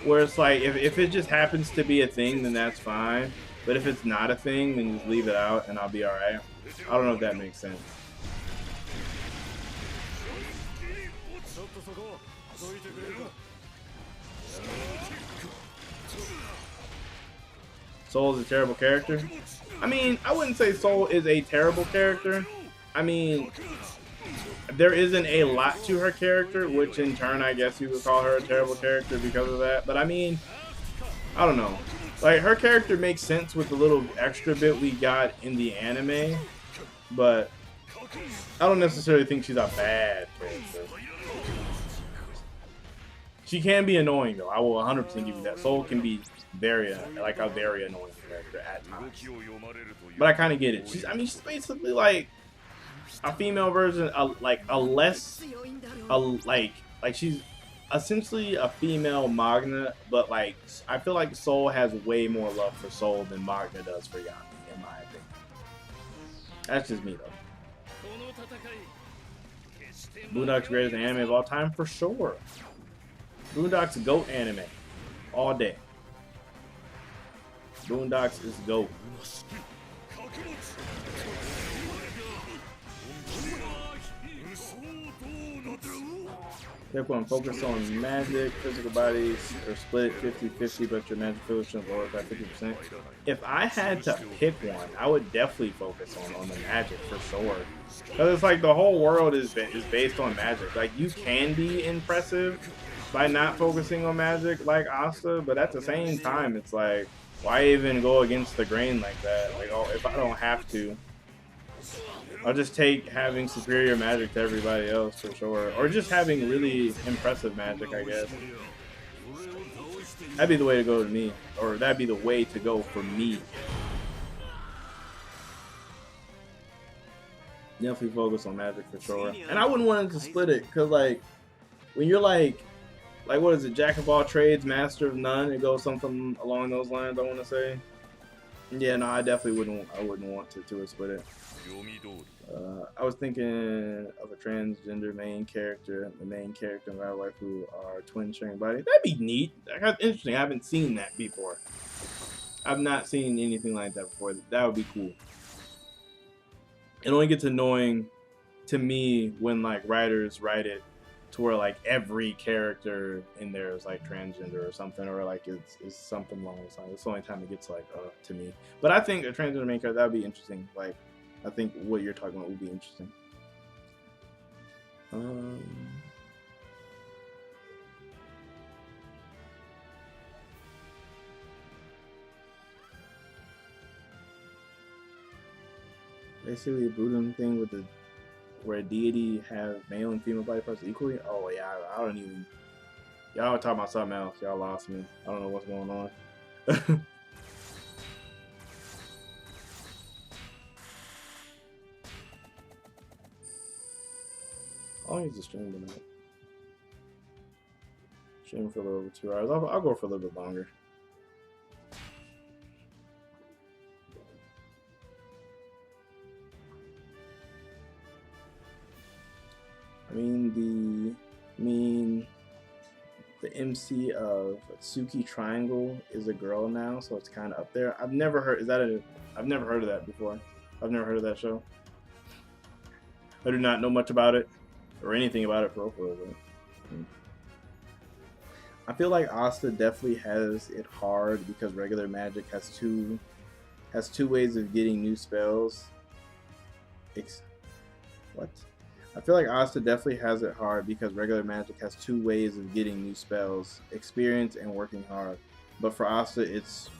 Where it's like, if it just happens to be a thing, then that's fine. But if it's not a thing, then just leave it out and I'll be alright. I don't know if that makes sense. Soul is a terrible character. I mean, I wouldn't say Soul is a terrible character. I mean, there isn't a lot to her character, which in turn I guess you would call her a terrible character because of that. But I mean, I don't know. Like, her character makes sense with the little extra bit we got in the anime, but I don't necessarily think she's a bad character. She can be annoying though. I will 100% give you that. Soul can be a very annoying character at times. But I kind of get it. She's basically like a female version, she's essentially a female Magna, but like I feel like Soul has way more love for Soul than Magna does for Yami, in my opinion. That's just me though. Boondock's greatest anime of all time for sure. Boondock's GOAT anime, all day. Boondocks is GOAT. Pick one, focus on magic, physical bodies, or split 50-50, but your magic field shouldn't lower by 50%. If I had to pick one, I would definitely focus on the magic for sure. Because it's like the whole world is based on magic. Like, you can be impressive by not focusing on magic like Asta, but at the same time, it's like, why even go against the grain like that? Like, oh, if I don't have to, I'll just take having superior magic to everybody else for sure. Or just having really impressive magic, I guess. That'd be the way to go to me. Or that'd be the way to go for me. Definitely focus on magic for sure. And I wouldn't want it to split it. Because, like, when you're like, what is it? Jack of all trades, master of none. It goes something along those lines, I want to say. Yeah, no, I definitely wouldn't want to split it. I was thinking of a transgender main character. The main character and waifu are twin sharing body. That'd be neat. That's interesting. I haven't seen that before. I've not seen anything like that before. That would be cool. It only gets annoying to me when like writers write it to where like every character in there is like transgender or something, or like it's something along those lines. It's the only time it gets like to me. But I think a transgender main character, that would be interesting. Like, I think what you're talking about would be interesting. Basically a Buddhism thing with the where a deity have male and female body parts equally. Oh yeah, I don't even. Y'all talking about something else. Y'all lost me. I don't know what's going on. How long is the stream tonight? Stream for a little over 2 hours. I'll go for a little bit longer. The MC of Tsuki Triangle is a girl now, so it's kind of up there. I've never heard. I've never heard of that before. I've never heard of that show. I do not know much about it or anything about it for real. I feel like Asta definitely has it hard because regular magic has two ways of getting new spells. What? I feel like Asta definitely has it hard because regular magic has 2 ways of getting new spells: experience and working hard. But for Asta, it's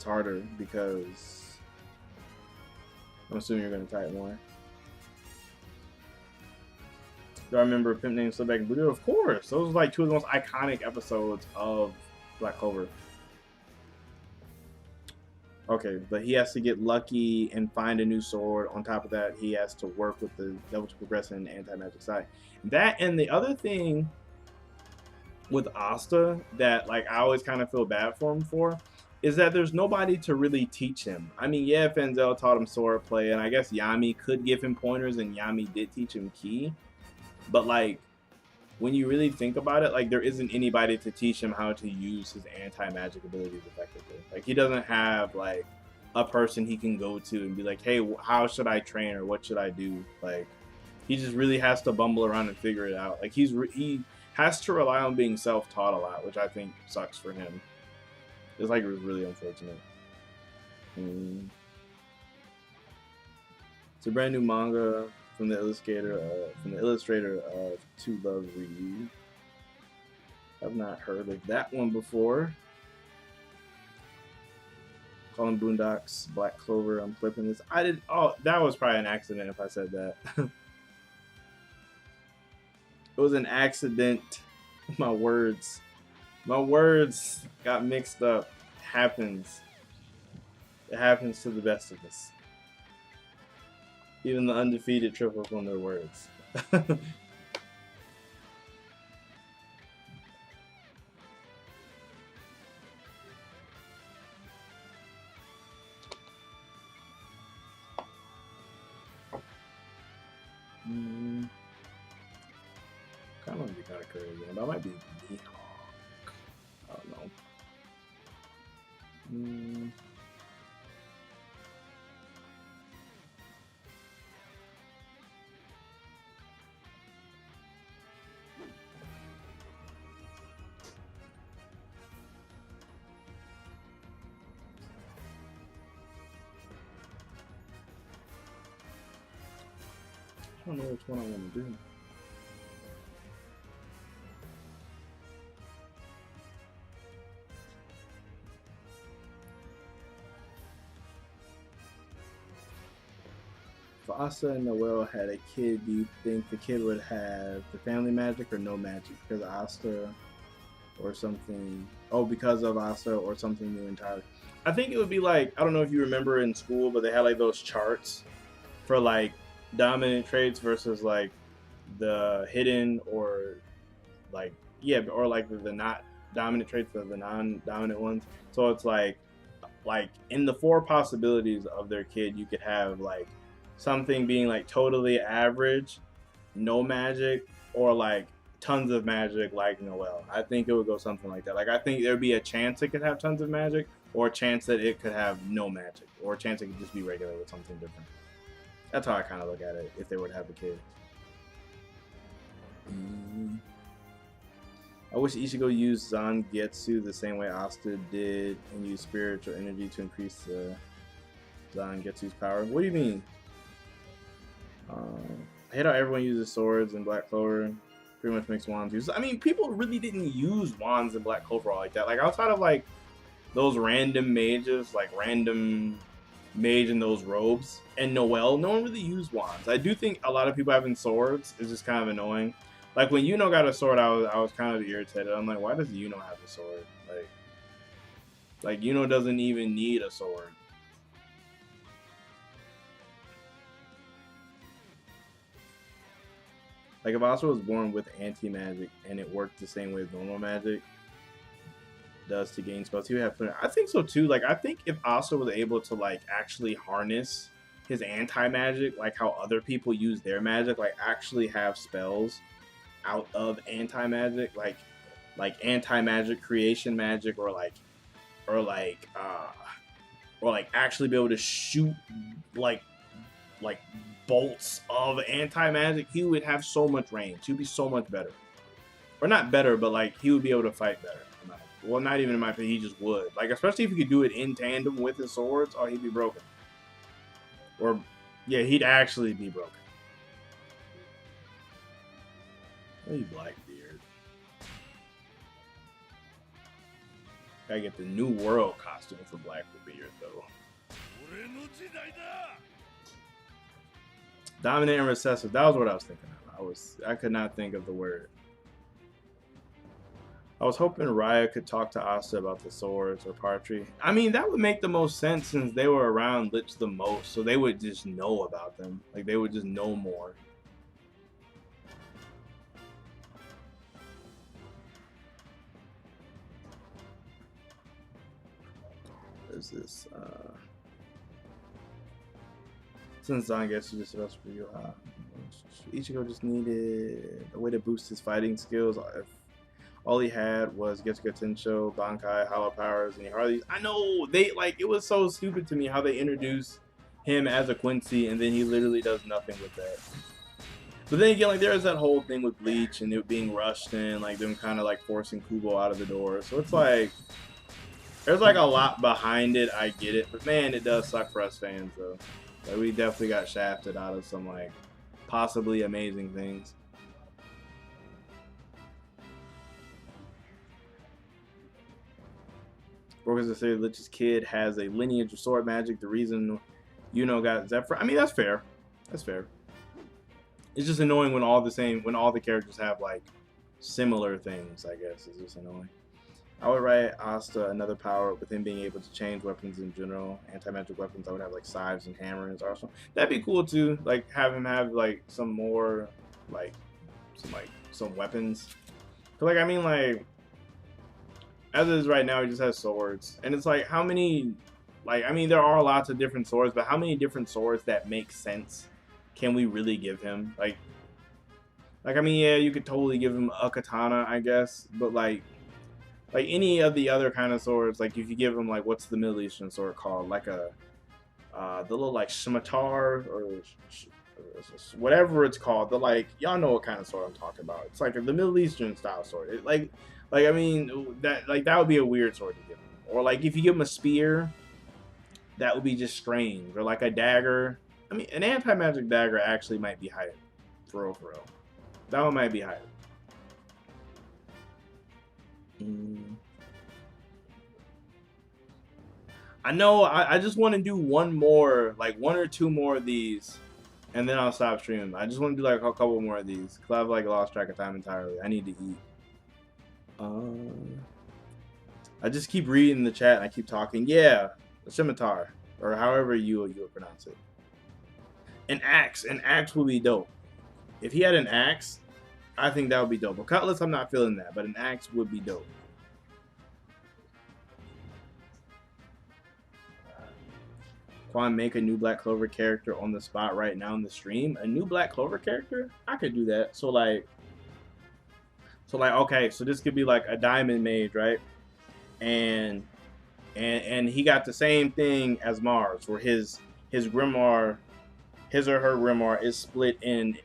harder because I'm assuming you're going to type more. Do I remember Pimp Named Slipback and Blue? Of course. Those are like 2 of the most iconic episodes of Black Clover. Okay, but he has to get lucky and find a new sword. On top of that, he has to work with the Devil to Progress and anti-magic side. That, and the other thing with Asta that like I always kind of feel bad for him for is that there's nobody to really teach him. I mean, yeah, Fenzel taught him sword play, and I guess Yami could give him pointers, and Yami did teach him ki. But like, when you really think about it, like there isn't anybody to teach him how to use his anti-magic abilities effectively. Like he doesn't have like a person he can go to and be like, hey, how should I train or what should I do? Like he just really has to bumble around and figure it out. Like he has to rely on being self-taught a lot, which I think sucks for him. It's like really unfortunate. It's a brand new manga from the illustrator of To Love Ryu. I've not heard of that one before. Calling Boondocks Black Clover. I'm flipping this. That was probably an accident if I said that. It was an accident. My words got mixed up. It happens to the best of us. Even the undefeated trip up on their words. Kind of be kind of crazy. That might be Mihawk. I don't know. I don't know which one I want to do. If Asa and Noel had a kid, do you think the kid would have the family magic or no magic? Because Asta or something. Oh, because of Asa or something new entirely. I think it would be like, I don't know if you remember in school, but they had like those charts for like dominant traits versus like the hidden or like or like the not dominant traits of the non-dominant ones. So it's like in the 4 possibilities of their kid, you could have like something being like totally average, no magic, or like tons of magic like Noel. I think it would go something like that. Like I think there'd be a chance it could have tons of magic, or a chance that it could have no magic, or a chance it could just be regular with something different. That's how I kind of look at it if they were to have a kid. I wish Ichigo used Zangetsu the same way Asta did and used spiritual energy to increase the Zangetsu's power. What do you mean? I hate how everyone uses swords in Black Clover. Pretty much makes wands use. I mean, people really didn't use wands in Black Clover all like that. Like outside of like those random mages, like random mage in those robes. And Noelle, no one really used wands. I do think a lot of people having swords is just kind of annoying. Like when Yuno got a sword, I was kind of irritated. I'm like, why does Yuno have a sword? Like Yuno doesn't even need a sword. Like if Asuka was born with anti-magic and it worked the same way as normal magic does to gain spells, he would have fun. I think so too. Like I think if Asuka was able to like actually harness his anti-magic, like how other people use their magic, like actually have spells out of anti-magic, like anti-magic creation magic, or actually be able to shoot like bolts of anti-magic, he would have so much range. He would be so much better. Or not better, but like he would be able to fight better. Well, not even in my opinion, he just would. Like, especially if he could do it in tandem with his swords, oh, he'd be broken. Or, yeah, he'd actually be broken. Hey, Blackbeard. Gotta get the New World costume for Blackbeard, though. Dominant and recessive. That was what I was thinking of. I could not think of the word. I was hoping Raya could talk to Asta about the swords or Partry. I mean, that would make the most sense since they were around Lich the most, so they would just know about them. Like, they would just know more. There's this, since Zangetsu just about for you, Ichigo just needed a way to boost his fighting skills. If all he had was Getsuga Tensho, Bankai, Hollow Powers, and he hardly. I know they like it was so stupid to me how they introduced him as a Quincy and then he literally does nothing with that. But then again, like there's that whole thing with Bleach and it being rushed and like them kind of like forcing Kubo out of the door. So it's like there's like a lot behind it. I get it, but man, it does suck for us fans though. Like we definitely got shafted out of some like possibly amazing things. Because the say Lich's kid has a lineage of sword magic. The reason got Zephyr. I mean that's fair. That's fair. It's just annoying when all the characters have like similar things. I guess it's just annoying. I would write Asta another power with him being able to change weapons in general. Anti-magic weapons, I would have like scythes and hammer in his arsenal. That'd be cool too. Like have him have like some more some weapons. But like I mean like as it is right now, he just has swords. And it's like how many like I mean there are lots of different swords, but how many different swords that make sense can we really give him? Like I mean yeah, you could totally give him a katana, I guess, but like any of the other kind of swords, like if you give them like what's the Middle Eastern sword called, like the little like scimitar or whatever it's called, the like y'all know what kind of sword I'm talking about. It's like the Middle Eastern style sword. It, like I mean that would be a weird sword to give him. Or like if you give him a spear, that would be just strange. Or like a dagger. I mean an anti-magic dagger actually might be hype. For real. That one might be hype. I know I just want to do one or two more of these and then I'll stop streaming. I just want to do like a couple more of these because I've like lost track of time entirely. I need to eat. I just keep reading the chat and I keep talking. Yeah, a scimitar or however you would pronounce it. An axe would be dope. If he had an axe, I think that would be dope. A cutlass, I'm not feeling that, but an axe would be dope. Quan, make a new Black Clover character on the spot right now in the stream. A new Black Clover character? I could do that. So like okay, so this could be like a diamond mage, right? And he got the same thing as Mars, where his grimoire, his or her grimoire is split in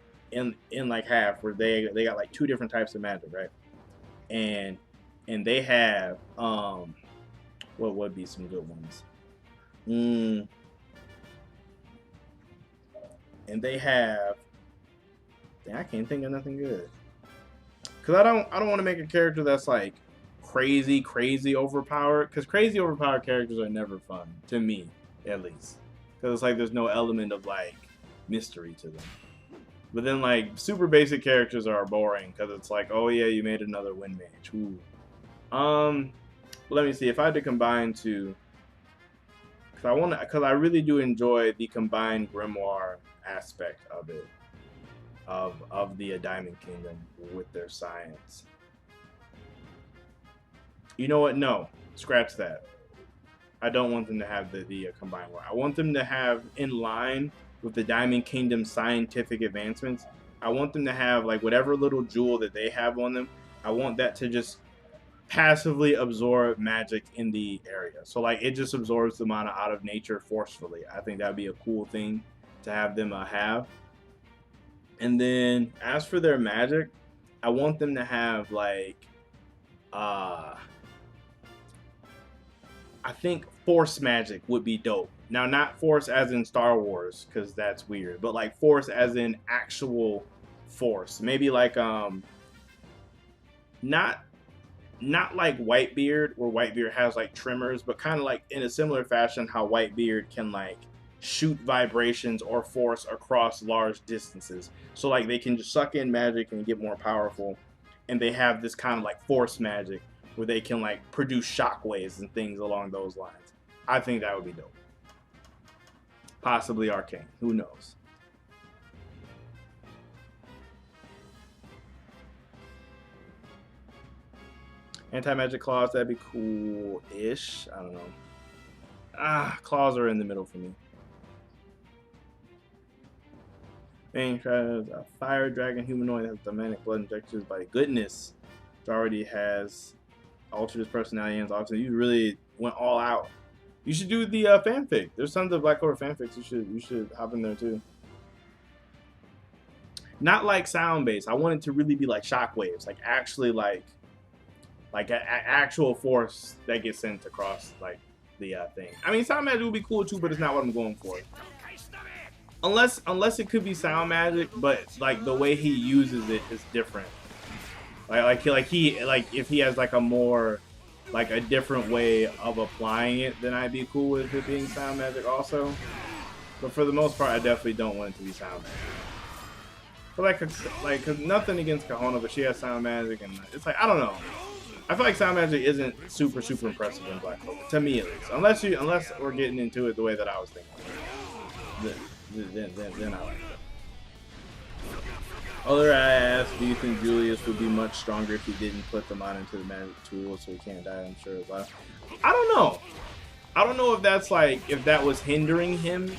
like half, where they got like two different types of magic, right? And they have what would be some good ones? And they have I can't think of nothing good. Cause I don't want to make a character that's like crazy overpowered. Cause crazy overpowered characters are never fun to me, at least. because it's like there's no element of like mystery to them. But then like super basic characters are boring because it's like, oh yeah, you made another wind mage. Ooh. Let me see if I had to combine two, because I really do enjoy the combined grimoire aspect of it, of the Diamond Kingdom with their science. You know what? No, scratch that. I don't want them to have the combined war. I want them to have, in line with the Diamond Kingdom scientific advancements, I want them to have like whatever little jewel that they have on them. I want that to just passively absorb magic in the area. So like it just absorbs the mana out of nature forcefully. I think that would be a cool thing to have them have. And then as for their magic, I want them to have like I think force magic would be dope. Now, not force as in Star Wars, because that's weird, but like force as in actual force. Maybe like not like Whitebeard, where Whitebeard has like tremors, but kind of like in a similar fashion how Whitebeard can like shoot vibrations or force across large distances. So like they can just suck in magic and get more powerful, and they have this kind of like force magic where they can like produce shockwaves and things along those lines. I think that would be dope. Possibly arcane. Who knows? Anti-magic claws, that'd be cool-ish. I don't know. Claws are in the middle for me. Main tries a fire dragon humanoid that has demonic blood injections by goodness. It already has altered his personality and also you really went all out. You should do the fanfic. There's tons of Black Clover fanfics. You should hop in there too. Not like sound based. I want it to really be like shockwaves, like actually like an actual force that gets sent across like the thing. I mean, sound magic would be cool too, but it's not what I'm going for. Unless it could be sound magic, but like the way he uses it is different. Like if he has like a more like a different way of applying it, then I'd be cool with it being sound magic also. But for the most part, I definitely don't want it to be sound magic. But cause nothing against Kahona, but she has sound magic, and it's like I don't know. I feel like sound magic isn't super impressive in Black Clover, to me at least. Unless we're getting into it the way that I was thinking. Then I like it. Other I asked, do you think Julius would be much stronger if he didn't put them on into the magic tool so he can't die? I'm sure. I don't know. I don't know if that's like if that was hindering him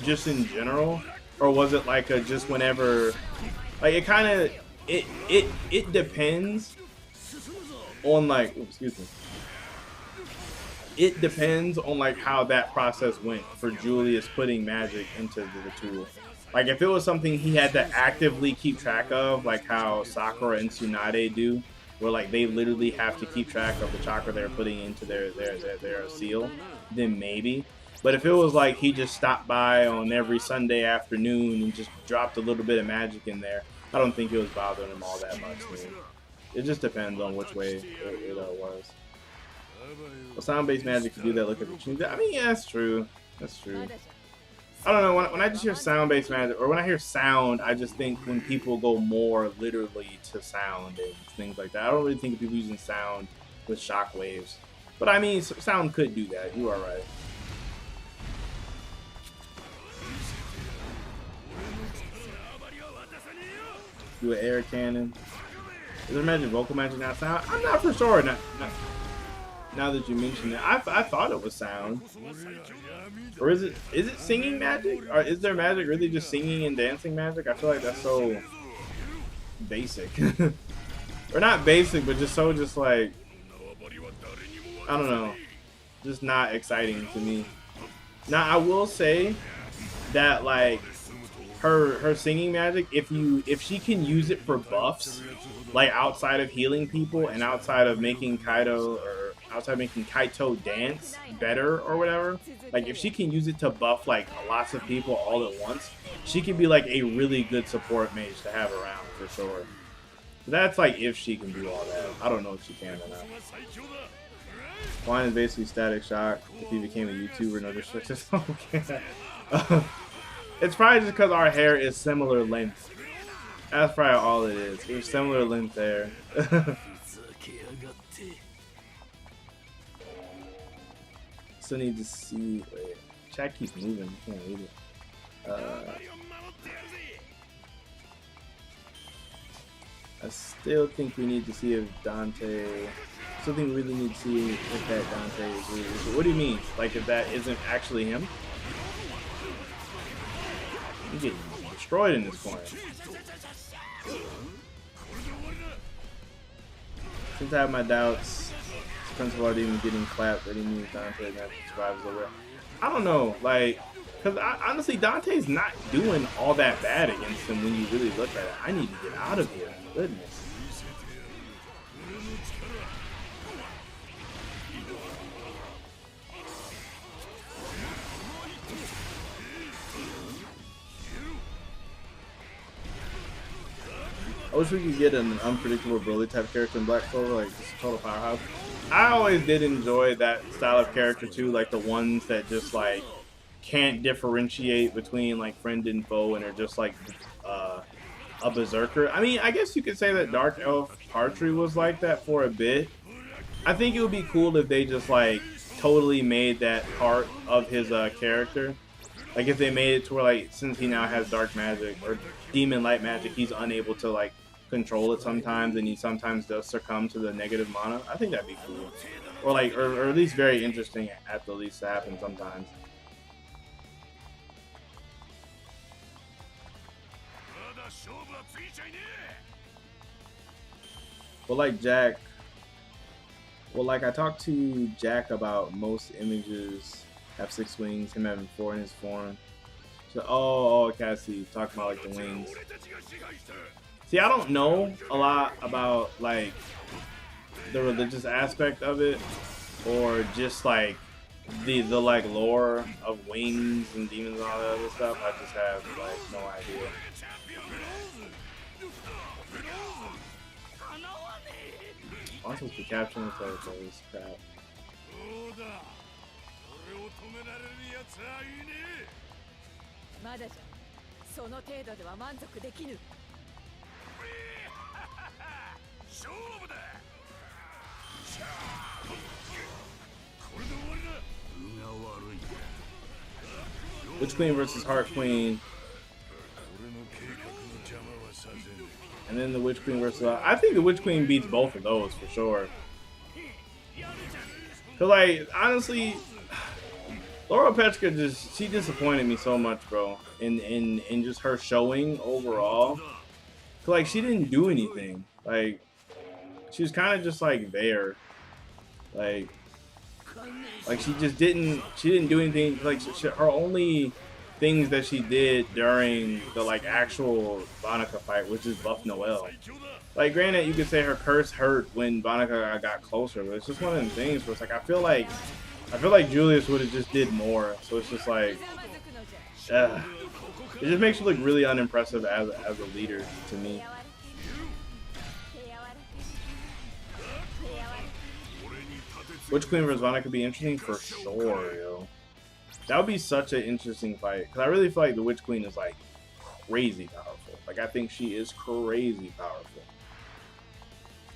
just in general, or was it like a just whenever like it kind of it depends on like excuse me. It depends on like how that process went for Julius putting magic into the tool. Like if it was something he had to actively keep track of, like how Sakura and Tsunade do, where like they literally have to keep track of the chakra they're putting into their seal, then maybe. But if it was like he just stopped by on every Sunday afternoon and just dropped a little bit of magic in there, I don't think it was bothering him all that much. It just depends on which way it was. Well, sound-based magic to do that. Look at the tunes. I mean, yeah, that's true. That's true. I don't know. When I just hear sound-based magic, or when I hear sound, I just think when people go more literally to sound and things like that. I don't really think of people using sound with shockwaves. But I mean, sound could do that. You are right. Do an air cannon. Is there magic vocal magic not sound? I'm not for sure. Now that you mention it, I thought it was sound. Or is it singing magic? Or is there magic really just singing and dancing magic? I feel like that's so basic. Or not basic, but just so just like I don't know. Just not exciting to me. Now I will say that like her singing magic, if she can use it for buffs, like outside of healing people and outside of making Kaito dance better or whatever, like if she can use it to buff like lots of people all at once, she could be like a really good support mage to have around for sure. That's like if she can do all that. I don't know if she can or not. Wine is basically Static Shock. If he became a YouTuber, no disrespect. Okay. It's probably just because our hair is similar length. That's probably all it is. We're similar length there. Still need to see. Wait, chat keeps moving. You can't read it. I still think we need to see if Dante. I still think we really need to see if that Dante is really. What do you mean? Like if that isn't actually him? I'm getting destroyed in this corner. Since I have my doubts, Principal already even getting clapped that he needs Dante that survives over. I don't know, like, because honestly, Dante's not doing all that bad against him when you really look at it. I need to get out of here. Goodness. I wish we could get an unpredictable Broly type character in Black Clover, like just a total powerhouse. I always did enjoy that style of character too, like the ones that just like can't differentiate between like friend and foe and are just like a berserker. I mean, I guess you could say that Dark Elf Partry was like that for a bit. I think it would be cool if they just like totally made that part of his character. Like if they made it to where like since he now has dark magic or demon light magic, he's unable to like control it sometimes, and he sometimes does succumb to the negative mana. I think that'd be cool, or like, or at least very interesting at the least to happen sometimes. Well, like Jack. Well, like I talked to Jack about most images have 6 wings, him having 4 in his form. So, oh, okay, I see. Talking about like the wings. See, I don't know a lot about like the religious aspect of it, or just like the like lore of wings and demons and all that other stuff. I just have like no idea. I'm supposed to be capturing the territories. Crap. まだじゃその程度では満足できぬ勝負だ Witch Queen versus Heart Queen. And then the Witch Queen versus... I think the Witch Queen beats both of those for sure. Cause like, honestly... Laura Petra just, she disappointed me so much, bro, in just her showing overall. Like, she didn't do anything. Like, she was kind of just like there. Like she just didn't, do anything. Like, her only things that she did during the like actual Bonica fight, which is buff Noelle. Like, granted, you could say her curse hurt when Bonica got closer, but it's just one of them things where it's like, I feel like Julius would have just did more. So it's just like, it just makes you look really unimpressive as a leader to me. Witch Queen versus Vana could be interesting for sure, yo. That would be such an interesting fight. Because I really feel like the Witch Queen is like crazy powerful. Like, I think she is crazy powerful.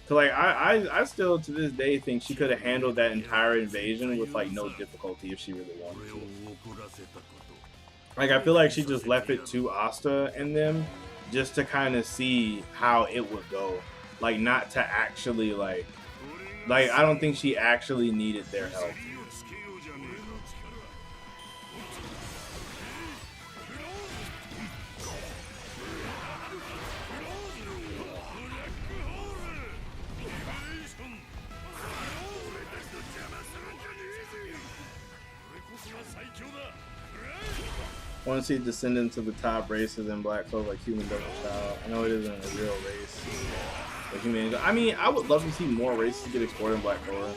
So like I still to this day think she could have handled that entire invasion with like no difficulty if she really wanted to. Like, I feel like she just left it to Asta and them just to kind of see how it would go. Like, not to actually like I don't think she actually needed their help. I want to see descendants of the top races in Black Clover, like human double child. I know it isn't a real race. Like human, I mean, I would love to see more races get explored in Black Clover.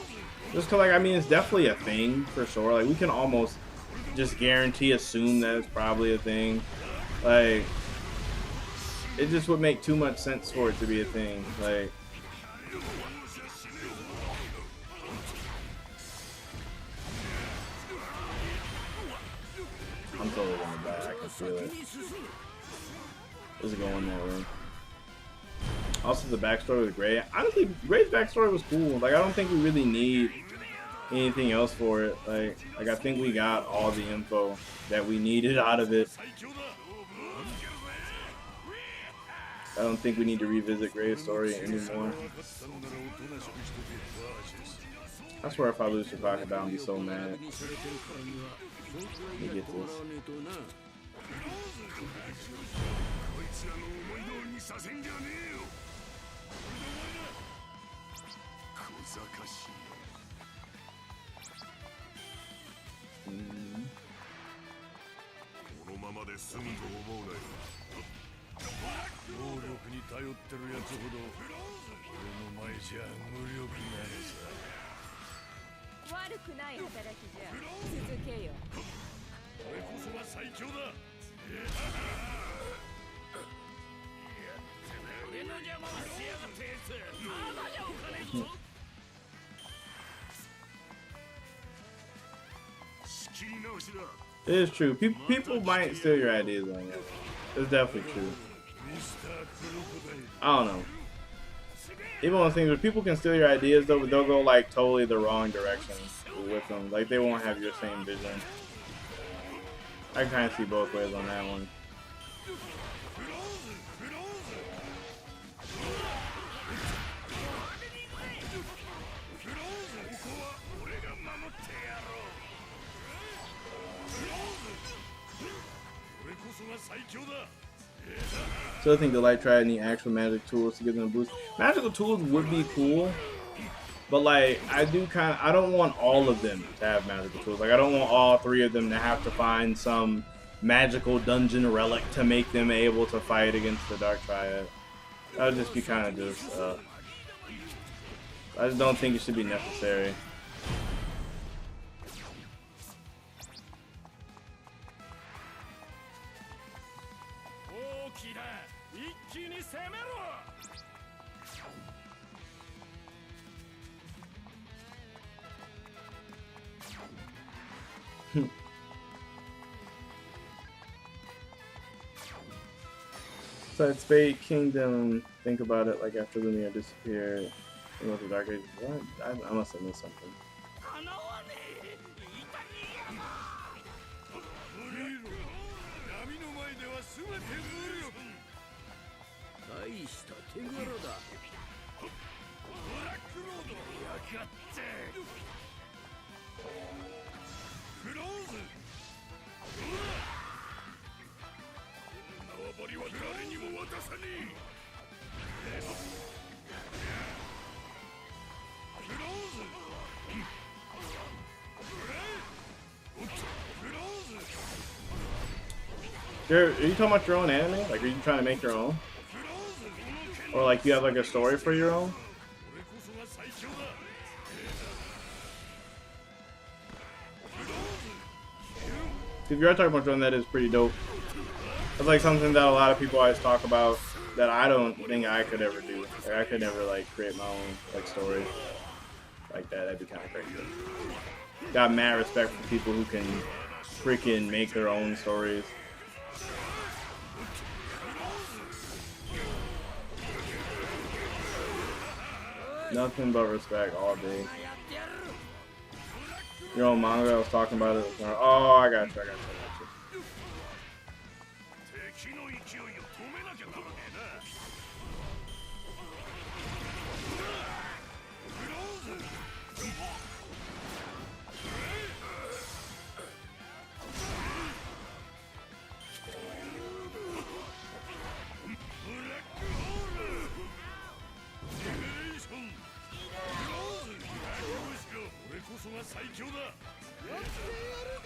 Just cause, like, I mean, it's definitely a thing for sure. Like, we can almost just assume that it's probably a thing. Like, it just would make too much sense for it to be a thing. Like, I'm I'm totally gonna die. I can feel it. This is going that way. Also, the backstory was great. Honestly, Gray's backstory was cool. Like, I don't think we really need anything else for it. Like I think we got all the info that we needed out of it. I don't think we need to revisit Gray's story anymore. I swear if I lose to Crocodile, I'll be so mad. Let me get this. It is true. People might steal your ideas on you. It's definitely true. I don't know. Even on things where people can steal your ideas, though, but they'll go like totally the wrong direction with them. Like they won't have your same vision. I can kind of see both ways on that one. So I think the light tried any actual magic tools to give them a boost. Magical tools would be cool, but like I don't want all of them to have magical tools. Like I don't want all three of them to have to find some magical dungeon relic to make them able to fight against the Dark Triad. That would just be kind of just. I just don't think it should be necessary. So it's Fate Kingdom. Think about it. Like after Lumia disappeared, it was the Dark Ages. What? I must have missed something. Are you talking about your own anime? Like, are you trying to make your own? Or like you have like a story for your own? If you're talking about your own, that is pretty dope. It's like something that a lot of people always talk about that I don't think I could ever do. Like, I could never like create my own like story like that. That'd be kind of crazy. Got mad respect for people who can freaking make their own stories. Nothing but respect all day. Your own manga, I was talking about it. Oh, I got you.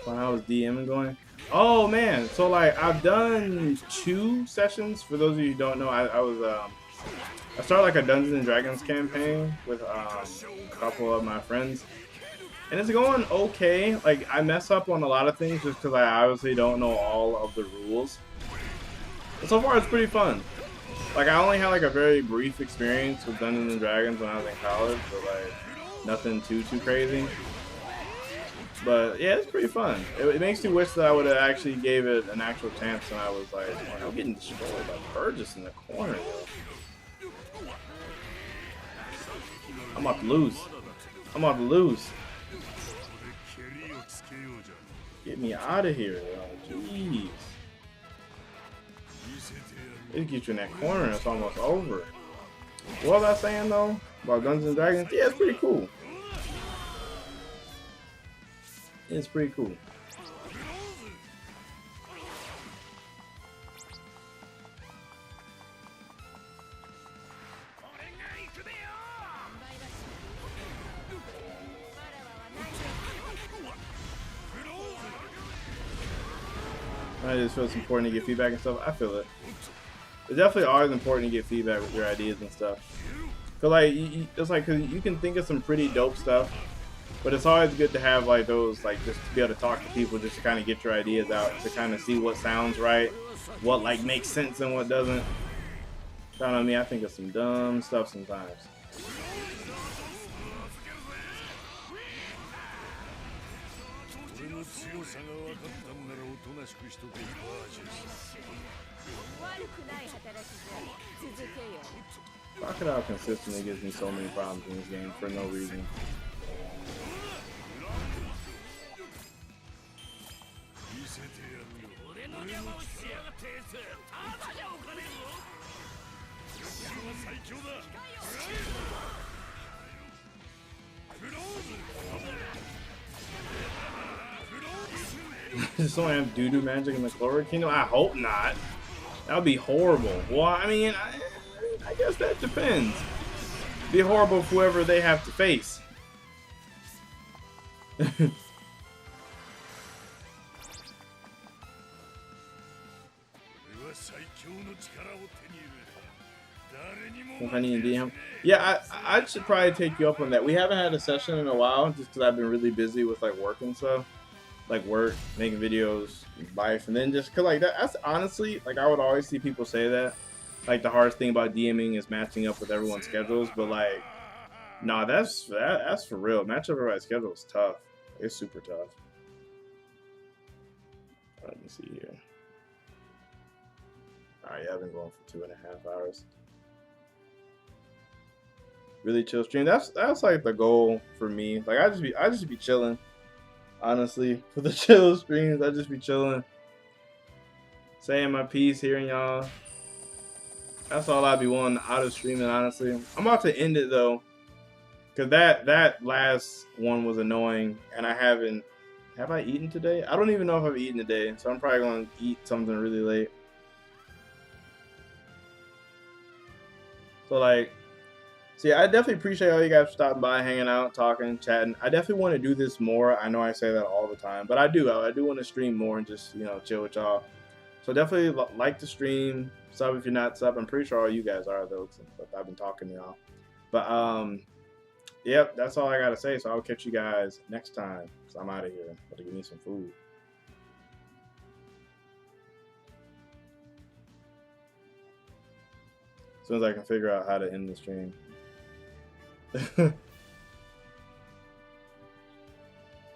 When I was DMing going. Oh man, so like I've done 2 sessions. For those of you who don't know, I started like a Dungeons and Dragons campaign with a couple of my friends, and it's going okay. Like I mess up on a lot of things just because I obviously don't know all of the rules. But so far, it's pretty fun. Like I only had like a very brief experience with Dungeons and Dragons when I was in college, but like nothing too crazy. But yeah, it's pretty fun. It makes me wish that I would have actually gave it an actual chance, and I was like, oh, I'm getting destroyed by Burgess in the corner. I'm about to lose. I'm about to lose. Get me out of here. Oh, jeez. It gets you in that corner and it's almost over. What was I saying though? About Guns and Dragons? Yeah, it's pretty cool. It's pretty cool. I just feel it's important to get feedback and stuff. I feel it. It's definitely always important to get feedback with your ideas and stuff. Cause like it's like cause you can think of some pretty dope stuff, but it's always good to have like those like just to be able to talk to people just to kind of get your ideas out to kind of see what sounds right, what like makes sense and what doesn't. I don't know me. I think of some dumb stuff sometimes. Crocodile consistently gives me so many problems in this game for no reason. Does someone have doo-doo magic in the Clover Kingdom? I hope not. That would be horrible. Well, I mean, I guess that depends. Be horrible for whoever they have to face. If I need to DM, yeah, I should probably take you up on that. We haven't had a session in a while, just because I've been really busy with like work and stuff, like work, making videos, life, and then just cause like that's honestly like I would always see people say that, like the hardest thing about DMing is matching up with everyone's schedules, but like, nah, that's for real. Matching up everybody's schedule is tough. It's super tough. Let me see here. All right, yeah, I've been going for 2.5 hours. Really chill stream. That's like the goal for me. Like I just be chilling. Honestly, for the chill streams, I just be chilling, saying my piece, hearing y'all. That's all I be wanting out of streaming. Honestly, I'm about to end it though, cause that last one was annoying, and I haven't. Have I eaten today? I don't even know if I've eaten today, so I'm probably gonna eat something really late. So like. So yeah, I definitely appreciate all you guys for stopping by, hanging out, talking, chatting. I definitely want to do this more. I know I say that all the time, but I do want to stream more and just, you know, chill with y'all. So definitely like the stream, sub if you're not sub. I'm pretty sure all you guys are though, since I've been talking to y'all. But yep, that's all I gotta say. So I'll catch you guys next time. So I'm out of here. Gotta give me some food. As soon as I can figure out how to end the stream.